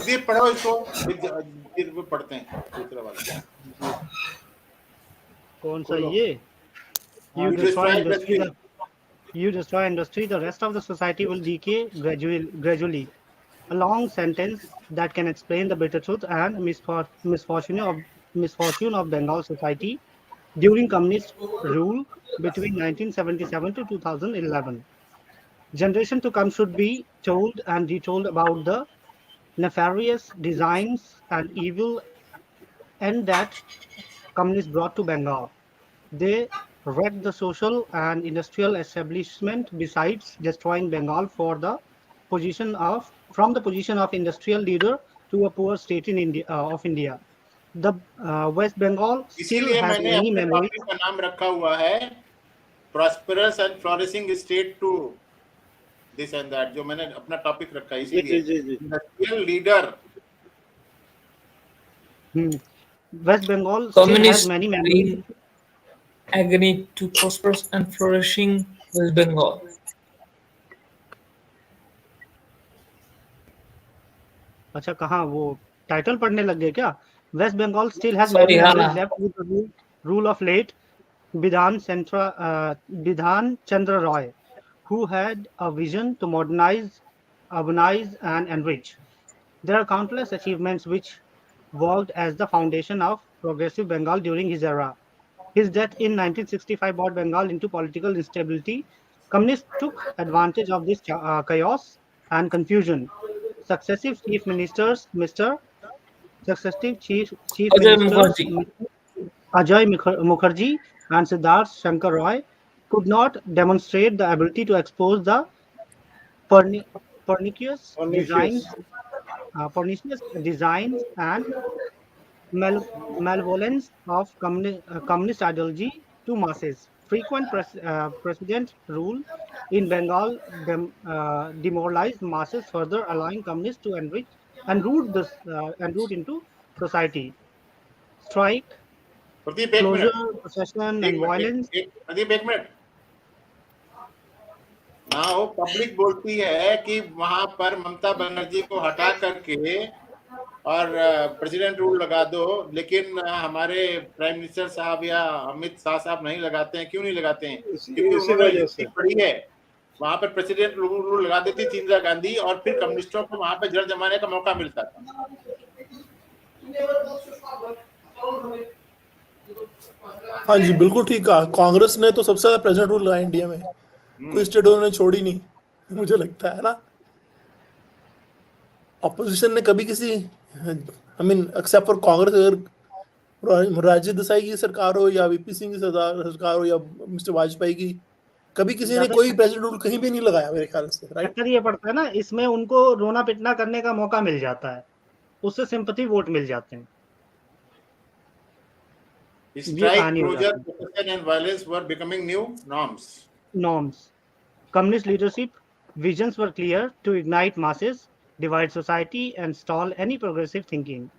ये पढ़ो इसको, फिर पढ़ते हैं दूसरा वाला। कौन सा ये? You destroy industry, the rest of the society will decay gradually. A long sentence that can explain the bitter truth and misfortune of Bengal society during communist rule between 1977 to 2011. Generation to come should be told and retold about the nefarious designs and evil end that communists brought to Bengal. They wrecked the social and industrial establishment besides destroying Bengal from the position of industrial leader to a poor state in India. The West Bengal still इसीलिए has मैंने many अपने memories. Topic का नाम रखा हुआ है prosperous and flourishing state to this and that, जो मैंने अपना टॉपिक रखा है इसीलिए industrial leader. West Bengal still has many memories. Agony to prosperous and flourishing West Bengal. अच्छा, कहाँ वो टाइटल पढ़ने लग गए क्या? West Bengal still has many memories left with the rule of late Bidhan Chandra Roy, who had a vision to modernize, urbanize, and enrich. There are countless achievements which worked as the foundation of progressive Bengal during his era. His death in 1965 brought Bengal into political instability. Communists took advantage of this chaos and confusion. Successive chief ministers, Mr. Ajay Mukherjee and Siddharth Shankar Roy could not demonstrate the ability to expose the pernicious designs and malevolence of communist ideology to masses. Frequent president rule in Bengal demoralized masses, further allowing communists to enrich and root into society. Strike, Pradeep एक closure, minute, procession, and violence. Pradeep एक minute ना, वो public बोलती है कि वहां पर ममता बनर्जी को हटा करके और प्रेसिडेंट रूल लगा दो, लेकिन हमारे प्राइम मिनिस्टर साहब या अमित शाह साहब नहीं लगाते हैं। क्यों नहीं लगाते हैं? क्योंकि उन्होंने हिस्ट्री पढ़ी है। वहां पर प्रेसिडेंट रूल लगा देती थी इंदिरा गांधी और फिर कम्युनिस्टों को वहां पर जड़ जमाने का मौका मिलता था। हाँ जी, बिल्कुल ठीक कहा। कांग्रेस ने तो सबसे ज्यादा प्रेसिडेंट रूल लगाया इंडिया में, कोई स्टेट उन्होंने छोड़ी नहीं, मुझे लगता है ना। ऑपोजिशन ने कभी किसी, I mean except for Congress, अगर राजीव देसाई की सरकार हो या वीपी सिंह की सरकार हो या मिस्टर वाजपेयी की, कभी किसी ने कोई प्रेसिडेंट रूल कहीं भी नहीं लगाया मेरे ख्याल से, राइट? चक्कर ये पड़ता है ना, इसमें उनको रोना पिटना करने का मौका मिल जाता है, उससे सिंपैथी वोट मिल जाते हैं। Strike, closure, oppression and violence were becoming new norms. Communist leadership visions were clear: to ignite masses, divide society, and stall any progressive thinking.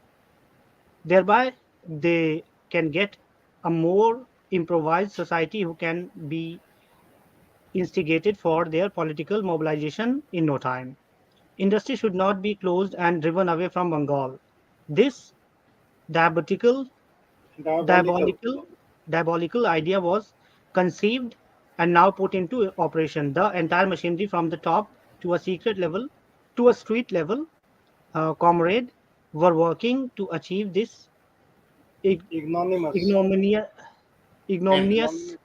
Thereby, they can get a more improvised society who can be instigated for their political mobilization in no time. Industry should not be closed and driven away from Bengal. This diabolical idea was conceived and now put into operation. The entire machinery from the top to a street level, comrade, were working to achieve this ignominious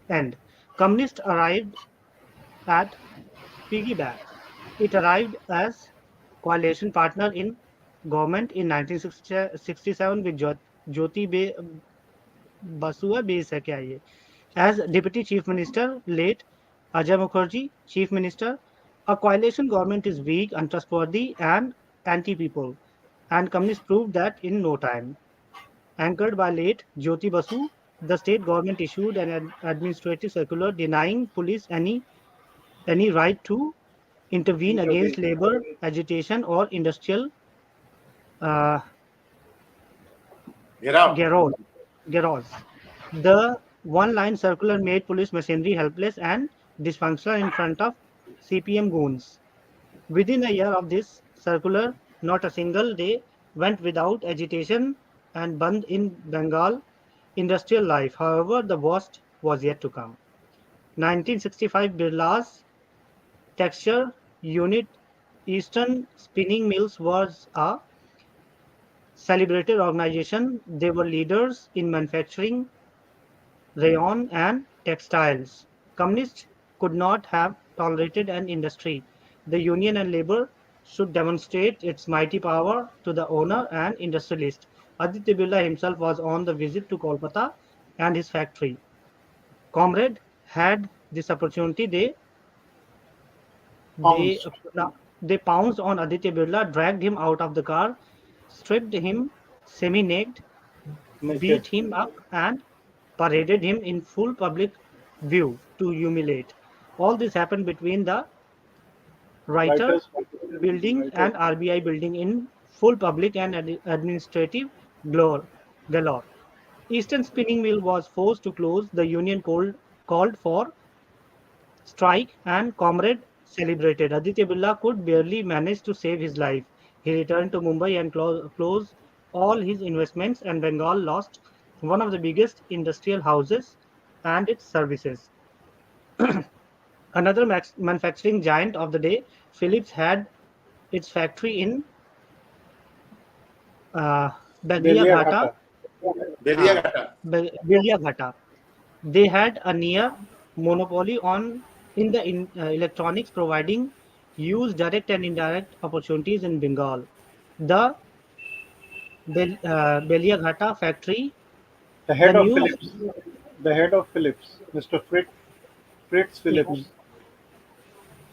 end. Communists arrived at piggyback. It arrived as coalition partner in government in 1967 with Jyoti Basua base hai kya ye? As Deputy Chief Minister, late Ajay Mukherjee, Chief Minister. A coalition government is weak, untrustworthy, and anti-people, and communists proved that in no time. Anchored by late Jyoti Basu, the state government issued an administrative circular denying police any right to intervene against labor agitation or industrial garrows. The one-line circular made police machinery helpless and dysfunctional in front of CPM goons. Within a year of this circular, not a single day went without agitation and band in Bengal industrial life. However, the worst was yet to come. 1965 Birla's texture unit Eastern Spinning Mills was a celebrated organization. They were leaders in manufacturing, rayon and textiles. Communists could not have tolerated an industry. The union and labor should demonstrate its mighty power to the owner and industrialist. Aditya Birla himself was on the visit to Kolkata and his factory. Comrade had this opportunity. They pounced on Aditya Birla, dragged him out of the car, stripped him semi-naked, beat him up, and paraded him in full public view to humiliate. All this happened between the Writers Building and RBI building in full public and administrative galore. Eastern Spinning Mill was forced to close. The union called for strike and comrade celebrated. Aditya Birla could barely manage to save his life. He returned to Mumbai and closed all his investments, and Bengal lost one of the biggest industrial houses and its services. Another manufacturing giant of the day, Philips, had its factory in Beliaghata. They had a near monopoly in the electronics, providing huge direct and indirect opportunities in Bengal. The Beliaghata factory. The head of Philips, Mr. Fritz Philips.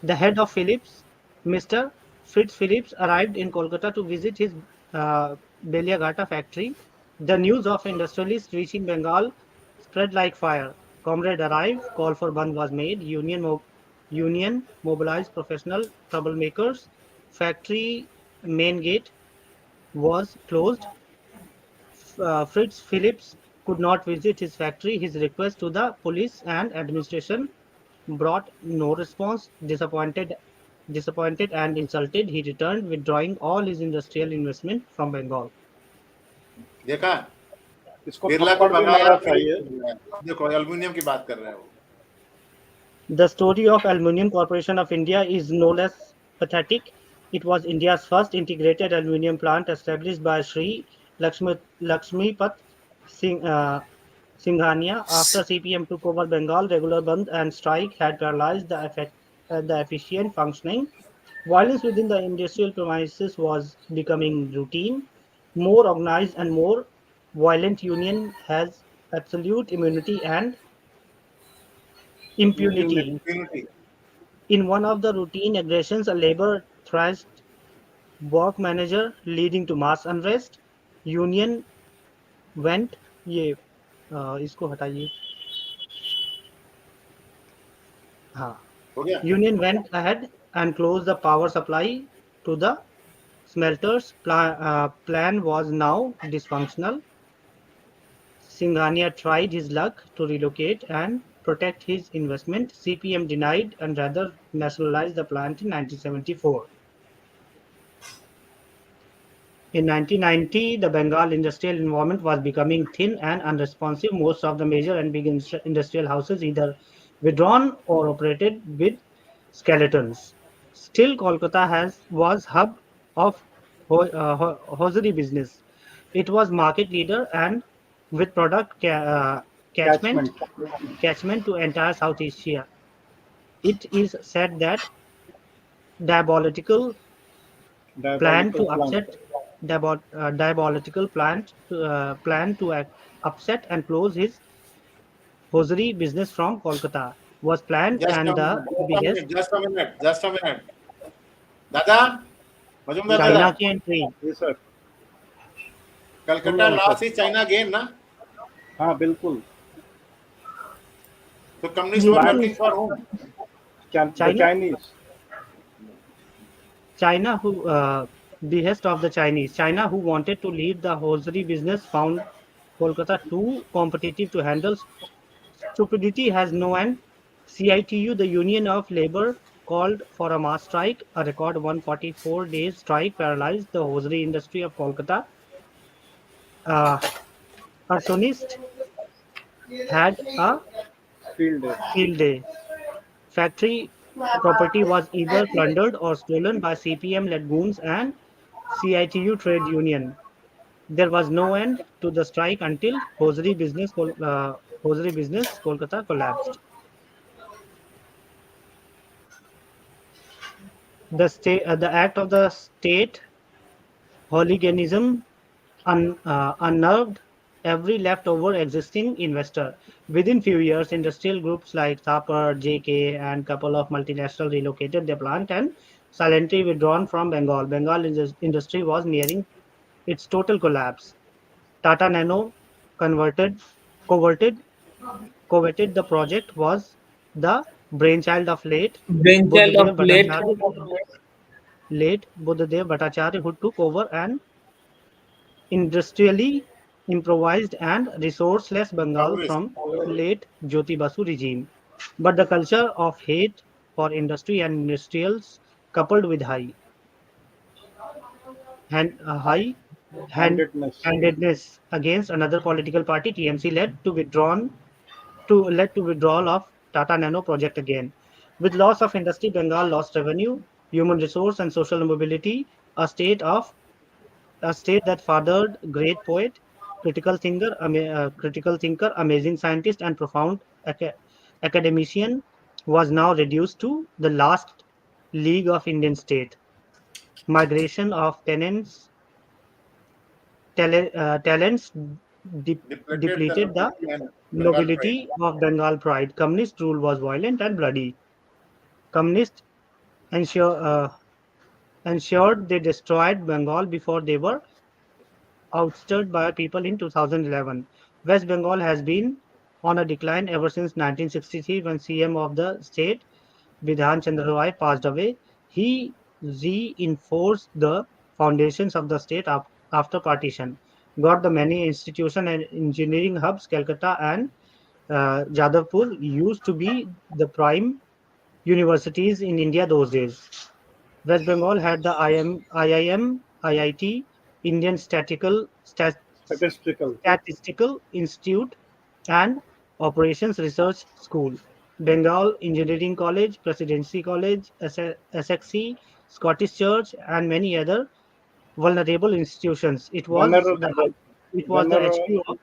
The head of Philips, Mr. Fritz Philips, arrived in Kolkata to visit his Beliaghata factory. The news of industrialists reaching Bengal spread like fire. Comrade arrived, call for Bandh was made, union mobilized professional troublemakers, factory main gate was closed. Fritz Philips could not visit his factory. His request to the police and administration brought no response. Disappointed and insulted, he returned, withdrawing all his industrial investment from Bengal. देखा बिरला को भगाया देखो aluminium की बात कर रहा है वो. The story of Aluminium Corporation of India is no less pathetic. It was India's first integrated aluminium plant, established by Sri Lakshmipat Singhania. After CPM took over Bengal, regular bandh and strike had paralyzed the efficient functioning. Violence within the industrial premises was becoming routine. More organized and more violent union has absolute immunity and impunity. Impunity. In one of the routine aggressions, a labor thrashed work manager, leading to mass unrest. Union went ये इसको हटाइए हाँ हो गया? Union went ahead and closed the power supply to the smelters. Plan was now dysfunctional. Singhania tried his luck to relocate and protect his investment. CPM denied and rather nationalized the plant in 1974. In 1990, the Bengal industrial environment was becoming thin and unresponsive. Most of the major and big industrial houses either withdrawn or operated with skeletons. Still, Kolkata was hub of hosiery business. It was market leader and with product catchment Catchment. to entire South Asia. It is said that diabolical plan to Diabolical plant. upset diabolical plan to upset and close his hosiery business from Kolkata was planned Just and a the minute. Just a minute. biggest Just a minute. Just a minute. Dada, Majumdar Yes, Dada, China entry. yes sir. Calcutta lost is China gain, na? हाँ बिल्कुल. So communists ये were भी working तो for whom? The China Chinese. China who behest of the Chinese. China who wanted to lead the hosiery business found Kolkata too competitive to handle. Stupidity has no end. CITU, the Union of Labour, called for a mass strike. A record 144 days strike paralyzed the hosiery industry of Kolkata. Uh, arsonist had a Field day. field day. Factory property was either plundered or stolen by CPM-led goons and CITU trade union. There was no end to the strike until hosiery business Kolkata collapsed. The act of the state hooliganism unnerved every leftover existing investor. Within few years, industrial groups like Thapar, JK, and couple of multinational relocated their plant and silently withdrawn from Bengal. Bengal industry was nearing its total collapse. Tata Nano converted, coveted, coveted the project was the brainchild of Brainchild of late late Buddhadev Bhattacharya, who took over and industrially improvised and resourceless Bengal Communist. from late Jyoti Basu regime. But the culture of hate for industry and industrials, coupled with high hand, Handedness. handedness against another political party, TMC, led to withdrawal of Tata Nano project again. With loss of industry, Bengal lost revenue, human resource, and social mobility. A state that fathered great poet, critical thinker, amazing scientist, and profound academician, was now reduced to the last league of Indian state. Migration of talents Depleted the depleted the nobility and Bengal pride. nobility of Bengal pride. Communist rule was violent and bloody. Communists ensure, ensured they destroyed Bengal before they were ousted by people in 2011. West Bengal has been on a decline ever since 1963 when CM of the state, Bidhan Chandra Roy, passed away. He reinforced the foundations of the state after partition, got the many institution and engineering hubs. Calcutta and Jadavpur used to be the prime universities in India those days. West Bengal had the IIM, IIT, Indian Statistical. Statistical Institute, and Operations Research School. Bengal Engineering College, Presidency College, SXC, Scottish Church, and many other vulnerable institutions. Venerable. It was the Venerable. HQ of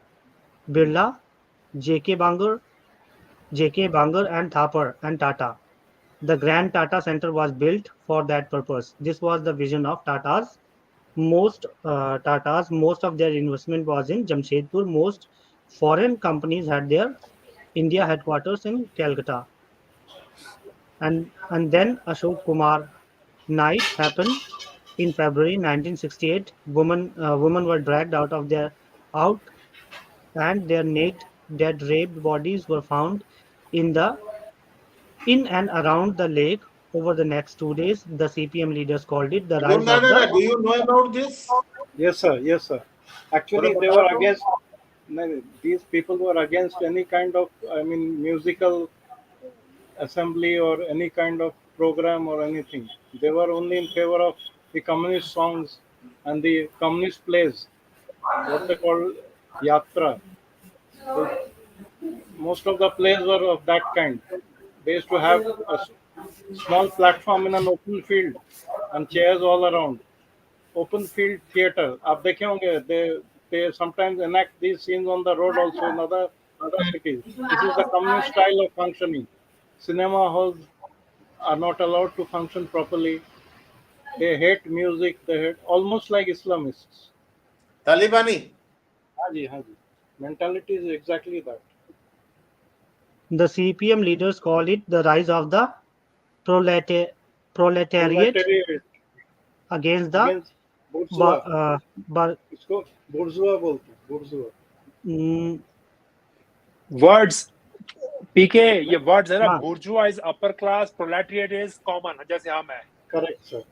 Birla, JK Bangar, and Thapar and Tata. The Grand Tata Center was built for that purpose. This was the vision of Tata's. Most of their investment was in Jamshedpur. Most foreign companies had their India headquarters in Calcutta. and then Ashok Kumar night happened in February 1968. Women were dragged out, and their naked, dead, raped bodies were found in and around the lake. Over the next 2 days, the CPM leaders called it the rise of the. Do you know about this? Yes, sir. Yes, sir. Actually, थोड़ा they बता were दो। against. No, these people were against any kind of, I mean, musical assembly or any kind of program or anything. They were only in favor of the communist songs and the communist plays, what they call yatra. So most of the plays were of that kind. They used to have a small platform in an open field and chairs all around. Open field theater. आप देखे होंगे, they sometimes enact these scenes on the road also in other cities. This is the communist style of functioning. Cinema halls are not allowed to function properly. They hate music. They hate, almost like Islamists. तालिबानी। हाँ जी, हाँ जी. Mentality is exactly that. The CPM leaders call it the rise of the proletariat Proletariat against the against bourgeois. bar, इसको bourgeois बोलते हैं, bourgeois. mm, words पीके ये words है ना, हाँ, bourgeois is upper class, proletariat is common, जैसे हम है। Correct, sir.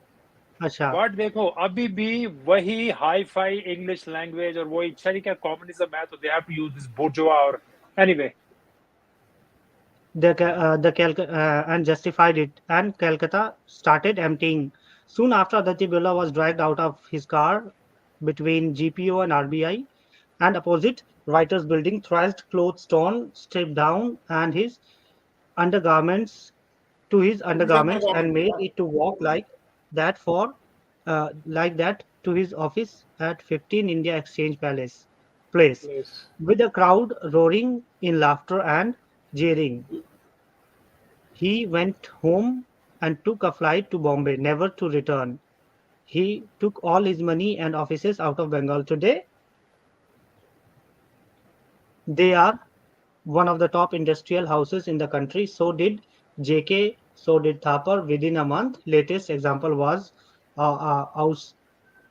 अच्छा, बट देखो अभी भी वही हाई फाई इंग्लिश लैंग्वेज और वही तरीका कम्युनिज्म है, तो they have to use this bourgeois और anyway and justified it, and Calcutta started emptying. Soon after, Aditya Birla was dragged out of his car between GPO and RBI, and opposite Writers' Building, thrashed, clothes torn, stripped down, and his undergarments and made it to walk that for like that to his office at 15 India Exchange Place, Place. with the crowd roaring in laughter and jeering. He went home and took a flight to Bombay, never to return. He took all his money and offices out of Bengal. Today, they are one of the top industrial houses in the country. So did JK, so did Thapar within a month. Latest example was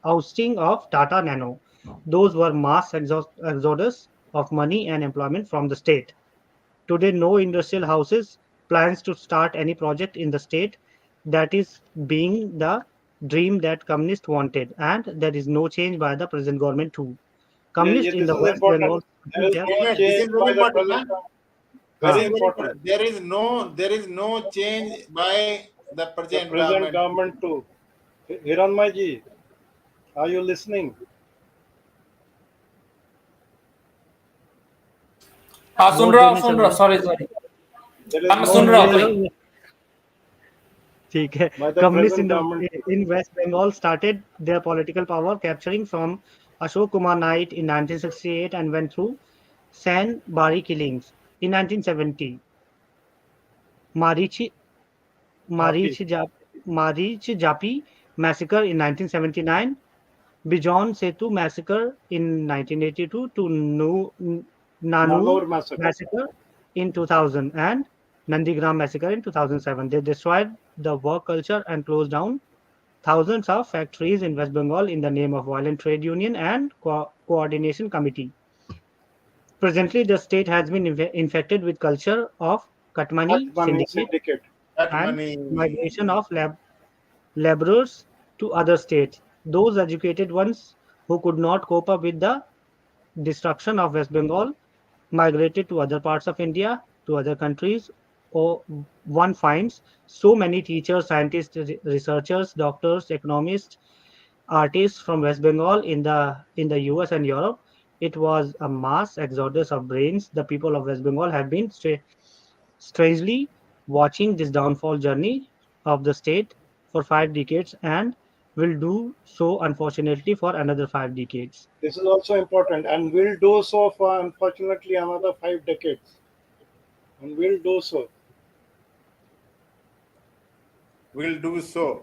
ousting of Tata Nano. Those were mass exodus of money and employment from the state. Today, no industrial houses plans to start any project in the state. That is being the dream that communists wanted, and there is no change by the present government too. Communists in This the is West important. Bengal. There is Their, no This change is very by the important. present. This Very is important. There is no change by the The present present government. government too. Hiranmai ji, are you listening? हाँ सुन रहा, sorry There is हाँ मैं no सुन रहा हूँ change भाई। ठीक है. by the Communists present government. in West Bengal started their political power capturing from Ashok Kumar Night in 1968 and went through San Bari killings in 1970. Marichi Japi massacre in 1979, Bijon Setu massacre in 1982 to Nanur massacre in 2000 and Nandigram massacre in 2007. They destroyed the work culture and closed down thousands of factories in West Bengal in the name of violent trade union and coordination committee. Presently, the state has been infected with culture of Katmani syndicate and migration of laborers to other states. Those educated ones who could not cope up with the destruction of West Bengal migrated to other parts of India, to other countries, or one finds so many teachers, scientists, researchers, doctors, economists, artists from West Bengal in the US and Europe. It was a mass exodus of brains. The people of West Bengal have been strangely watching this downfall journey of the state for 5 decades and will do so unfortunately for another 5 decades. This is also important and will do so for unfortunately another 5 decades. And will do so. Will do so.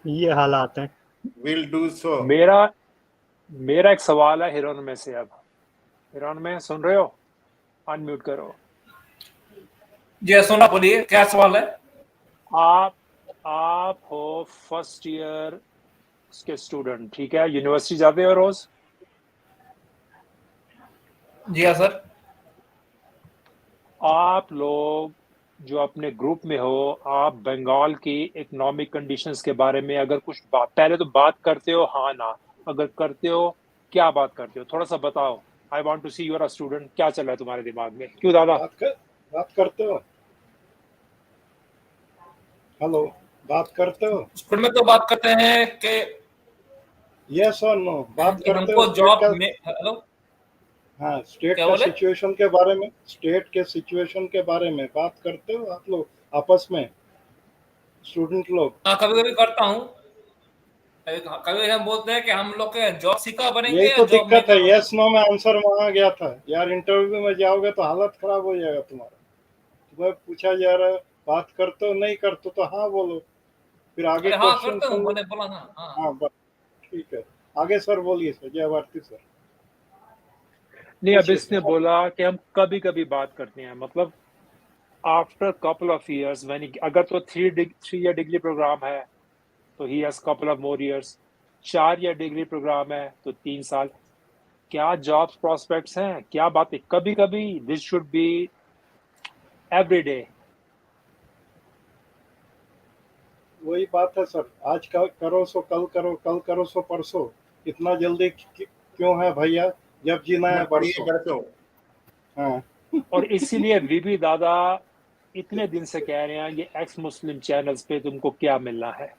ये हालात हैं. Will do so. मेरा एक सवाल है Heron में से। अब हिरोन में सुन रहे हो? अनम्यूट करो। जी सोना बोलिए, क्या सवाल है? आप हो फर्स्ट ईयर के स्टूडेंट, ठीक है, यूनिवर्सिटी जाते हो रोज? जी हाँ सर। आप लोग जो अपने ग्रुप में हो, आप बंगाल की इकोनॉमिक कंडीशंस के बारे में अगर कुछ बात, पहले तो बात करते हो हाँ ना, अगर करते हो क्या बात करते हो, थोड़ा सा बताओ। I want to see your a student, क्या चल रहा है तुम्हारे दिमाग में? क्यों दादा? बात करते हो? हेलो, बात करते हो? स्कूल में तो बात करते हैं कि यस और नो, बात करते हो हमको स्टेट जॉब का? में, हेलो हाँ, स्टेट क्या का बोले? सिचुएशन के बारे में, स्टेट के सिचुएशन के बारे में बात करते हो आप लोग आपस में, स्टूडेंट लोग? हाँ कभी कभी करता हूँ। कभी हम बोलते हैं कि हम लोग के जॉब सीखा बनेंगे यही या तो जॉब दिक्कत है, मेकर यस बनेंगे। नो में आंसर वहां गया था यार। इंटरव्यू में जाओगे तो हालत खराब हो जाएगा तुम्हारा। तुम्हें पूछा जा रहा है बात करते हो, नहीं करते तो हाँ बोलो, फिर आगे अरे हाँ क्वेश्चन करता हूँ, सुन लो। मैंने बोला ना। हाँ हाँ बस, ठीक है, आगे सर बोलिए सर, जय भारती सर। नहीं, अब पूछिए इसने सर। बोला कि हम कभी कभी बात करते हैं, मतलब after couple of years, when, अगर तो 3 ईयर डिग्री प्रोग्राम है तो ही has couple of more years, 4 year degree program है तो 3 साल। क्या जॉब प्रोस्पेक्ट्स हैं, क्या बातें, कभी कभी, this should be every day. वही बात है सर, आज करो सो कल करो, कल करो सो परसों। इतना जल्दी क्यों है भैया, जब जीना है बढ़िए परसों। बरसों। हाँ। और इसीलिए वीबी दादा इतने दिन से कह रहे हैं ये एक्स मुस्लिम चैनल्स पे तुमको क्या मिलना है।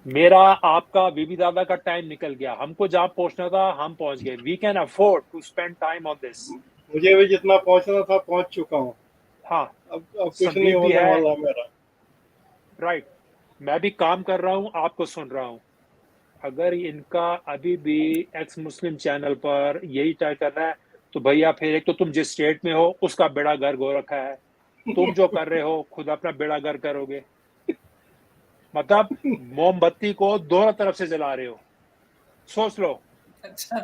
मेरा आपका वीबी दादा का टाइम निकल गया, हमको जहां पहुंचना था हम पहुंच गए। We can afford to spend time on this. मुझे भी जितना पहुंचना था पहुंच चुका हूँ। हाँ, अब कुछ नहीं संदीप भी होने है, वाला मेरा। राइट, मैं भी काम कर रहा हूं, आपको सुन रहा हूं। अगर इनका अभी भी एक्स मुस्लिम चैनल पर यही ट्राई कर रहा है तो भैया फिर एक तो तुम जिस स्टेट में हो उसका बेड़ा गर्क हो रखा है, तुम जो कर रहे हो खुद अपना बेड़ा गर्क करोगे। मतलब मोमबत्ती को दोनों तरफ से जला रहे हो, सोच लो। अच्छा।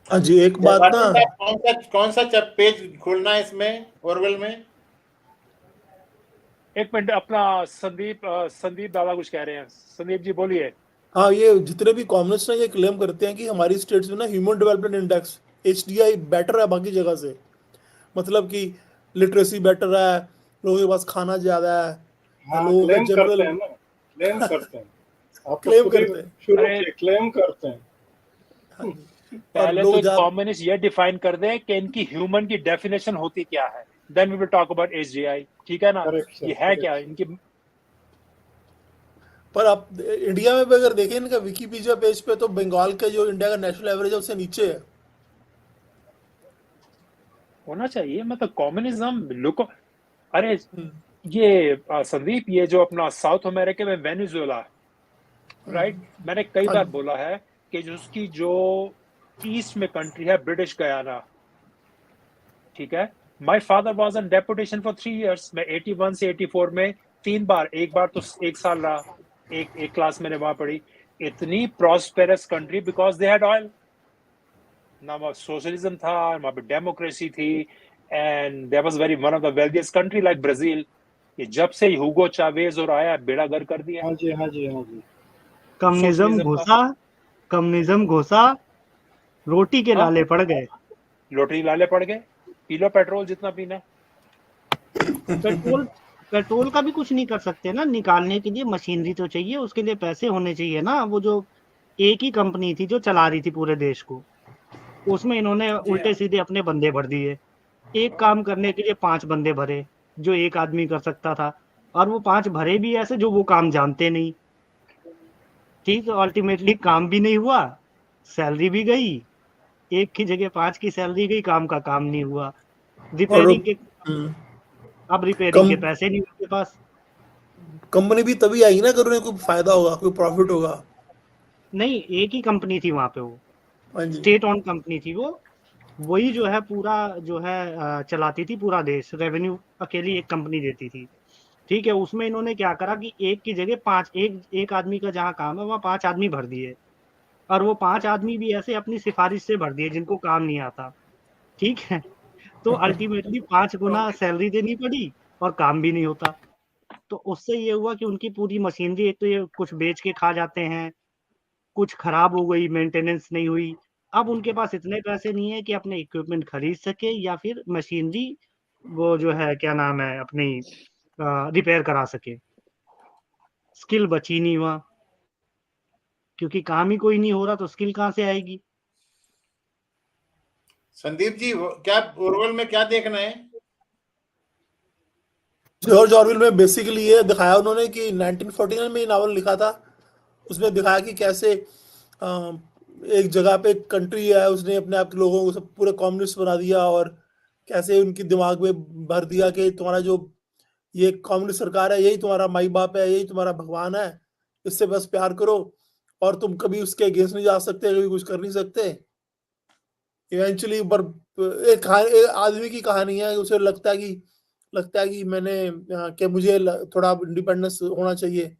हाँ जी, एक जय बात ना, भारती साहब, कौन सा पेज खोलना है इसमें ओरवेल में? एक मिनट, अपना संदीप दादा कुछ कह रहे हैं, संदीप जी बोलिए। हाँ, ये जितने भी कॉम्युनिस्ट हैं ये क्लेम करते हैं कि हमारी स्टेट्स में ना human development index HDI better है बाकी जगह से। मतलब कि लिटरेसी बेटर है, लोगों के पास खाना ज्यादा है, हाँ, लोगों का क्लेम करते जनरल हैं ना, क्लेम करते हैं। आप तो क्लेम खुद ही करते हैं। शुरू अरे किए, क्लेम करते हैं। हाँ जी। और पहले लोग तो जहाँ, कम्युनिस्ट ये डिफाइन कर दे कि इनकी ह्यूमन की डेफिनेशन होती क्या है, then we will talk about HDI, ठीक है ना? करेक्ट सर, ये है क्या करेक्ट। इनकी? पर आप इंडिया में भी अगर देखें इनका विकीपीडिया पेज पे तो बंगाल का जो इंडिया का नेशनल एवरेज है उससे नीचे है। होना चाहिए, मतलब कम्युनिज्म लुक। अरे हम्म, ये संदीप, ये जो अपना साउथ अमेरिका में वेनेजुएला, राइट, मैंने कई हाँ बार जी। बोला है कि जो उसकी जो ईस्ट में कंट्री है ब्रिटिश गयाना, ठीक है, my father was on deputation for 3 years. मैं 81 से 84 में 3 बार, एक बार तो 1 साल रहा, एक क्लास मैंने वहां पढ़ी। इतनी prosperous country because they had oil, ना वहाँ सोशलिज्म था, वहां पे डेमोक्रेसी थी, and there was very one of the wealthiest country like Brazil. ये जब से ह्यूगो चावेज और आया बेड़ा गर्क कर दिया हाँ जी, हाँ जी, हाँ जी। सोशलिज्म का। कम्युनिज्म घुसा, रोटी के हाँ, लाले पड़ गए। लोटरी लाले पड़ गए, पी लो पेट्रोल जितना पीना है। पेट्रोल पेट्रोल का भी कुछ नहीं कर सकते ना, निकालने के लिए मशीनरी तो चाहिए, उसके लिए पैसे होने चाहिए ना। वो जो एक ही कंपनी थी जो चला रही थी पूरे देश को, उसमें इन्होंने जी उल्टे हाँ। सीधे अपने बंदे भर दिए। एक काम करने के लिए 5 बंदे भरे जो एक आदमी कर सकता था, और वो 5 भरे भी ऐसे जो वो काम जानते नहीं। ठीक, अल्टीमेटली काम भी नहीं हुआ, सैलरी भी गई, एक की जगह 5 की सैलरी गई, काम का काम नहीं हुआ। और रिपेयरिंग के हम्म, अब रिपेयरिंग कम के पैसे नहीं उनके पास। कंपनी भी तभी आएगी ना अगर उन्हें कोई फायदा होगा, कोई प्रॉफिट होगा। नहीं, एक ही कंपनी थी वहां पे, वो हाँ जी। स्टेट ऑन कंपनी थी वो। वही जो है पूरा जो है चलाती थी पूरा देश, रेवेन्यू अकेली एक कंपनी देती थी। ठीक है, उसमें इन्होंने क्या करा कि एक की जगह 5, एक एक आदमी का जहाँ काम है वहाँ 5 आदमी भर दिए। और वो 5 आदमी भी ऐसे अपनी सिफारिश से भर दिए जिनको काम नहीं आता। ठीक है, तो अल्टीमेटली 5 गुना सैलरी देनी पड़ी और काम भी नहीं होता। तो उससे ये हुआ कि उनकी पूरी मशीनरी, एक तो ये कुछ बेच के खा जाते हैं, कुछ खराब हो गई, मेंटेनेंस नहीं हुई। अब उनके पास इतने पैसे नहीं है कि अपने इक्विपमेंट खरीद सके या फिर मशीनरी वो जो है क्या नाम है अपनी रिपेयर करा सके। स्किल बची नहीं वहाँ, क्योंकि काम ही कोई नहीं हो रहा तो स्किल कहाँ से आएगी। संदीप जी, क्या ओरवेल में क्या देखना है? जॉर्ज ऑरवेल में बेसिकली ये दिखाया उन्होंने कि 1949 में ये नावल लिखा था। उसमें दिखाया कि कैसे एक जगह पे कंट्री है, उसने अपने आप के लोगों को सब पूरे कम्युनिस्ट बना दिया और कैसे उनके दिमाग में भर दिया कि तुम्हारा जो ये कम्युनिस्ट सरकार है यही तुम्हारा माई बाप है, यही तुम्हारा भगवान है, इससे बस प्यार करो और तुम कभी उसके अगेंस्ट नहीं जा सकते, कभी कुछ कर नहीं सकते। इवेंचुअली पर एक आदमी की कहानी है, उसे लगता है कि कि मुझे थोड़ा इंडिपेंडेंस होना चाहिए,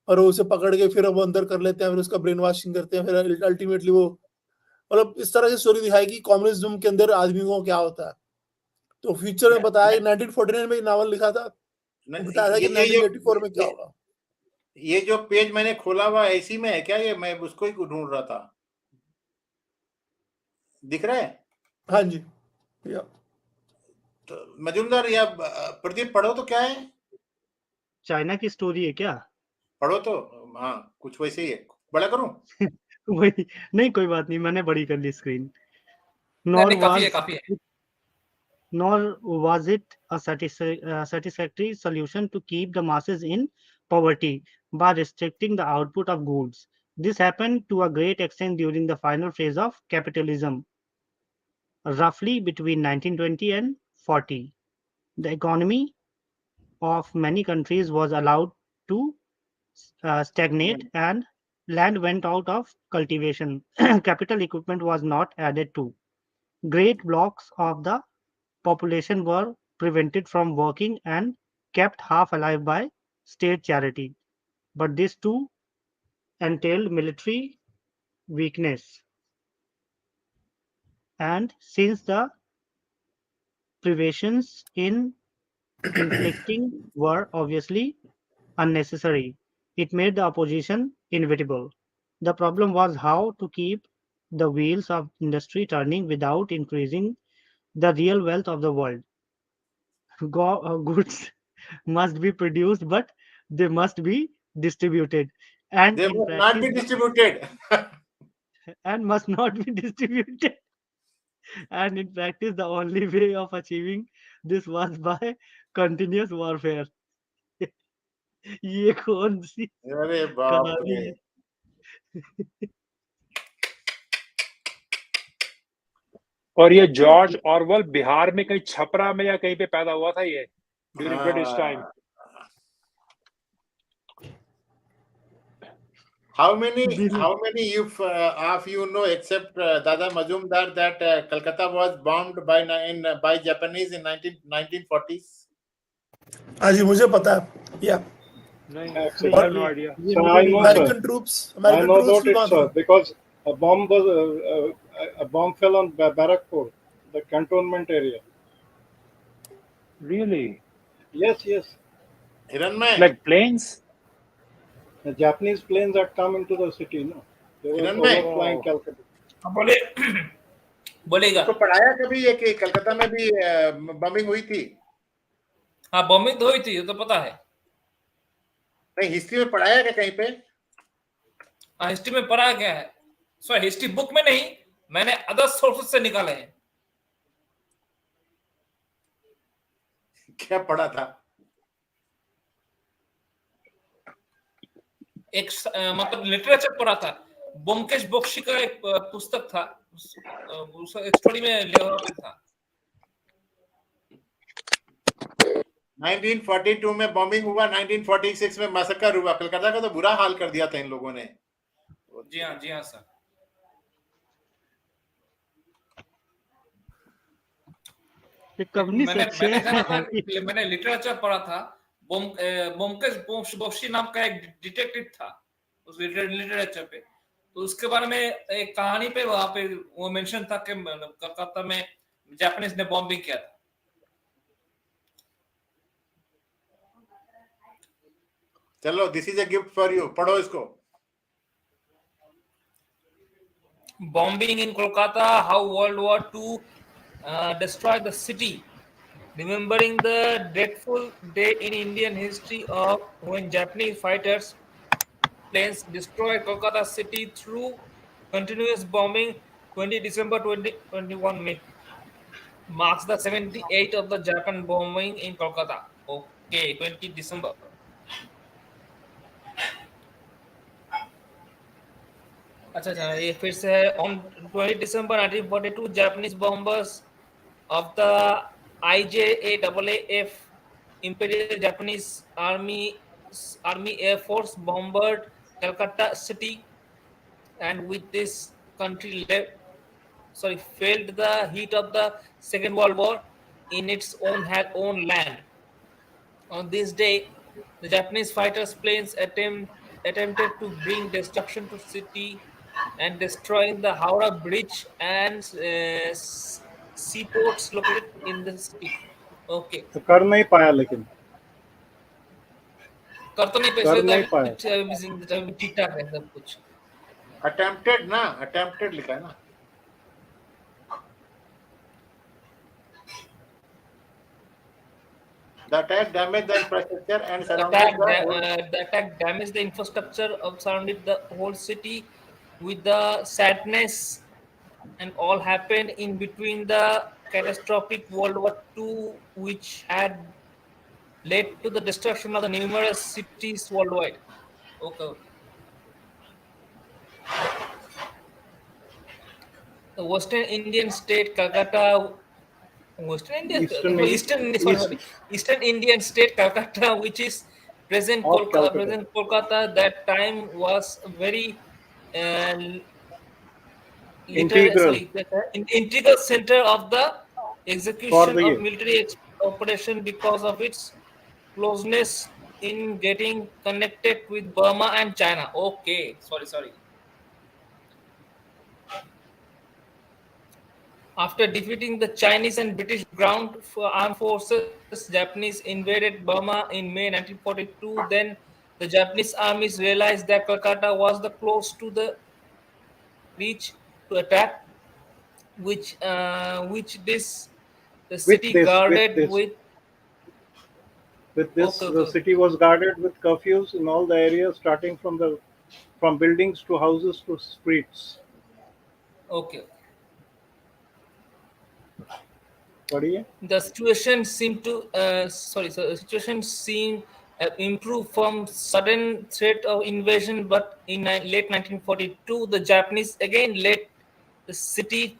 और वो उसे पकड़ के फिर वो अंदर कर लेते हैं, फिर उसका ब्रेन वॉशिंग करते हैं, फिर अल्टीमेटली वो मतलब इस तरह की स्टोरी दिखाई कि कम्युनिज्म के अंदर आदमियों को क्या होता है। तो फ्यूचर में बताया 1949 में नावल लिखा था, बताया था कि 1984 में क्या होगा। ये जो पेज मैंने खोला हुआ ऐसी में है क्या? ये मैं उसको ही ढूंढ रहा था। दिख रहा है? हाँ जी, या तो मजूमदार या प्रदीप पढ़ो तो क्या है? चाइना की स्टोरी है क्या? पढ़ो तो। हाँ, कुछ वैसे ही है। बड़ा करूं? वही नहीं, कोई बात नहीं, मैंने बड़ी कर ली स्क्रीन। नहीं, काफी है। Nor was it a satisfactory solution to keep the masses in poverty by restricting the output of goods. This happened to a great extent during the final phase of capitalism, roughly between 1920 and 40. The economy of many countries was allowed to stagnate and land went out of cultivation. Capital equipment was not added to. Great blocks of the population were prevented from working and kept half alive by state charity. But this too entailed military weakness. And since the privations in inflicting were obviously unnecessary, it made the opposition inevitable. The problem was how to keep the wheels of industry turning without increasing the real wealth of the world. Goods must be produced, but they must be distributed, and They in must not be practice, distributed. and must not be distributed. And in practice, the only way of achieving this was by continuous warfare. ये कौन सी अरे बाप कहानी रे! है? और ये George Orwell Bihar में कहीं छपरा में या कहीं पे पैदा हुआ था ये during British time. How many of you know, except Dada Majumdar, that Calcutta was bombed by Japanese in 1940s? हाँ जी, मुझे पता है। या नहीं, Actually, I have no idea. ये So मुझे I नहीं know, पता। sir. American troops I know about भी it, वहाँ sir, थे। because a bomb fell on Barakpur, the cantonment area. Really? Yes. Hiranmay, Like planes? The Japanese planes had come into the city, no? They were Hiranmay, overflying Calcutta. बोलेगा। तो पढ़ाया कभी है कि कलकत्ता में भी बमिंग हुई थी? हाँ, बॉम्बिंग तो हुई थी, ये तो पता है। नहीं, हिस्ट्री में पढ़ाया क्या कहीं पे? हाँ, हिस्ट्री में पढ़ा गया है। सो हिस्ट्री बुक में नहीं, मैंने अदर सोर्सेस से निकाले हैं। क्या पढ़ा था? एक मतलब लिटरेचर पढ़ा था। ब्योमकेश बख्शी का एक पुस्तक था, उसका एक स्टोरी में लिखा था। 1942 में बॉम्बिंग हुआ, 1946 में मैसेकर हुआ। कलकत्ता का तो बुरा हाल कर दिया था इन लोगों ने। जी हाँ सर। मैंने लिटरेचर पढ़ा था। ब्योमकेश बख्शी नाम का एक डिटेक्टिव था उस लिटरेचर पे, तो उसके बारे में एक कहानी पे वहां पे वो मेंशन था कि कलकत्ता में जापानीज ने बॉम्बिंग किया था? चलो, this is a gift for you, पढ़ो इसको। Bombing in Kolkata, how World War II destroyed the city. Remembering the dreadful day in Indian history of when Japanese fighters planes destroyed Kolkata city through continuous bombing, 20 December 2021 marks the 78th of the Japan bombing in Kolkata. Okay, 20 December. अच्छा, ये फिर से है on 20 December 1942 Japanese bombers of the IJAAF Imperial Japanese Army Air Force bombarded Calcutta city, and with this country felt the heat of the Second World War in its own land. On this day, the Japanese fighters' planes attempted to bring destruction to city and destroying the Howrah Bridge and seaports located in the city. Okay. तो कर नहीं पाया, लेकिन कर तो नहीं कर पैसे नहीं पाया। ठीक ठाक है सब कुछ। अटेम्प्टेड ना, अटेम्प्टेड लिखा है ना। The attack damaged the infrastructure and surrounded The attack damaged the infrastructure surrounded the whole city with the sadness, and all happened in between the catastrophic World War II, which had led to the destruction of the numerous cities worldwide. Okay. The Western Indian state Calcutta, Eastern Indian state Calcutta, which is present Kolkata, that time was very Integral. integral center of the execution of military operation because of its closeness in getting connected with Burma and China. Okay, sorry. After defeating the Chinese and British ground armed forces, Japanese invaded Burma in May 1942. Then the Japanese armies realized that Calcutta was the close to the reach to attack, which the city guarded with. With this, Okay. the city was guarded with curfews in all the areas, starting from buildings to houses to streets. Okay. The situation seemed to improve from sudden threat of invasion, but in late 1942, the Japanese again let the city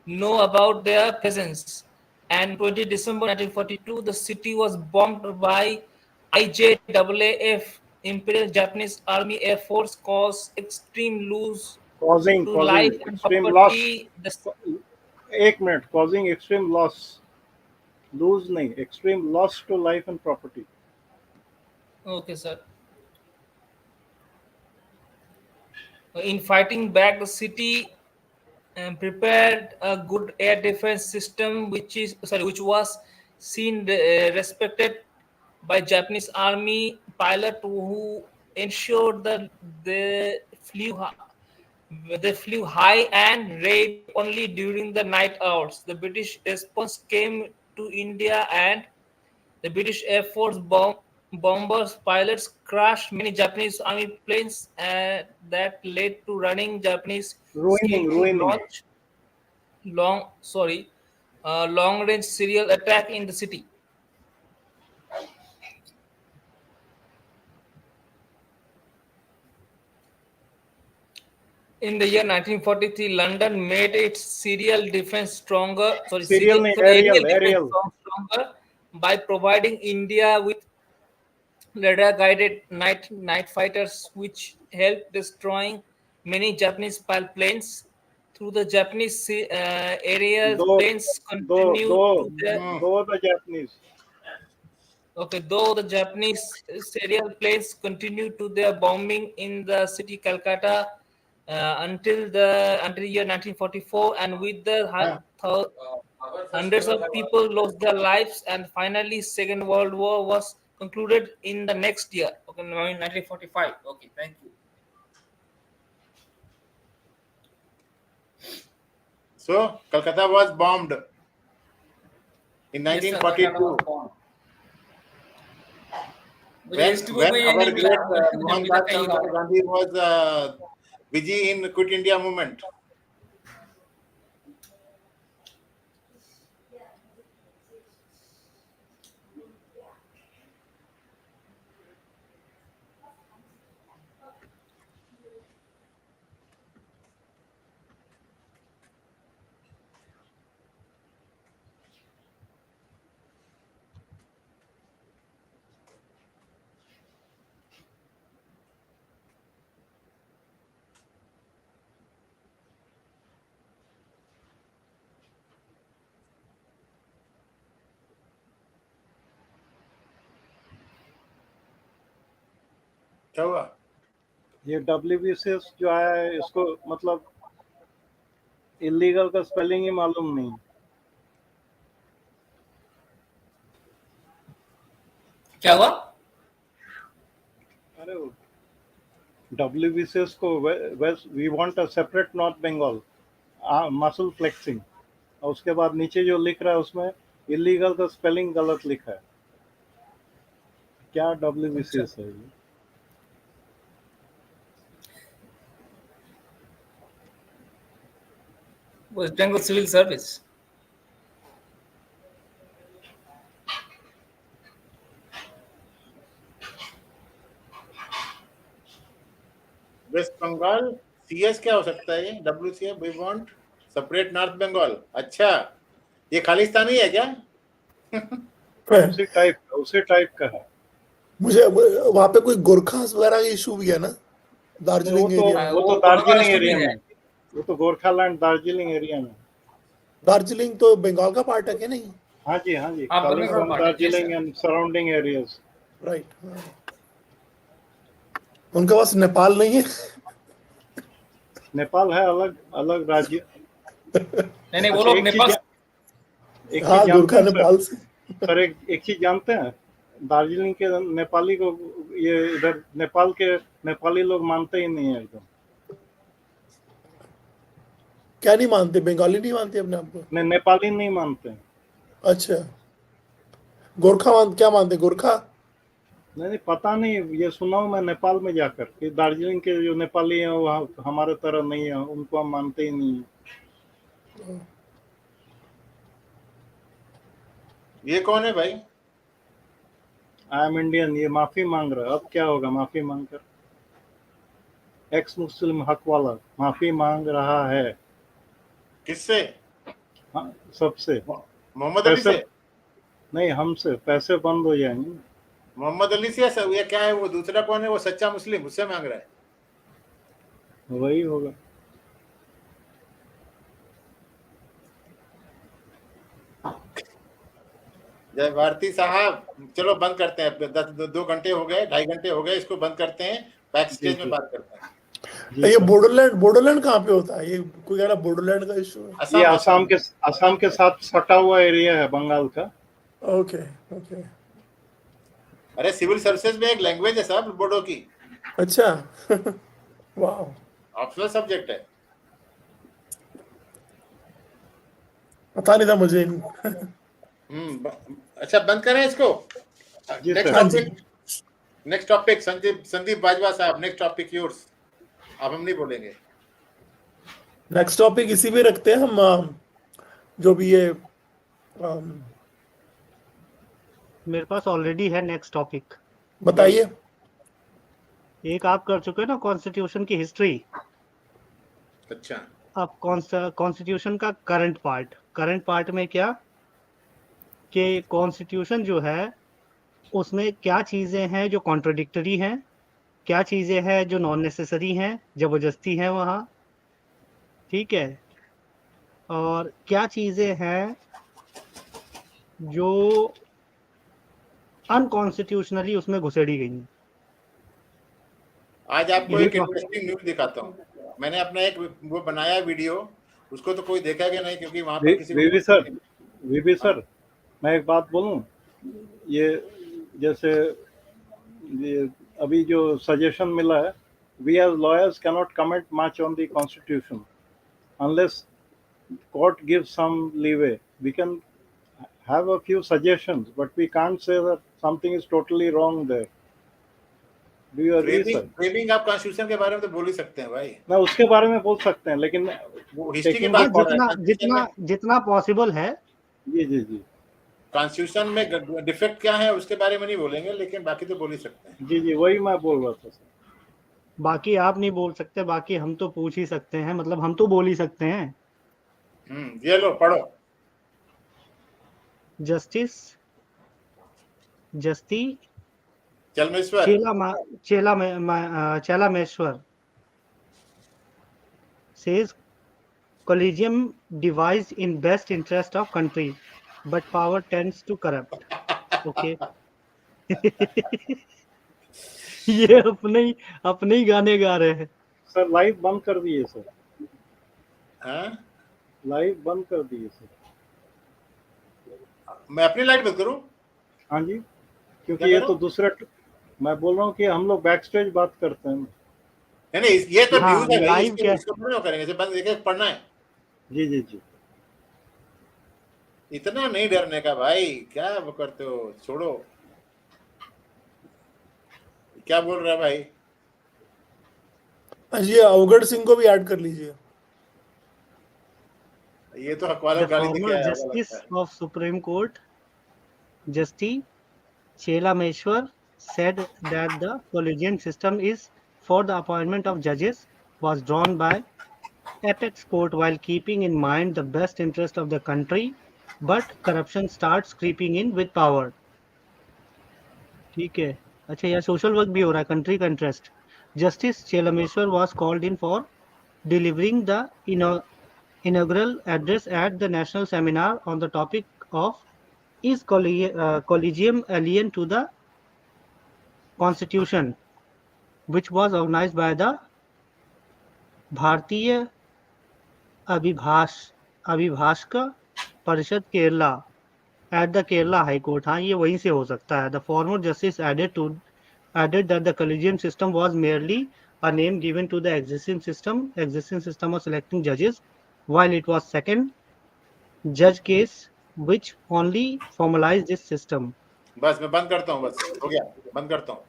know about their presence. And 20 December 1942, the city was bombed by IJAAF, Imperial Japanese Army Air Force, causing extreme loss causing life and extreme property. loss. 1 minute, causing extreme loss. Lose nahi, extreme loss to life and property. Okay, sir. In fighting back, the city prepared a good air defense system, which was seen respected by Japanese army pilot who ensured that they flew high and raid only during the night hours. The British response came to India, and the British Air Force bombers pilots crashed many Japanese army planes, and that led to running Japanese skill to launch long-range serial attack in the city. In the year 1943, London made its aerial defense stronger by providing India with radar-guided night fighters, which helped destroying many Japanese planes. Through the Japanese aerial planes continued to though the Japanese aerial planes continued to their bombing in the city Calcutta until year 1944, and with the Hundreds of people lost their lives, and finally, Second World War was concluded in the next year. Okay, 1945. Okay, thank you. So Calcutta was bombed in Yes, sir, 1942. मुझे history book When में ये our नहीं मिला great मुझे Mohandas मिला कहीं Karamchand और। Gandhi was busy in Quit India movement. क्या हुआ? ये WBCS जो आया है इसको मतलब इलीगल का स्पेलिंग ही मालूम नहीं। क्या हुआ? अरे WBCS को we want a separate North Bengal muscle flexing, और उसके बाद नीचे जो लिख रहा है उसमें इलीगल का स्पेलिंग गलत लिखा है। क्या WBCS है ये? West Bengal Civil Service. West Bengal CS क्या हो सकता है? ये WCF we want separate North Bengal. अच्छा, ये खालिस्तानी है क्या? उसी टाइप का है। मुझे वहां पे कोई गोरखा वगैरह का इशू भी है ना दार्जिलिंग एरिया? वो तो दार्जिलिंग एरिया में, वो तो गोरखालैंड दार्जिलिंग एरिया में। दार्जिलिंग तो बंगाल का पार्ट है क्या? नहीं। हाँ जी, हाँ जी, हाँ, कालिम्पोंग, बंगाल part है, Darjeeling and surrounding areas. Right. उनके पास नेपाल नहीं है? नेपाल है, अलग अलग राज्य। नहीं वो लोग नेपाल एक हाँ, चीज गोरखा जानते हैं नेपाल से। सर, एक चीज जानते हैं, दार्जिलिंग के नेपाली को ये इधर नेपाल के नेपाली लोग मानते ही नहीं है एकदम। क्या नहीं मानते? बंगाली नहीं मानते अपने आप को? नेपाली नहीं मानते हैं। अच्छा, गोरखा क्या मानते? गोरखा? नहीं, पता नहीं, ये सुना हूँ मैं नेपाल में जाकर कि दार्जिलिंग के जो नेपाली हैं वो हमारे तरह नहीं है, उनको हम मानते ही नहीं है। ये कौन है भाई? आई एम इंडियन, ये माफी मांग रहा है। अब क्या होगा माफी मांगकर? एक्स मुस्लिम हक वाला माफी मांग रहा है। किससे? हाँ, सबसे। मोहम्मद अली से? नहीं, हमसे। पैसे बंद हो जाएंगे। मोहम्मद अली से या क्या है? वो दूसरा कौन है? वो सच्चा मुस्लिम, उससे मांग रहा है। वही होगा। जय भारती साहब, चलो बंद करते हैं। 2 घंटे हो गए, 2.5 घंटे हो गए, इसको बंद करते हैं। बैक स्टेज में बात करते हैं। ये बोडोलैंड कहाँ पे होता है? ये कोई कह रहा बोडोलैंड का इशू है। ये असम के साथ सटा हुआ एरिया है बंगाल का। Okay okay. अरे सिविल सर्विसेज में एक लैंग्वेज है साहब बोडो की। अच्छा। वाह, ऑप्शनल सब्जेक्ट है। पता नहीं था मुझे। अच्छा, बंद करें इसको। नेक्स्ट टॉपिक संदीप बाजवा साहब, नेक्स्ट टॉपिक योर्स। अब हम नहीं बोलेंगे। नेक्स्ट टॉपिक इसी पे रखते हैं हम, जो भी ये मेरे पास ऑलरेडी है नेक्स्ट टॉपिक। बताइए। एक आप कर चुके हैं ना कॉन्स्टिट्यूशन की हिस्ट्री। अच्छा, अब कॉन्स्टिट्यूशन का करंट पार्ट में क्या कि कॉन्स्टिट्यूशन जो है उसमें क्या चीज़ें हैं जो कॉन्ट्रडिक्टरी हैं, क्या चीज़ें हैं जो नॉन नेसेसरी हैं, ज़बरदस्ती हैं वहाँ, ठीक है, और क्या चीज़ें हैं जो अनकॉन्स्टिट्यूशनली उसमें घुसेड़ी गई हैं। आज आपको एक इंटरेस्टिंग न्यूज दिखाता हूँ। मैंने अपना एक वो बनाया वीडियो, उसको तो कोई देखेगा नहीं क्योंकि वहां पर किसी वीवी सर, वीबी सर, मैं एक बात बोलूं, ये जैसे ये अभी जो सजेशन मिला है, we as lawyers cannot comment much on the constitution unless court gives some leeway. We can have a few suggestions, but we can't say that something is totally wrong there. Do you agree, sir? Framing आप constitution के बारे में तो बोल ही सकते हैं भाई, ना उसके बारे में बोल सकते हैं, लेकिन वो हिस्ट्री की taking बात the कर रहे हैं। जितना जितना जितना पॉसिबल है। जी जी जी कॉन्स्टिट्यूशन में डिफेक्ट क्या है उसके बारे में नहीं बोलेंगे, लेकिन बाकी तो बोल ही सकते हैं। जी जी वही मैं बोल रहा था सर। बाकी आप नहीं बोल सकते, बाकी हम तो पूछ ही सकते हैं, मतलब हम तो बोल ही सकते हैं। ये लो पढ़ो। जस्टिस जस्ती Chelameswar Chelameश्वर says collegium devised in best interest of country, but power tends to corrupt. Okay. ये अपने ही गाने गा रहे हैं सर। लाइव बंद कर दिए सर, हाँ? लाइव बंद कर दिए सर। मैं अपनी लाइट बंद करूं? हाँ जी, क्योंकि ये तो दूसरा, मैं बोल रहा हूँ कि हम लोग बैक स्टेज बात करते हैं। नहीं ये तो हाँ, न्यूज़ है भाई, लाइव क्या इसको थोड़ी ना करेंगे, इसे बंद एक पढ़ना है। जी जी जी इतना नहीं डरने का भाई, क्या वो करते हो, छोड़ो। क्या बोल रहा है भाई? ये अवगढ़ सिंह को भी ऐड कर लीजिए। ये तो हकवाला गाली दे के आया होगा जस्टिस लगता है। Of supreme court justice Chelameswar said that the collegium system is for the appointment of judges was drawn by apex court while keeping in mind the best interest of the country, but corruption starts creeping in with power. ठीक है, अच्छा यह social work भी हो रहा है, country का interest. Justice Chelameswar was called in for delivering the inaugural address at the national seminar on the topic of is collegium alien to the constitution, which was organized by the भारतीय अभिभाषक परिषद Kerala at the Kerala High Court. हाँ, ये वहीं से हो सकता है। The former justice added that the collegium system was merely a name given to the existing system of selecting judges, while it was second judge case which only formalized this system. बस मैं बंद करता हूँ, बस हो गया, बंद करता हूँ।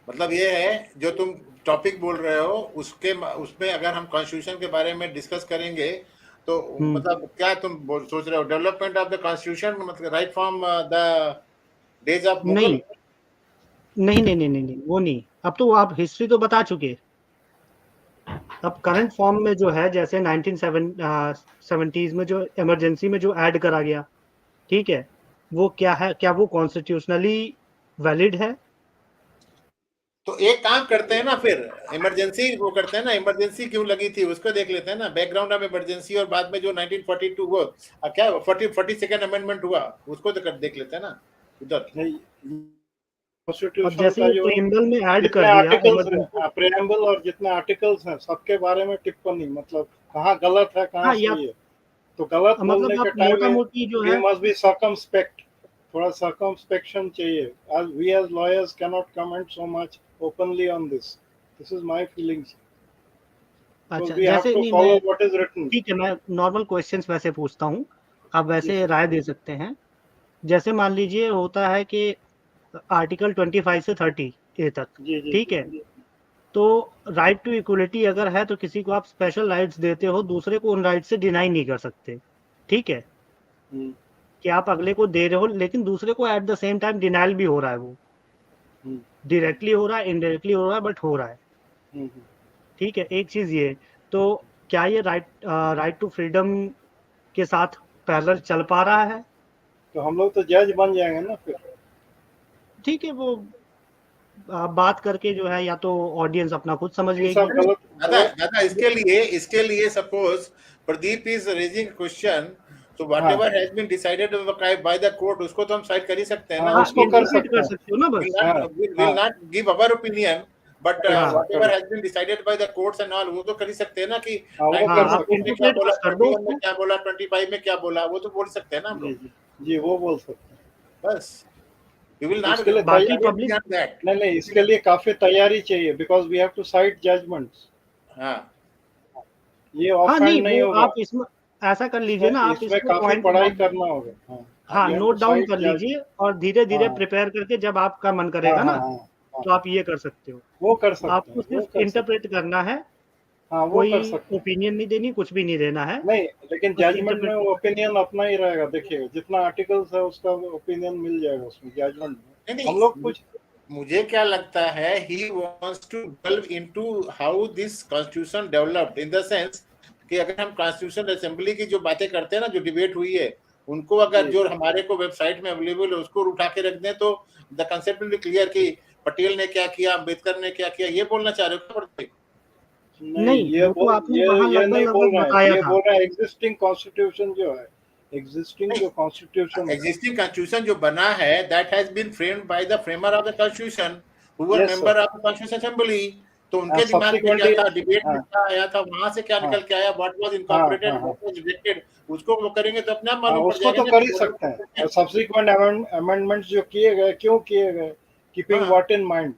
मतलब ये है जो तुम टॉपिक बोल रहे हो, उसमें अगर हम कॉन्स्टिट्यूशन के बारे में डिस्कस करेंगे तो मतलब क्या तुम सोच रहे हो? डेवलपमेंट ऑफ द कॉन्स्टिट्यूशन, मतलब right from the days of Mughal? नहीं, वो नहीं। अब तो आप हिस्ट्री तो बता चुके। अब करंट फॉर्म में जो है, जैसे 1970s में जो इमरजेंसी में जो ऐड करा गया, ठीक है, वो क्या है? क्या वो कॉन्स्टिट्यूशनली वैलिड है? तो एक काम करते हैं ना, फिर इमरजेंसी वो करते हैं ना, इमरजेंसी क्यों लगी थी उसको देख लेते हैं ना, बैकग्राउंड ऑफ इमरजेंसी, और बाद में जो 1942 वो क्या 42nd अमेंडमेंट हुआ उसको तो देख लेते हैं ना उधर। कॉन्स्टिट्यूशन जैसे का जो प्रीएम्बल में ऐड कर दिया, प्रीएम्बल और जितने आर्टिकल्स हैं सबके बारे में टिप्पणी, मतलब कहाँ गलत है कहाँ सही है। तो गलत बोलने के टाइम में मस्ट बी सर्कमस्पेक्ट, थोड़ा सर्कमस्पेक्शन चाहिए। as we as lawyers cannot comment so much openly on this. This is my feelings. अच्छा, we have to follow what is written. ठीक है, मैं नॉर्मल क्वेश्चंस वैसे पूछता हूँ, आप वैसे राय दे सकते हैं। जैसे मान लीजिए होता है कि आर्टिकल 25 से 30 ए तक, ठीक है, तो राइट टू इक्वलिटी अगर है तो किसी को आप स्पेशल राइट्स देते हो, दूसरे को उन राइट से डिनाई नहीं कर सकते, ठीक है, कि आप अगले को दे रहे हो लेकिन दूसरे को at the same time denial भी हो रहा है, वो डायरेक्टली हो रहा है, इनडायरेक्टली हो रहा है, बट हो रहा है, ठीक है। एक चीज ये, तो क्या ये राइट टू फ्रीडम के साथ पैरेलल चल पा रहा है? तो हम लोग तो जज बन जाएंगे ना फिर। ठीक है, वो बात करके जो है, या तो ऑडियंस अपना खुद समझ लेगी। दादा इसके लिए suppose Pradeep is raising question, तो whatever has been decided by the court उसको तो हम साइड कर ही सकते हैं ना, उसको कर सकते हो ना, बस will not give our opinion but हाँ। whatever has been decided by the courts and all, वो तो कर ही सकते हैं ना कि हाँ, वो 19 कर आप सकते हैं। में क्या इंटरप्रेट बोला, कर दो 21 में उसको। क्या बोला, 25 में क्या बोला, वो तो बोल सकते हैं ना हम जी लोग। जी जी, वो बोल सकते हैं। बस you will not इसके लिए बाकी go पब्लिक beyond that. नहीं नहीं, इसके लिए काफी तैयारी चाहिए, because we have to cite judgments. हाँ, ये हाँ ऑफ नहीं, हैंड नहीं वो होगा, आप इसमें ऐसा कर लीजिए ना, आप इसमें इसको काफी पॉइंट पढ़ाई नोट, करना होगा। हाँ, हाँ you have note to down cite कर judge- लीजिए और धीरे धीरे हाँ। प्रिपेयर करके जब आपका मन हाँ करेगा ना, हाँ हाँ, तो आप ये कर सकते हो। वो कर सकते आपको हैं, वो सिर्फ कर सकते इंटरप्रेट करना है, हैं। हाँ, वो कोई कर सकते हैं। ओपिनियन नहीं देनी, कुछ भी नहीं देना है। नहीं, लेकिन बस जजमेंट में इंटरप्रेट। वो ओपिनियन अपना ही रहेगा। देखिए, जितना आर्टिकल्स है उसका ओपिनियन मिल जाएगा उसमें जजमेंट में। नहीं हम लोग कुछ मुझे क्या लगता है, he wants to delve into how this constitution developed, in the sense कि अगर हम कॉन्स्टिट्यूशन असेंबली की जो बातें करते हैं ना, जो डिबेट हुई है, उनको अगर जो हमारे को वेबसाइट में अवेलेबल है उसको उठा के रख दें, तो the concept will be clear कि पटेल ने क्या किया, अम्बेडकर ने क्या किया। ये बोलना चाह रहे हो क्या? नहीं, ये वो तो आपने वहाँ ये नहीं बोल लगभग रहे हैं। बताया ये था। बोल रहे हैं एग्जिस्टिंग कॉन्स्टिट्यूशन जो है, एग्जिस्टिंग जो कॉन्स्टिट्यूशन है, एग्जिस्टिंग कॉन्स्टिट्यूशन जो बना है, that has been framed by the framer of the constitution who were Yes, sir. Member of the constitution assembly. तो उनके दिमाग में क्या subsequently- था, डिबेट में हाँ। क्या आया था, वहां से क्या हाँ। निकल के आया, व्हाट वाज इनकॉर्पोरेटेड, हाँ, हाँ। व्हाट वाज रिजेक्टेड, उसको वो करेंगे तो अपने आप हाँ, मालूम पड़ उसको जाएगा तो ना कर कि ही model सकते हैं। constitution- सब्सिक्वेंट अमेंडमेंट्स जो किए गए, क्यों किए गए, कीपिंग हाँ। व्हाट इन माइंड,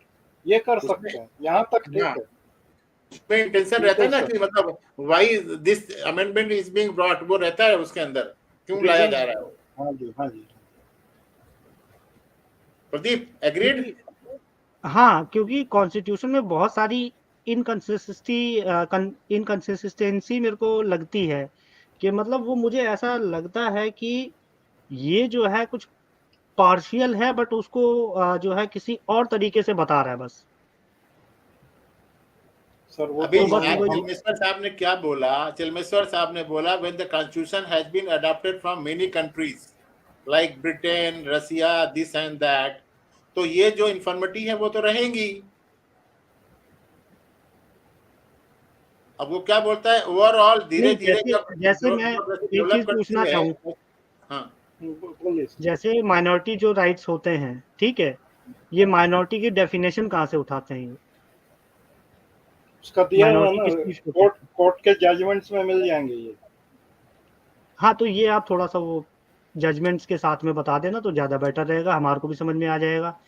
ये कर उसमें- सकते हैं। यहाँ तक ठीक हाँ। है। उसमें इंटेंशन रहता है ना बिल्कुल कि मतलब why this amendment is being brought, वो रहता है उसके अंदर, क्यों लाया जा रहा है। हाँ जी, हाँ जी। प्रदीप एग्रीड? क्योंकि हाँ, क्योंकि कॉन्स्टिट्यूशन में बहुत सारी इनकंसिस्टेंसी मेरे को लगती है, कि मतलब वो मुझे ऐसा लगता है कि ये जो है कुछ पार्शियल है, बट उसको जो है किसी और तरीके से बता रहा है बस। सर वो अभी तो बस मालूम है। चिलमेश्वर साहब ने क्या बोला, चिलमेश्वर साहब ने बोला when the constitution has been adopted from many countries like Britain, Russia, this and that, तो ये जो इन्फॉर्मिटी है वो तो रहेंगी। अब वो क्या बोलता है, ओवरऑल धीरे नहीं, धीरे जैसे मैं एक चीज पूछना चाहूँ, हाँ बोलिए सर। जैसे माइनॉरिटी जो राइट्स होते हैं, ठीक है, ये माइनॉरिटी की डेफिनेशन कहाँ से उठाते हैं ये? उसका दिया हुआ माइनॉरिटी ना, किस चीज को? कोर्ट के जजमेंट्स में मिल जाएंगे ये। हाँ, तो ये आप थोड़ा सा वो जजमेंट्स के साथ में बता देना तो ज्यादा बेटर रहेगा, हमारे को भी समझ में आ जाएगा,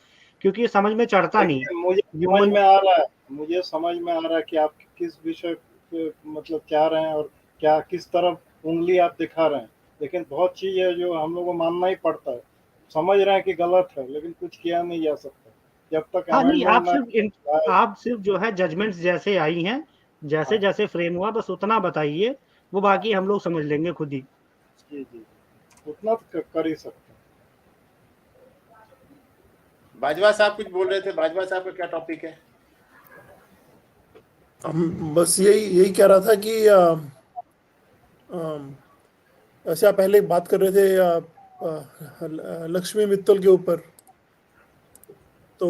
क्योंकि ये समझ में चढ़ता नहीं। देखिए, मुझे समझ ह्यूमन में आ रहा है, मुझे समझ में आ रहा है कि आप किस विषय पे मतलब चाह रहे हैं और क्या किस तरफ उंगली आप दिखा रहे हैं। लेकिन बहुत चीज है जो हम लोग को मानना ही पड़ता है। समझ रहे हैं कि गलत है, लेकिन कुछ किया नहीं जा सकता जब तक हाँ नहीं, amendment आप सिर्फ जो है जजमेंट्स जैसे आई हैं, जैसे हाँ। जैसे फ्रेम हुआ, बस उतना बताइए, वो बाकी हम लोग समझ लेंगे खुद ही। जी जी, उतना तो कर ही सकते हैं। बाजवा साहब कुछ बोल रहे थे, बाजवा साहब का क्या टॉपिक है? हम बस यही कह रहा था कि ऐसे आप पहले बात कर रहे थे लक्ष्मी मित्तल के ऊपर, तो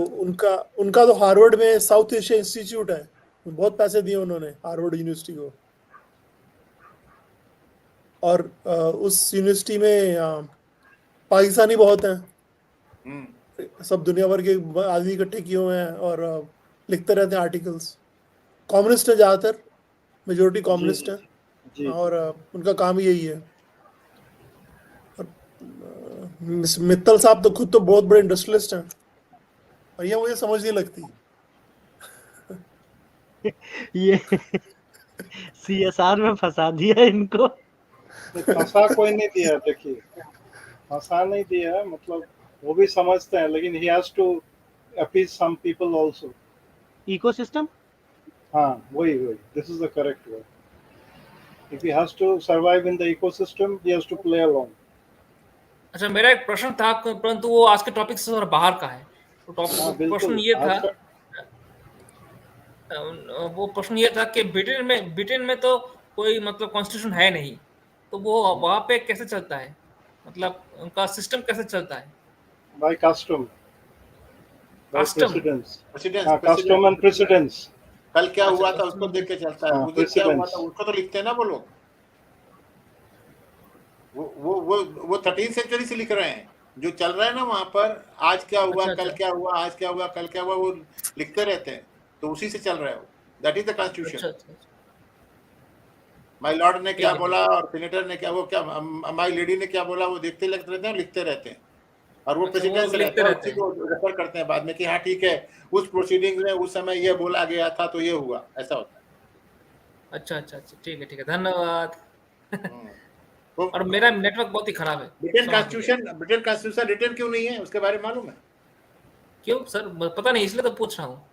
उनका तो हार्वर्ड में साउथ एशिया इंस्टीट्यूट है, बहुत पैसे दिए उन्होंने हार्वर्ड यूनिवर्सिटी को, और उस यूनिवर्सिटी में पाकिस्तानी बहुत हैं, सब दुनिया भर के आदमी इकट्ठे किए हुए हैं और लिखते रहते हैं आर्टिकल्स। कम्युनिस्ट है ज़्यादातर, मेजोरिटी कम्युनिस्ट है, जी और उनका काम ही यही है। और मित्तल साहब तो खुद तो बहुत बड़े इंडस्ट्रियलिस्ट हैं, और ये मुझे समझ नहीं लगती। ये सीएसआर में फंसा दिया इनको। फंसा कोई नहीं दिया, देखिए फंसा नहीं दिया, मतलब वो भी समझते हैं, लेकिन he has to appease some people also। Ecosystem, हाँ, वही this is the correct word। if he has to survive in the ecosystem, he has to play along। अच्छा, मेरा एक प्रश्न था, परंतु वो आज के टॉपिक से थोड़ा बाहर का है। तो हाँ, प्रश्न बिल्कुल। ये था, आज का वो प्रश्न ये था कि ब्रिटेन में तो कोई मतलब कॉन्स्टिट्यूशन है नहीं, तो वो वहां पे कैसे चलता है, मतलब उनका सिस्टम कैसे चलता है? by custom, by Custom? precedence। Precedence, हाँ, custom and precedence। कल क्या अच्छा, हुआ था custom उसको and देख के चलता है, हाँ, उधर क्या हुआ precedence। था उसको तो लिखते हैं ना वो लोग। वो 13th सेंचुरी से लिख रहे हैं, जो चल रहा है ना वहां पर, आज क्या हुआ, अच्छा, कल अच्छा। क्या हुआ, आज क्या हुआ, कल क्या हुआ, वो लिखते रहते हैं। तो उसी से चल रहे हो। दैट इज द अच्छा कॉन्स्टिट्यूशन। अच्छा माई लॉर्ड ने क्या ठीक है, बोला और सीनेटर ने क्या, वो क्या माई लेडी ने क्या बोला, वो देखते लगते रहते हैं, लिखते रहते हैं, और वो अच्छा, वो प्रेसिडेंस लोग लिखते रहता है, रहते उसी हैं। को रेफर करते हैं बाद में कि हाँ ठीक है, उस प्रोसीडिंग में उस समय ये बोला गया था तो ये हुआ, ऐसा होता अच्छा अच्छा अच्छा, ठीक है, धन्यवाद। है। तो और मेरा नेटवर्क बहुत ही खराब है, क्षमा कीजिए। ब्रिटेन कॉन्स्टिट्यूशन रिटर्न क्यों नहीं है, उसके बारे में मालूम है? क्यों सर, पता नहीं, इसलिए तो पूछ रहा हूँ।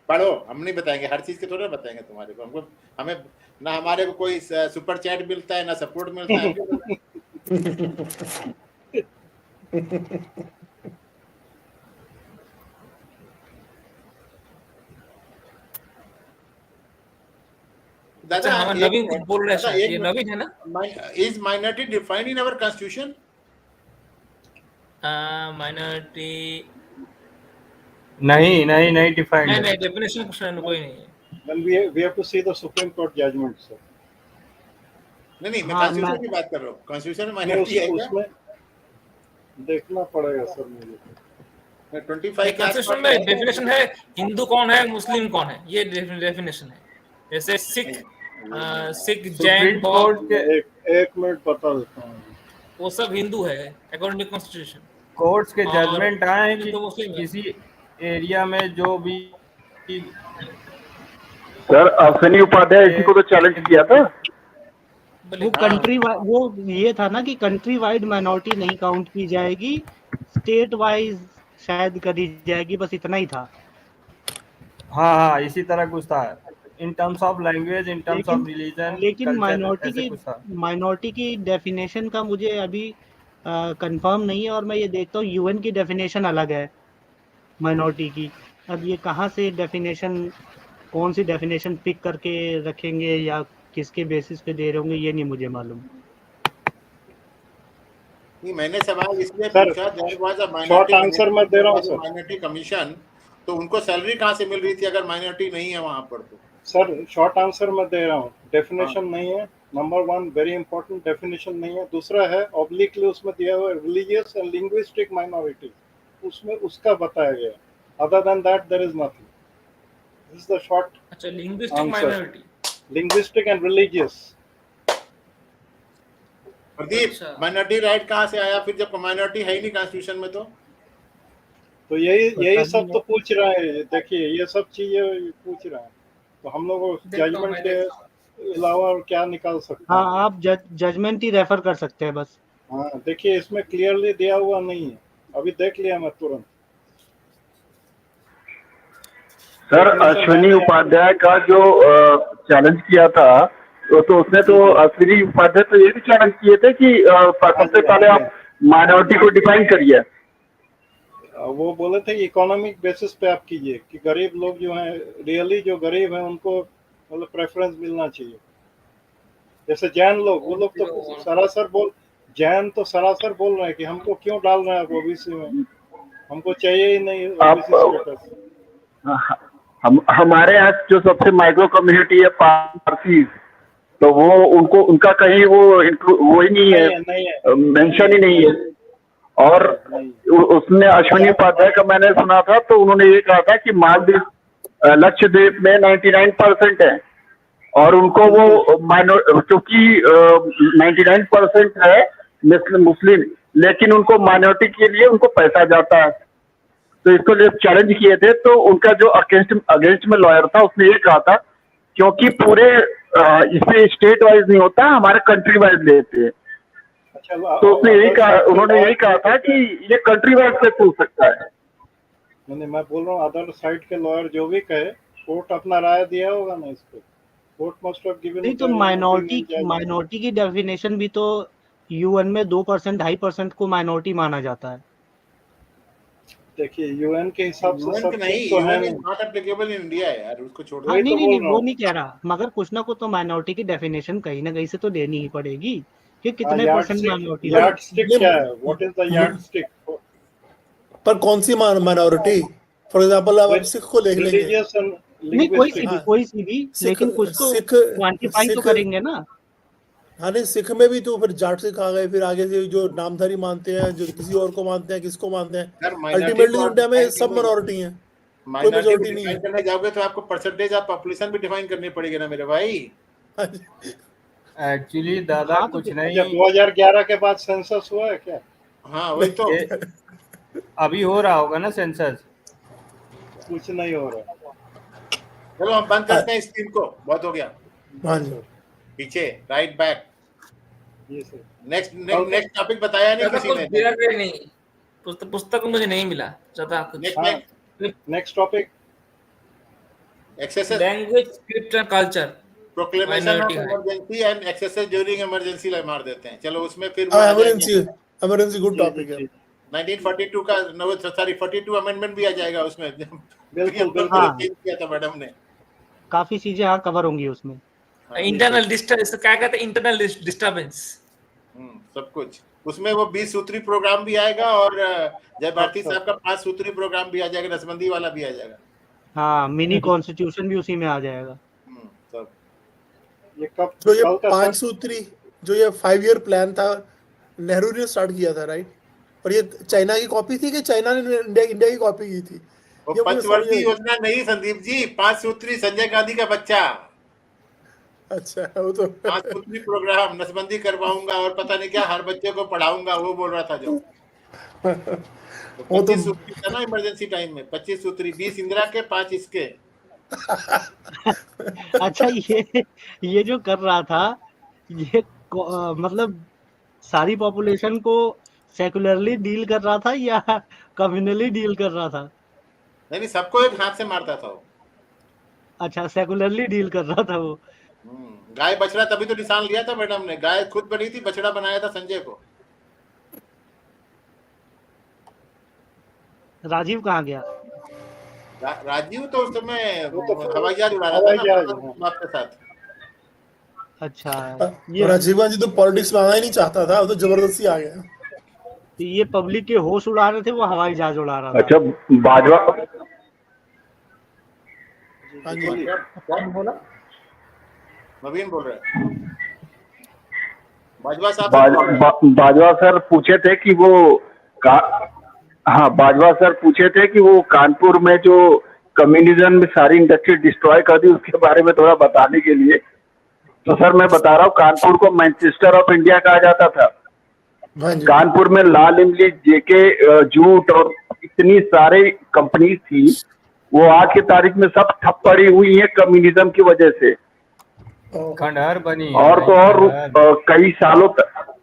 पढ़ो, हम नहीं बताएंगे, हर चीज के थोड़ा बताएंगे तुम्हारे को, हमको हमें ना हमारे को कोई सुपर चैट मिलता है ना सपोर्ट मिलता है, हमको अच्छा, दादा हमें एक नवीन कुछ मिनट, बोल रहे हैं दादा शायद, एक ये नवीन है ना? Minute, is minority defined in our constitution? Minority नहीं नहीं नहीं डिफाइंड नहीं है। नहीं, डेफिनेशन क्वेश्चन कोई नहीं है। Then we have to see the Supreme Court judgment, sir. नहीं मैं हाँ, कॉन्स्टिट्यूशन की बात कर रहा हूँ, कॉन्स्टिट्यूशन में नहीं, माइनॉरिटी है क्या? उसमें देखना पड़ेगा सर मुझे। 25 के आसपास कॉन्स्टिट्यूशन में डेफिनेशन है हिंदू कौन है, मुस्लिम कौन है, ये डेफिनेशन है। जैसे सिख जैन, सुप्रीम बौद्ध, कोर्ट के एक मिनट बता देता हूँ। वो सब हिंदू है अकॉर्डिंग टू कॉन्स्टिट्यूशन। कोर्ट्स के और जजमेंट आए कि तो मुस्लिम है। किसी एरिया में जो भी सर अश्विनी उपाध्याय इसी को तो चैलेंज किया था। वो कंट्री वो ये था ना कि कंट्री वाइड माइनॉरिटी नहीं काउंट की जाएगी, स्टेट वाइज शायद करी जाएगी, बस इतना ही था। हाँ इसी तरह कुछ था, in terms of language, in terms of religion, लेकिन कल्चर, ऐसे कुछ था। माइनॉरिटी की डेफिनेशन का मुझे अभी कंफर्म नहीं है, और मैं ये देखता हूँ यूएन की डेफिनेशन अलग है माइनॉरिटी की। अब ये कहाँ से डेफिनेशन, कौन सी डेफिनेशन पिक करके रखेंगे या किसके बेसिस पे दे रहे होंगे, ये नहीं मुझे मालूम। नहीं, मैंने सवाल इसलिए सर, पूछा, there was a short answer मैं दे रहा हूँ सर। माइनॉरिटी कमीशन, तो उनको सैलरी कहाँ से मिल रही थी अगर माइनॉरिटी नहीं है वहां पर? तो सर शॉर्ट आंसर मैं दे रहा हूँ, डेफिनेशन नहीं है, नंबर 1 वेरी इंपॉर्टेंट, डेफिनेशन नहीं है। दूसरा है ऑब्लिकली उसमें दिया हुआ रिलीजियस एंड लिंग्विस्टिक माइनॉरिटी, उसमें उसका बताया गया, other than that there is nothing. This is the short. अच्छा, linguistic minority, linguistic and religious. Pradeep, अच्छा। माइनॉरिटी राइट कहाँ से आया फिर, जब माइनॉरिटी है ही नहीं कॉन्स्टिट्यूशन में? तो यही सब तो पूछ रहा है, देखिए ये सब चीजें पूछ रहा है, तो हम लोग जजमेंट के अलावा और क्या निकाल सकते हैं? हाँ, आप जजमेंट ही रेफर कर सकते हैं बस। हाँ देखिए, इसमें क्लियरली दिया हुआ नहीं है, अभी देख लिया मैं तुरंत। सर अश्विनी उपाध्याय का जो चैलेंज किया था, तो उसने तो अश्विनी उपाध्याय तो ये भी चैलेंज किए थे कि सबसे पहले आप माइनॉरिटी को डिफाइन करिए। वो बोले थे इकोनॉमिक बेसिस पे आप कीजिए, कि गरीब लोग जो हैं, रियली जो गरीब हैं उनको मतलब प्रेफरेंस मिलना चाहिए। जैसे जैन लोग, वो लोग तो जैन तो सरासर बोल रहे हैं कि हमको क्यों डाल रहे हैं आप ओबीसी में, हमको चाहिए ही नहीं ओबीसी स्टेटस। हमारे यहाँ जो सबसे माइक्रो कम्युनिटी है पारसी, तो वो उनका कहीं वो ही नहीं है, मेंशन ही नहीं है। और उसने अश्विनी उपाध्याय का मैंने सुना था, तो उन्होंने ये कहा था कि मालदीव लक्षद्वीप में 99% है, और उनको वो क्योंकि 99% है मुस्लिम, लेकिन उनको माइनॉरिटी के लिए उनको पैसा जाता है, तो इसको लिए चैलेंज किए थे। तो उनका जो अगेंस्ट में लॉयर था, उसने ये कहा था क्योंकि पूरे इसमें स्टेट वाइज नहीं होता, हमारे कंट्री वाइज लेते हैं। तो उन्होंने यही कहा था कि ये कंट्री वाइज से पूछ सकता है। नहीं, मैं बोल रहा हूँ अदर साइड के लॉयर जो भी कहे, कोर्ट अपना राय दिया होगा ना इस पे, कोर्ट मस्ट हैव गिवन। नहीं, तो माइनॉरिटी की डेफिनेशन भी तो यूएन में 2% 2.5% को माइनॉरिटी माना जाता है। देखिए यूएन के हिसाब से सब नहीं, तो है, नॉट एप्लीकेबल इन इंडिया यार, उसको छोड़ दो। हाँ, नहीं वो नहीं कह रहा, मगर कुछ ना कुछ तो माइनॉरिटी की डेफिनेशन कहीं ना कहीं से तो देनी ही पड़ेगी कि कितने परसेंट माइनॉरिटी। यार्डस्टिक क्या है, व्हाट इज द यार्डस्टिक? पर कौन सी माइनॉरिटी? फॉर एग्जांपल अब सिख को ले लेंगे, नहीं कोई सी भी, लेकिन कुछ तो क्वांटिफाई तो करेंगे ना। हाँ, नहीं सिख में भी तो फिर जाट सिख आ गए, फिर आगे से जो नामधारी मानते हैं, जो किसी और को मानते हैं, किसको मानते हैं, अल्टीमेटली इंडिया में सब माइनॉरिटी हैं। माइनॉरिटी majority नहीं डिफाइन है। करने जाओगे तो आपको परसेंटेज ऑफ पॉपुलेशन भी डिफाइन करनी पड़ेगी ना मेरे भाई। एक्चुअली दादा हाँ, तो कुछ अच्छा, नहीं, 2011 के बाद सेंसस हुआ है क्या? हाँ वही तो। अभी हो रहा होगा ना सेंसस। कुछ नहीं हो रहा। चलो हम बंद करते हैं इस टीम को, बहुत हो गया। हाँ जी। पीछे राइट बैक। ये सर नेक्स्ट नेक्स्ट टॉपिक बताया नहीं ज्यादा किसी कुछ ने। दिया गया नहीं, पुस्तक मुझे नहीं मिला ज्यादा कुछ। नेक्स्ट हाँ, next topic excesses language, script and culture, proclamation of minority है। Emergency and excesses during emergency मार देते हैं। चलो उसमें फिर वो हाँ, आ जाएगा। emergency गुड टॉपिक है। 1942 का सॉरी 42 अमेंडमेंट भी आ जाएगा उसमें। बिल्कुल हाँ। चेंज किया था मैडम ने। काफी चीजें हाँ कवर होंगी उसमें। इंटरनल डिस्टर्बेंस, क्या कहते हैं, इंटरनल डिस्टर्बेंस। सब कुछ उसमें वो 20 सूत्री प्रोग्राम भी आएगा और जय भारती साहब का 5 सूत्री प्रोग्राम भी आ जाएगा, नसबंदी वाला भी आ जाएगा। हाँ, मिनी कॉन्स्टिट्यूशन भी उसी में आ जाएगा। सब ये कब जो ये कल का 5 सूत्री, जो ये 5 ईयर प्लान था, नेहरू ने स्टार्ट किया था, राइट? और ये चाइना की कॉपी थी कि चाइना ने इंडिया की कॉपी की थी? वो ये मुझे समझ पंचवर्ती नहीं। योजना नहीं संदीप जी, 5 सूत्री संजय गांधी का बच्चा। अच्छा, वो तो 5 सूत्री प्रोग्राम, नसबंदी करवाऊंगा और पता नहीं क्या, हर बच्चे को पढ़ाऊंगा, वो बोल रहा था जो। तो वो तो 25 सूत्री था ना इमरजेंसी टाइम में, 25 सूत्री, 20 इंदिरा के, 5 इसके। अच्छा, ये जो कर रहा था, ये मतलब सारी पॉपुलेशन को सेकुलरली डील कर रहा था या कम्युनली डील कर रहा था? नहीं सबको एक हाथ से मारता था वो। अच्छा, सेकुलरली डील कर रहा था वो। गाय बछड़ा तभी तो निशान लिया था मैडम ने। गाय खुद बनी थी, बछड़ा बनाया था संजय को। राजीव कहाँ गया? राजीव तो उस समय वो तो हवाई जहाज उड़ा रहा था हवाई ना जहाज, बाप के साथ। अच्छा, ये राजीव गांधी तो पॉलिटिक्स में आना ही नहीं चाहता था, वो तो जबरदस्ती आ गया। ये पब्लिक के होश उड़ा रहे थे, वो हवाई जहाज उड़ा रहा था। अच्छा बाजवा, हाँ जी। कौन बोला? नवीन बोल रहा है। बाजवा साहब बाजवा सर पूछे थे कि वो हाँ बाजवा सर पूछे थे कि वो कानपुर में जो कम्युनिज्म में सारी इंडस्ट्री डिस्ट्रॉय कर दी, उसके बारे में थोड़ा बताने के लिए। तो सर मैं बता रहा हूँ, कानपुर को मैनचेस्टर ऑफ इंडिया कहा जाता था। हाँ जी। कानपुर में लाल इमली, जेके, जूट और इतनी सारे कंपनीज थी, वो आज की तारीख में सब ठप पड़ी हुई है कम्युनिज्म की वजह से। खंडहर बनी है और तो और कई सालों तक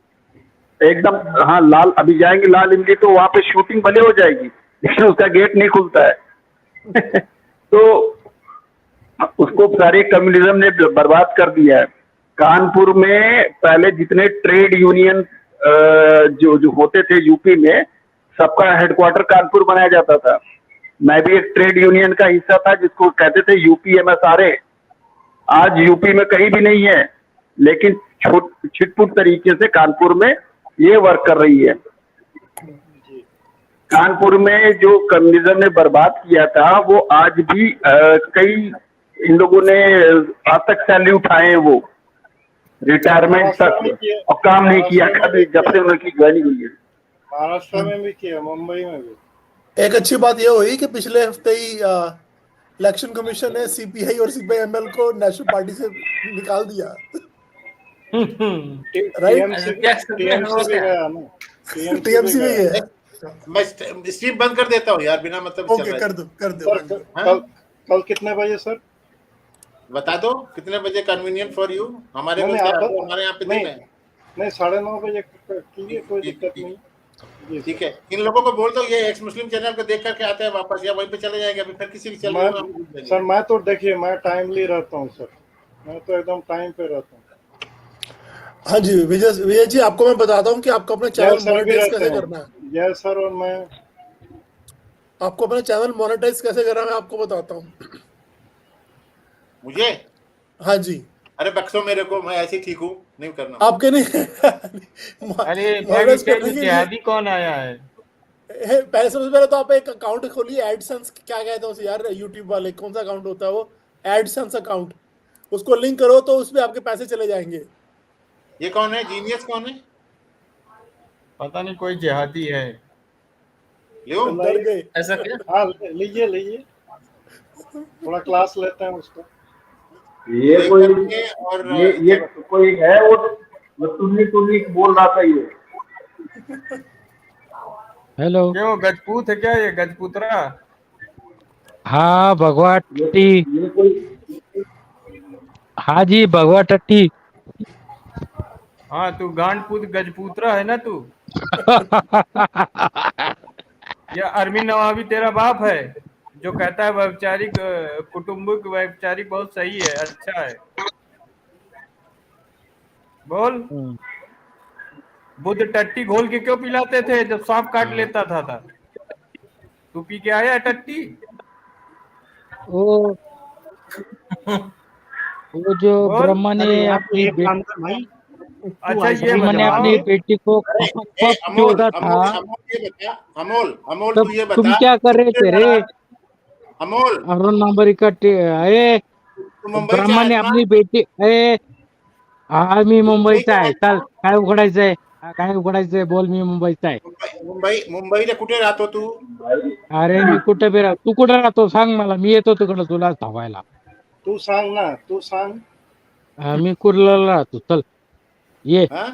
एकदम, हाँ लाल, अभी जाएंगे लाल इमली तो वहां पे शूटिंग भले हो जाएगी, लेकिन उसका गेट नहीं खुलता है। तो उसको सारे कम्युनिज्म ने बर्बाद कर दिया है। कानपुर में पहले जितने ट्रेड यूनियन जो होते थे यूपी में, सबका हेडक्वार्टर कानपुर बनाया जाता था। मैं भी एक ट्रेड यूनियन का हिस्सा था जिसको कहते थे यूपी MSRA। आज यूपी में कहीं भी नहीं है, लेकिन छिटपुट तरीके से कानपुर में ये वर्क कर रही है। कानपुर में जो कम्युनिज्म ने बर्बाद किया था, वो आज भी कई इन लोगों ने आज तक सैल्यूट उठाए हैं, वो रिटायरमेंट तक, और काम नहीं किया कभी जब से उनकी ज्वाइनिंग हुई है। महाराष्ट्र में भी किया, मुंबई में भी। एक अच्छी बात यह हुई कि पिछले हफ्ते ही इलेक्शन कमीशन ने CPI और CPI-ML को नेशनल पार्टी से निकाल दिया। राइट, TMC भी गया ना, TMC भी है। मैं स्ट्रीम बंद कर देता हूँ यार, बिना मतलब चल ओके, रहा है। कर दो। सर कल कितने बजे सर? बता दो कितने बजे कन्वीनियंट फॉर यू। हमारे नहीं, हमारे यहाँ पे दिन है। नहीं 9:30 बजे कीजिए, कोई दिक्कत नहीं। ठीक है, इन लोगों को बोल दो ये एक्स मुस्लिम चैनल को देख करके आते हैं वापस, या वहीं पे चले जाएंगे। अभी फिर किसी की चल रही है सर मैं तो देखिए, मैं टाइमली रहता हूँ सर, मैं तो एकदम टाइम पे रहता हूँ। हाँ जी, विजय जी, आपको मैं बताता हूँ कि आपको अपना चैनल मोनेटाइज कैसे करना है। यस सर, और मैं आपको अपना चैनल मोनेटाइज कैसे करना है मैं आपको बताता हूँ। मुझे? हाँ जी। अरे बक्सो मेरे को, मैं ऐसे ठीक हूँ, नहीं करना आपके नहीं। अरे जिहादी कौन आया है? पहले सबसे पहले तो आप एक अकाउंट खोलिए, एडसेंस क्या कहते हैं उसे यार, यूट्यूब वाले कौन सा अकाउंट होता है वो, एडसेंस अकाउंट, उसको लिंक करो तो उसमें आपके पैसे चले जाएंगे। ये कौन है? जीनियस कौन है? पता नहीं, कोई जिहादी है। लो डर गए। ऐसा क्या? हाँ लीजिए थोड़ा क्लास लेते हैं उसका। ये तो कोई करके और ये कोई है वो तुन्नी बोल रहा था ये। हेलो। क्यों गजपूत है क्या ये, गजपुतरा? हाँ भगवा टट्टी। ये कोई हाँ जी भगवा टट्टी। हाँ तू गांडपूत गजपुतरा है ना तू? ये अरविंद नवाबी तेरा बाप है जो कहता है वैचारिक कुटुंबिक वैचारिक बहुत सही है, अच्छा है। बोल। बुद्ध टट्टी घोल के क्यों पिलाते थे जब सांप काट लेता था? तू पी के आया टट्टी? वो वो जो बोल। ब्रह्मा ने अरे यार अपनी एक काम कर भाई, तू अच्छा ये ब्रह्मा ने बताओ, अपनी बेटी को अरे कब अमोल चोदा था, अमोल अमोल ये बता, अमोल तब तू ये तुम बता, क्या कर रहे थे रे? अमोल अरुण नंबर इकट्ठे अरे तू मुंबई ब्रह्मा आहेस ने ना? अपनी बेटी अरे हा मी मुंबईचा मुंबईचा आहे, आहेस चल ना? काय उघडायचंय? काय उघडायचंय बोल, मी मुंबईचा आहे. मुंबईला कुठे राहतो तू? अरे मी कुठे बी तू कुठे राहतो सांग मला, मी येतो तिकडे तुला धावायला. तू सांग ना, तू सांग. मी कुर्ल्याला राहतो, चल ये. हा?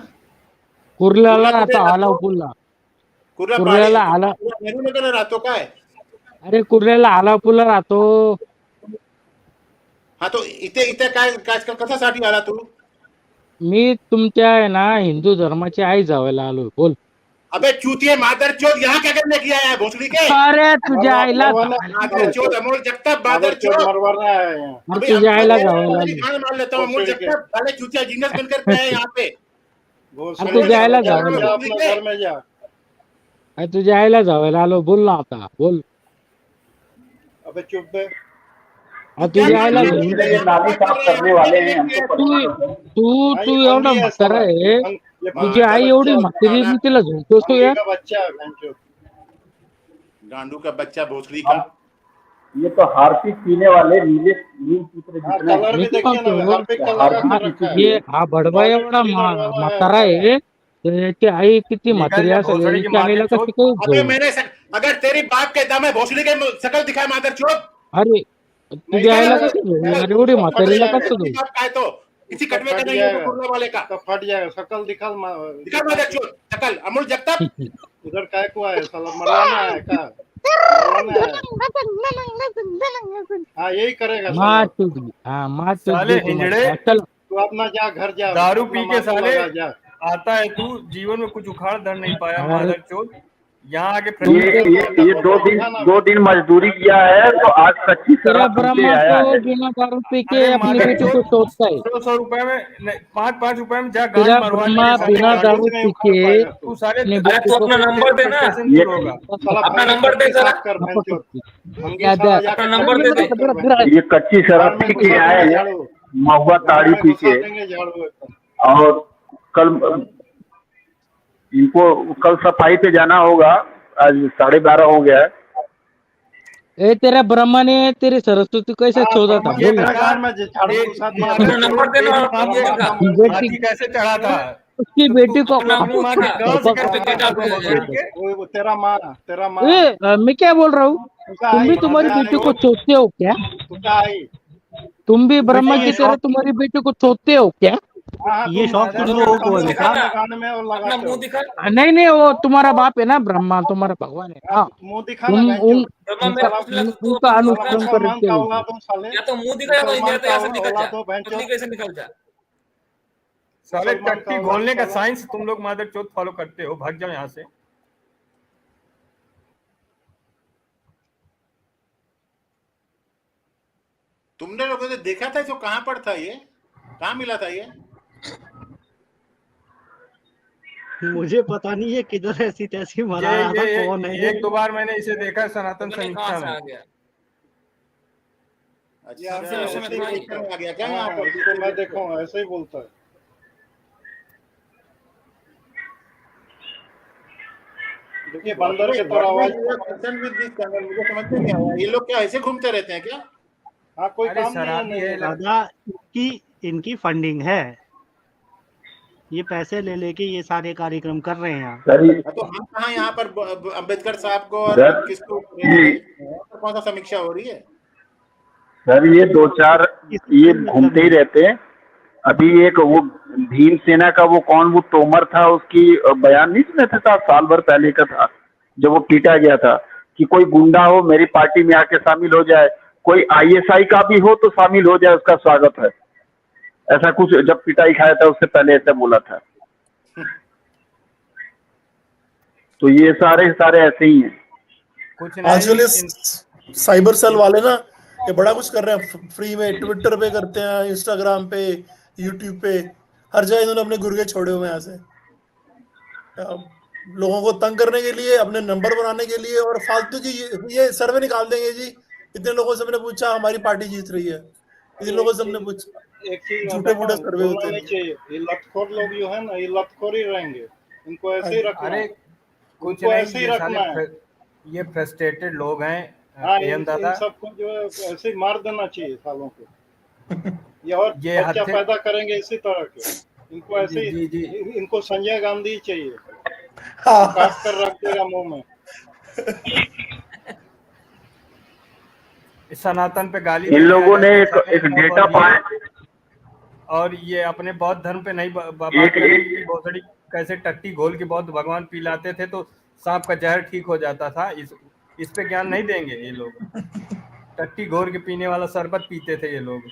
कुर्ल्याला कुर्ला कुठे राहतो, राहतो? आलाव कुर्ला. कुर्ला कुर्ल्याला आला नेहरूनगर राहतो काय? अरे कुर्ल्याला आलापूरला राहतो. हा तो इथे इथे काय कशासाठी आला तू? मी तुमच्या आहे ना हिंदू धर्माची आई जावायला आलोय. बोल. अबे चूतिए मादरचोद यहाँ क्या करने किया है भोसड़ी के? अरे तुझ्या आईला मादरचोद अमोल जगताप मादरचोद। मरवाना है यहाँ. अभी तुझ्या आईला जावायला मेरी आलोय. जान मार लेता हूँ अमोल जगताप, साले चूतिया जीनियस बनकर पे है यहाँ पे। घोसले तुझ्या आईला जा, जावायला जा अपने घर में जा. तुझ्या आईला जावायला आलो. बोल ना आता, बोल. अबे चुप बे. तुझ्या आईला घेऊन ये नाली साफ करने वाले हैं हमको तू परेशान तू हाँ, तू ये एवढा अंगी है म्हातारा साला. आहे, ये तुझी अंगी का आई एवढी बच्चा, म्हातारी, मी तिला झोपतोस तो अंगी यार. का बच्चा है भैंचोद. गांडू का बच्चा भोसड़ी का। ये तो हार्पिक पीने वाले नीले नील पुत्र हाँ, जितने कलर भी देखिए ना, हार्पिक का लगा के रखा है. ये हा बडवा एवढा म्हातारा आहे, त्याची आई किती म्हातारी निकल जा असेल, घोसड़ी की हिच्या माँ के आईला चोद. कशी काही अबे झोप? अगर तेरी बाप के दम है भोसड़ी के शकल दिखाए मादरचोद। अरे तुझ्या आईला कसं झोप? अरे एवढी म्हातारीला कसं झोप? बाप का है तो किसी तो कटवे का फट नहीं है जाएगा. कुर्ला वाले का। तो फट जाएगा. शकल दिखा मादरचोद शकल अमोल जगताप। इधर काय को आया साला, मरवाना है का? मरवाना है. हाँ यही करेगा साला. मार तुझी मार साले तुझी. इंजड़े. चल तू अपना जा घर जा. दारू अपना पी के माँ को साले लगा जा. आता है तू, जीवन में कुछ उखाड़ धर नहीं पाया अरे मादरचोद. यहाँ आके ये 2 दिन मजदूरी किया है तो आज कच्ची तेरा शराब पी के ब्रह्मा आया तो है. बिना दारू पी के अरे अपनी बेटी को सोचता है. 100 रुपए में 5 रुपए में जा तेरा गांड मरवा ब्रह्मा के बिना साले दारू नहीं पी उखाड़ के पाएगा तू साले अपनी अरे बेटी तू को अपना नंबर दे ना, दूर होगा. साला अपना भाई नंबर दे पट्टी जरा. साफ कर भैंचोद. अंगी याद साला है. जाके अपना नंबर दे दे. ये कच्ची शराब पी के आए हैं झाड़ू. महुआ ताड़ी में पी घुसा के. देंगे झाड़ू एकदम. और कल इनको कल सफाई पे जाना होगा. आज 12:30 हो गया है. ए तेरा ब्रह्मा ने तेरी सरस्वती कैसे चौदा था? ये बोल ना. घर में झाड़ू घुसा दिया. अपना नंबर दे ना, हाथी कैसे चढ़ा था? उसकी बेटी को अपना अपनी माँ के गांव से कैसे चढ़ा था भोसड़ी के? वो तेरा माँ मैं क्या बोल रहा हूँ, तुम भी तुम्हारी बेटी को चोदते हो क्या? उसका आई. तुम भी ब्रह्मा की तरह तुम्हारी बेटी को चोदते हो क्या? ये शौक कुछ लोगों को है बेटा. गाने में और अपना लगाते मुंह हो. दिखा. नहीं वो तुम्हारा बाप है ना ब्रह्मा, तुम्हारा भगवान है. हाँ मुंह दिखा तुम ना उन ब्रह्मा मेरा पूछला तो तू उनका अपना मुंह अनुसरण दिखा. मुसलमान करते का हो. औलाद हो साले. या तो मुंह दिखा, या तो इंडिया तो यहाँ से निकल जा. औलाद हो पतली भैंचोद. कैसे निकल जा. साले मुसलमान टट्टी का घोलने का औलाद साइंस तुम लोग मादरचोद फॉलो करते हो. भाग जाओ यहाँ से. तुमने लोगों ने देखा था जो कहाँ पर था, ये कहाँ मिला था ये? मुझे पता नहीं है किधर ऐसी तैसी मरा रहा था, कौन है ये. 1-2 बार मैंने इसे देखा सनातन पता नहीं समीक्षा कहाँ से आ में. गया. अच्छा सबसे में आ गया क्या यहाँ हाँ, पर? इसको मैं देखो ऐसे ही बोलता है. देखिए बंदर के तरह आवाज. मुझे समझ में नहीं आया, ये लोग क्या ऐसे घूमते रहते हैं क्या? हाँ कोई अरे काम नहीं शराबी है है. दादा इनकी फंडिंग है, ये पैसे ले लेके ये सारे कार्यक्रम कर रहे हैं. तो हम कहाँ यहाँ पर अम्बेडकर साहब को और किसको कौन सा समीक्षा हो रही है? सर ये 2-4 ये घूमते ही रहते हैं। अभी एक वो भीम सेना का वो कौन वो तोमर था, उसकी बयान नहीं सुने थे साहब, साल भर पहले का था, जब वो पीटा गया था कि कोई गुंडा हो मेरी पार्टी में आके शामिल हो जाए, कोई आईएसआई का भी हो तो शामिल हो जाए, उसका स्वागत है। ऐसा कुछ जब पिटाई खाया था उससे पहले ऐसा बोला था। तो ये सारे ऐसे ही हैं। कुछ आजकल ये नहीं, साइबर सेल वाले ना ये बड़ा कुछ कर रहे हैं फ्री में, ट्विटर पे करते हैं, इंस्टाग्राम पे, यूट्यूब पे, हर जगह इन्होंने अपने गुर्गे छोड़े हुए हैं ऐसे लोगों को तंग करने के लिए, अपने नंबर बनाने के लिए, और फालतू की ये सर्वे निकाल देंगे जी, इतने लोगों से हमने पूछा हमारी पार्टी जीत रही है, इतने लोगों से हमने पूछा। एक चीज झूठे मूठे सर्वे बोलना होते नहीं हैं। चाहिए, ये लतखोर लोग जो है ना, ये लतखोर ही रहेंगे, इनको ऐसे ही रखना अरे है, कुछ इनको नहीं, ऐसे ही ये रखना है। साले ये फ्रस्ट्रेटेड लोग हैं। हाँ, एम इन दादा, सबको जो है ऐसे ही मार देना चाहिए सालों को। ये और ये बच्चा हत्या, पैदा करेंगे इसी तरह के, इनको ऐसे जी ही, जी, इनको संजय गांधी चाहिए, हाँ, काट कर रख देगा मुंह में। सनातन पे गाली इन देने आ लोगों ने जाते हैं एक साले एक लोग, डेटा पाया, और ये अपने बौद्ध धर्म पे नहीं बात एक करेंगे एक कि भोसड़ी कैसे टट्टी घोल के बौद्ध भगवान पिलाते थे तो सांप का जहर ठीक हो जाता था। इस पे ज्ञान नहीं देंगे ये लोग। टट्टी घोल के पीने वाला शरबत पीते थे ये लोग।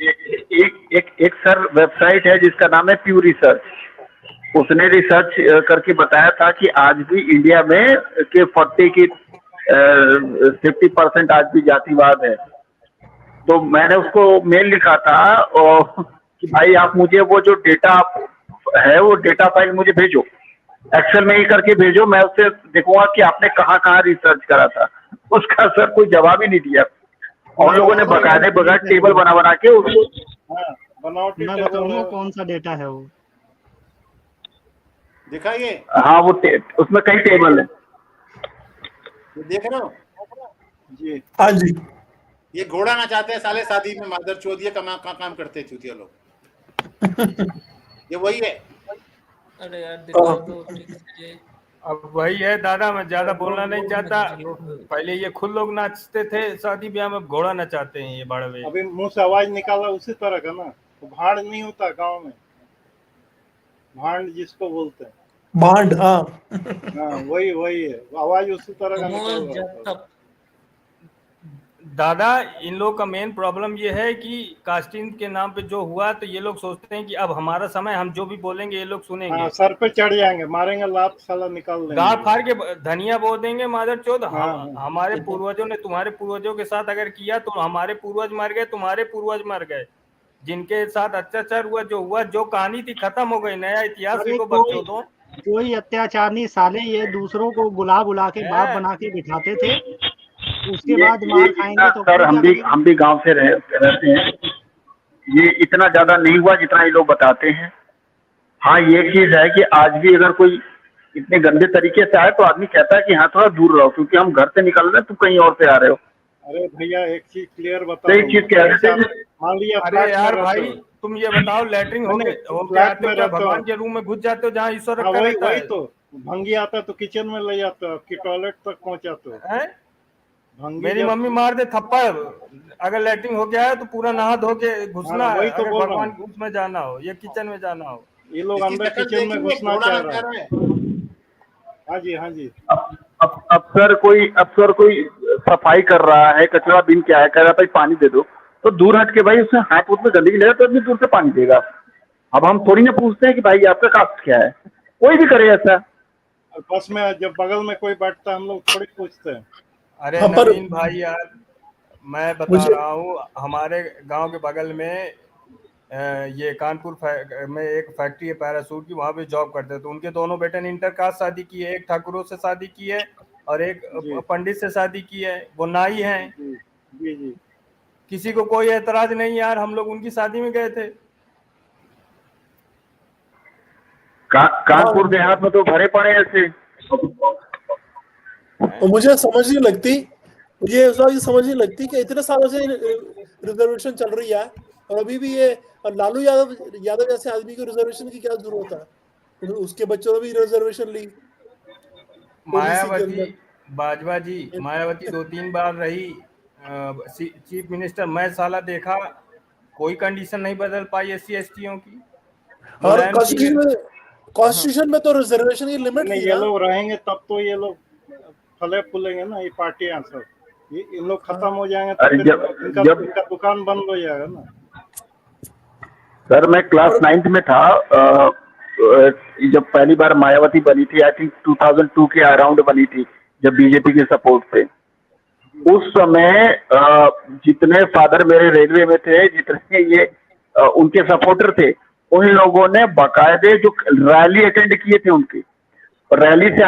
एक सर वेबसाइट है जिसका नाम है प्यू रिसर्च, उसने रिसर्च करके बताया था कि आज भी इंडिया में के 40 की 50% आज भी जातिवाद है। तो मैंने उसको मेल लिखा था और कि भाई आप मुझे वो जो डेटा है वो डेटा फाइल मुझे भेजो, एक्सेल में ही करके भेजो, मैं उससे देखूंगा कि आपने कहाँ कहाँ रिसर्च करा था। उसका सर कोई जवाब ही नहीं दिया, और लोगों ने बकायदे बगैर टेबल बना के उसको। हाँ, बनावटी मैं टेबल बताऊंगा है। कौन सा डेटा है वो। दिखाइए, हाँ वो उसमें कई टेबल है। ये देख रहे हो, जी हाँ जी, ये घोड़ा नचाते हैं साले शादी में, मादर चोद ये काम करते हैं चूतिया लोग। ये वही है। अरे यार दिखा दो ठीक से। अब वही है दादा, मैं ज्यादा बोलना नहीं चाहता। पहले ये खुद लोग नाचते थे शादी ब्याह में, घोड़ा नचाते हैं ये बड़वे। अभी मुंह से आवाज निकाला उसी तरह का ना, तो भाड़ नहीं होता गांव में, भांड जिसको बोलते हैं, भांड, हाँ। हाँ वही है, आवाज उसी तरह का निकल रहा था। दादा इन लोग का मेन प्रॉब्लम ये है कि कास्टिंग के नाम पे जो हुआ, तो ये लोग सोचते हैं कि अब हमारा समय, हम जो भी बोलेंगे ये लोग सुनेंगे। हाँ, सर पे चढ़ जाएंगे, मारेंगे लात, साला निकाल देंगे, गाड़ फाड़ के धनिया बो देंगे मादर चौथ। हाँ। हमारे पूर्वजों ने तुम्हारे पूर्वजों के साथ अगर किया तो हमारे पूर्वज मर गए, तुम्हारे पूर्वज मर गए, जिनके साथ अत्याचार हुआ, जो कहानी थी खत्म हो गई, नया इतिहास अरे इनको बच्चों दो। कोई अत्याचार नहीं साले, ये दूसरों को बुला बुला के बाप बना के बिठाते थे, उसके बाद मार खाएंगे तो सर हम भी गांव से रहते हैं, ये इतना ज्यादा नहीं हुआ जितना ये लोग बताते हैं। हाँ ये चीज है कि आज भी अगर कोई इतने गंदे तरीके से आए तो आदमी कहता है कि हाँ थोड़ा दूर रहो, क्योंकि हम घर से निकल रहे हैं, तुम कहीं और से आ रहे हो। अरे भैया एक चीज क्लियर बता, एक चीज कह रहे थे, मान लिया अरे यार भाई तुम ये बताओ, लैटरिन होके आते हो क्या भगवान के रूम में घुस जाते हो जहाँ ईश्वर रखा रहता है? तो भंगी आता है तो किचन में ले जाते हो, आपकी टॉयलेट तक पहुंचाते हो। मेरी मम्मी मार दे थप्पड़, अगर लैट्रिन हो गया है तो पूरा नहा धो के घुसना है, अगर भगवान के उसमें जाना हो या किचन में जाना हो। ये लोग अंदर किचन में घुसना चाह रहे हैं। हाँ जी, हाँ जी। अब सर कोई सफाई कर रहा है, कचरा बिन क्या है, कह रहा भाई पानी दे दो, तो दूर हट के भाई उसमें हाथ में गंदगी लेगा तो आदमी दूर से पानी देगा। अब हम थोड़ी ना पूछते हैं कि भाई आपका कास्ट क्या है, कोई भी करे ऐसा। बस में जब बगल में कोई बैठता है हम लोग थोड़ी पूछते हैं। अरे नवीन भाई यार, मैं बता रहा हूँ, हमारे गांव के बगल में ये कानपुर में एक फैक्ट्री है पैरासूट की, वहाँ पे जॉब करते हैं। तो उनके दोनों बेटे ने इंटर कास्ट शादी की है, एक ठाकुरों से शादी की है और एक पंडित से शादी की है, वो नाई हैं। जी जी। किसी को कोई एतराज नहीं यार, हम लोग उनकी शादी में गए थे। कानपुर देहात में तो भरे पड़े ऐसे। तो मुझे समझ नहीं लगती, ये समझ नहीं लगती कि इतने सालों से रिजर्वेशन चल रही है और अभी भी ये लालू यादव जैसे आदमी को रिजर्वेशन की क्या जरूरत है? उसके बच्चों ने भी रिजर्वेशन ली। मायावती बाजवा जी, मायावती 2-3 बार रही, चीफ मिनिस्टर, मैं साला देखा कोई कंडीशन नहीं बदल पाई SC/STों की। और मुलायम सिंह कॉन्स्टिट्यूशन में तो रिजर्वेशन की लिमिट नहीं, थी ये ना। लोग रहेंगे तब तो ये लोग फले फूलेंगे ना, ये पार्टियां सब। ये इन लोग खत्म हो जाएंगे तो अरे फिर इनका जब दुकान बंद हो जाएगा ना। सर मैं क्लास 9th में था, जब पहली बार मायावती बनी थी, आई थिंक 2002 के अराउंड बनी थी, जब बीजेपी के सपोर्ट पे। उस समय जितने फादर मेरे रेलवे में थे, जितने ये उनके सपोर्टर थे, उन लोगों ने बाकायदे जो रैली अटेंड किए थे उनकी, रैली से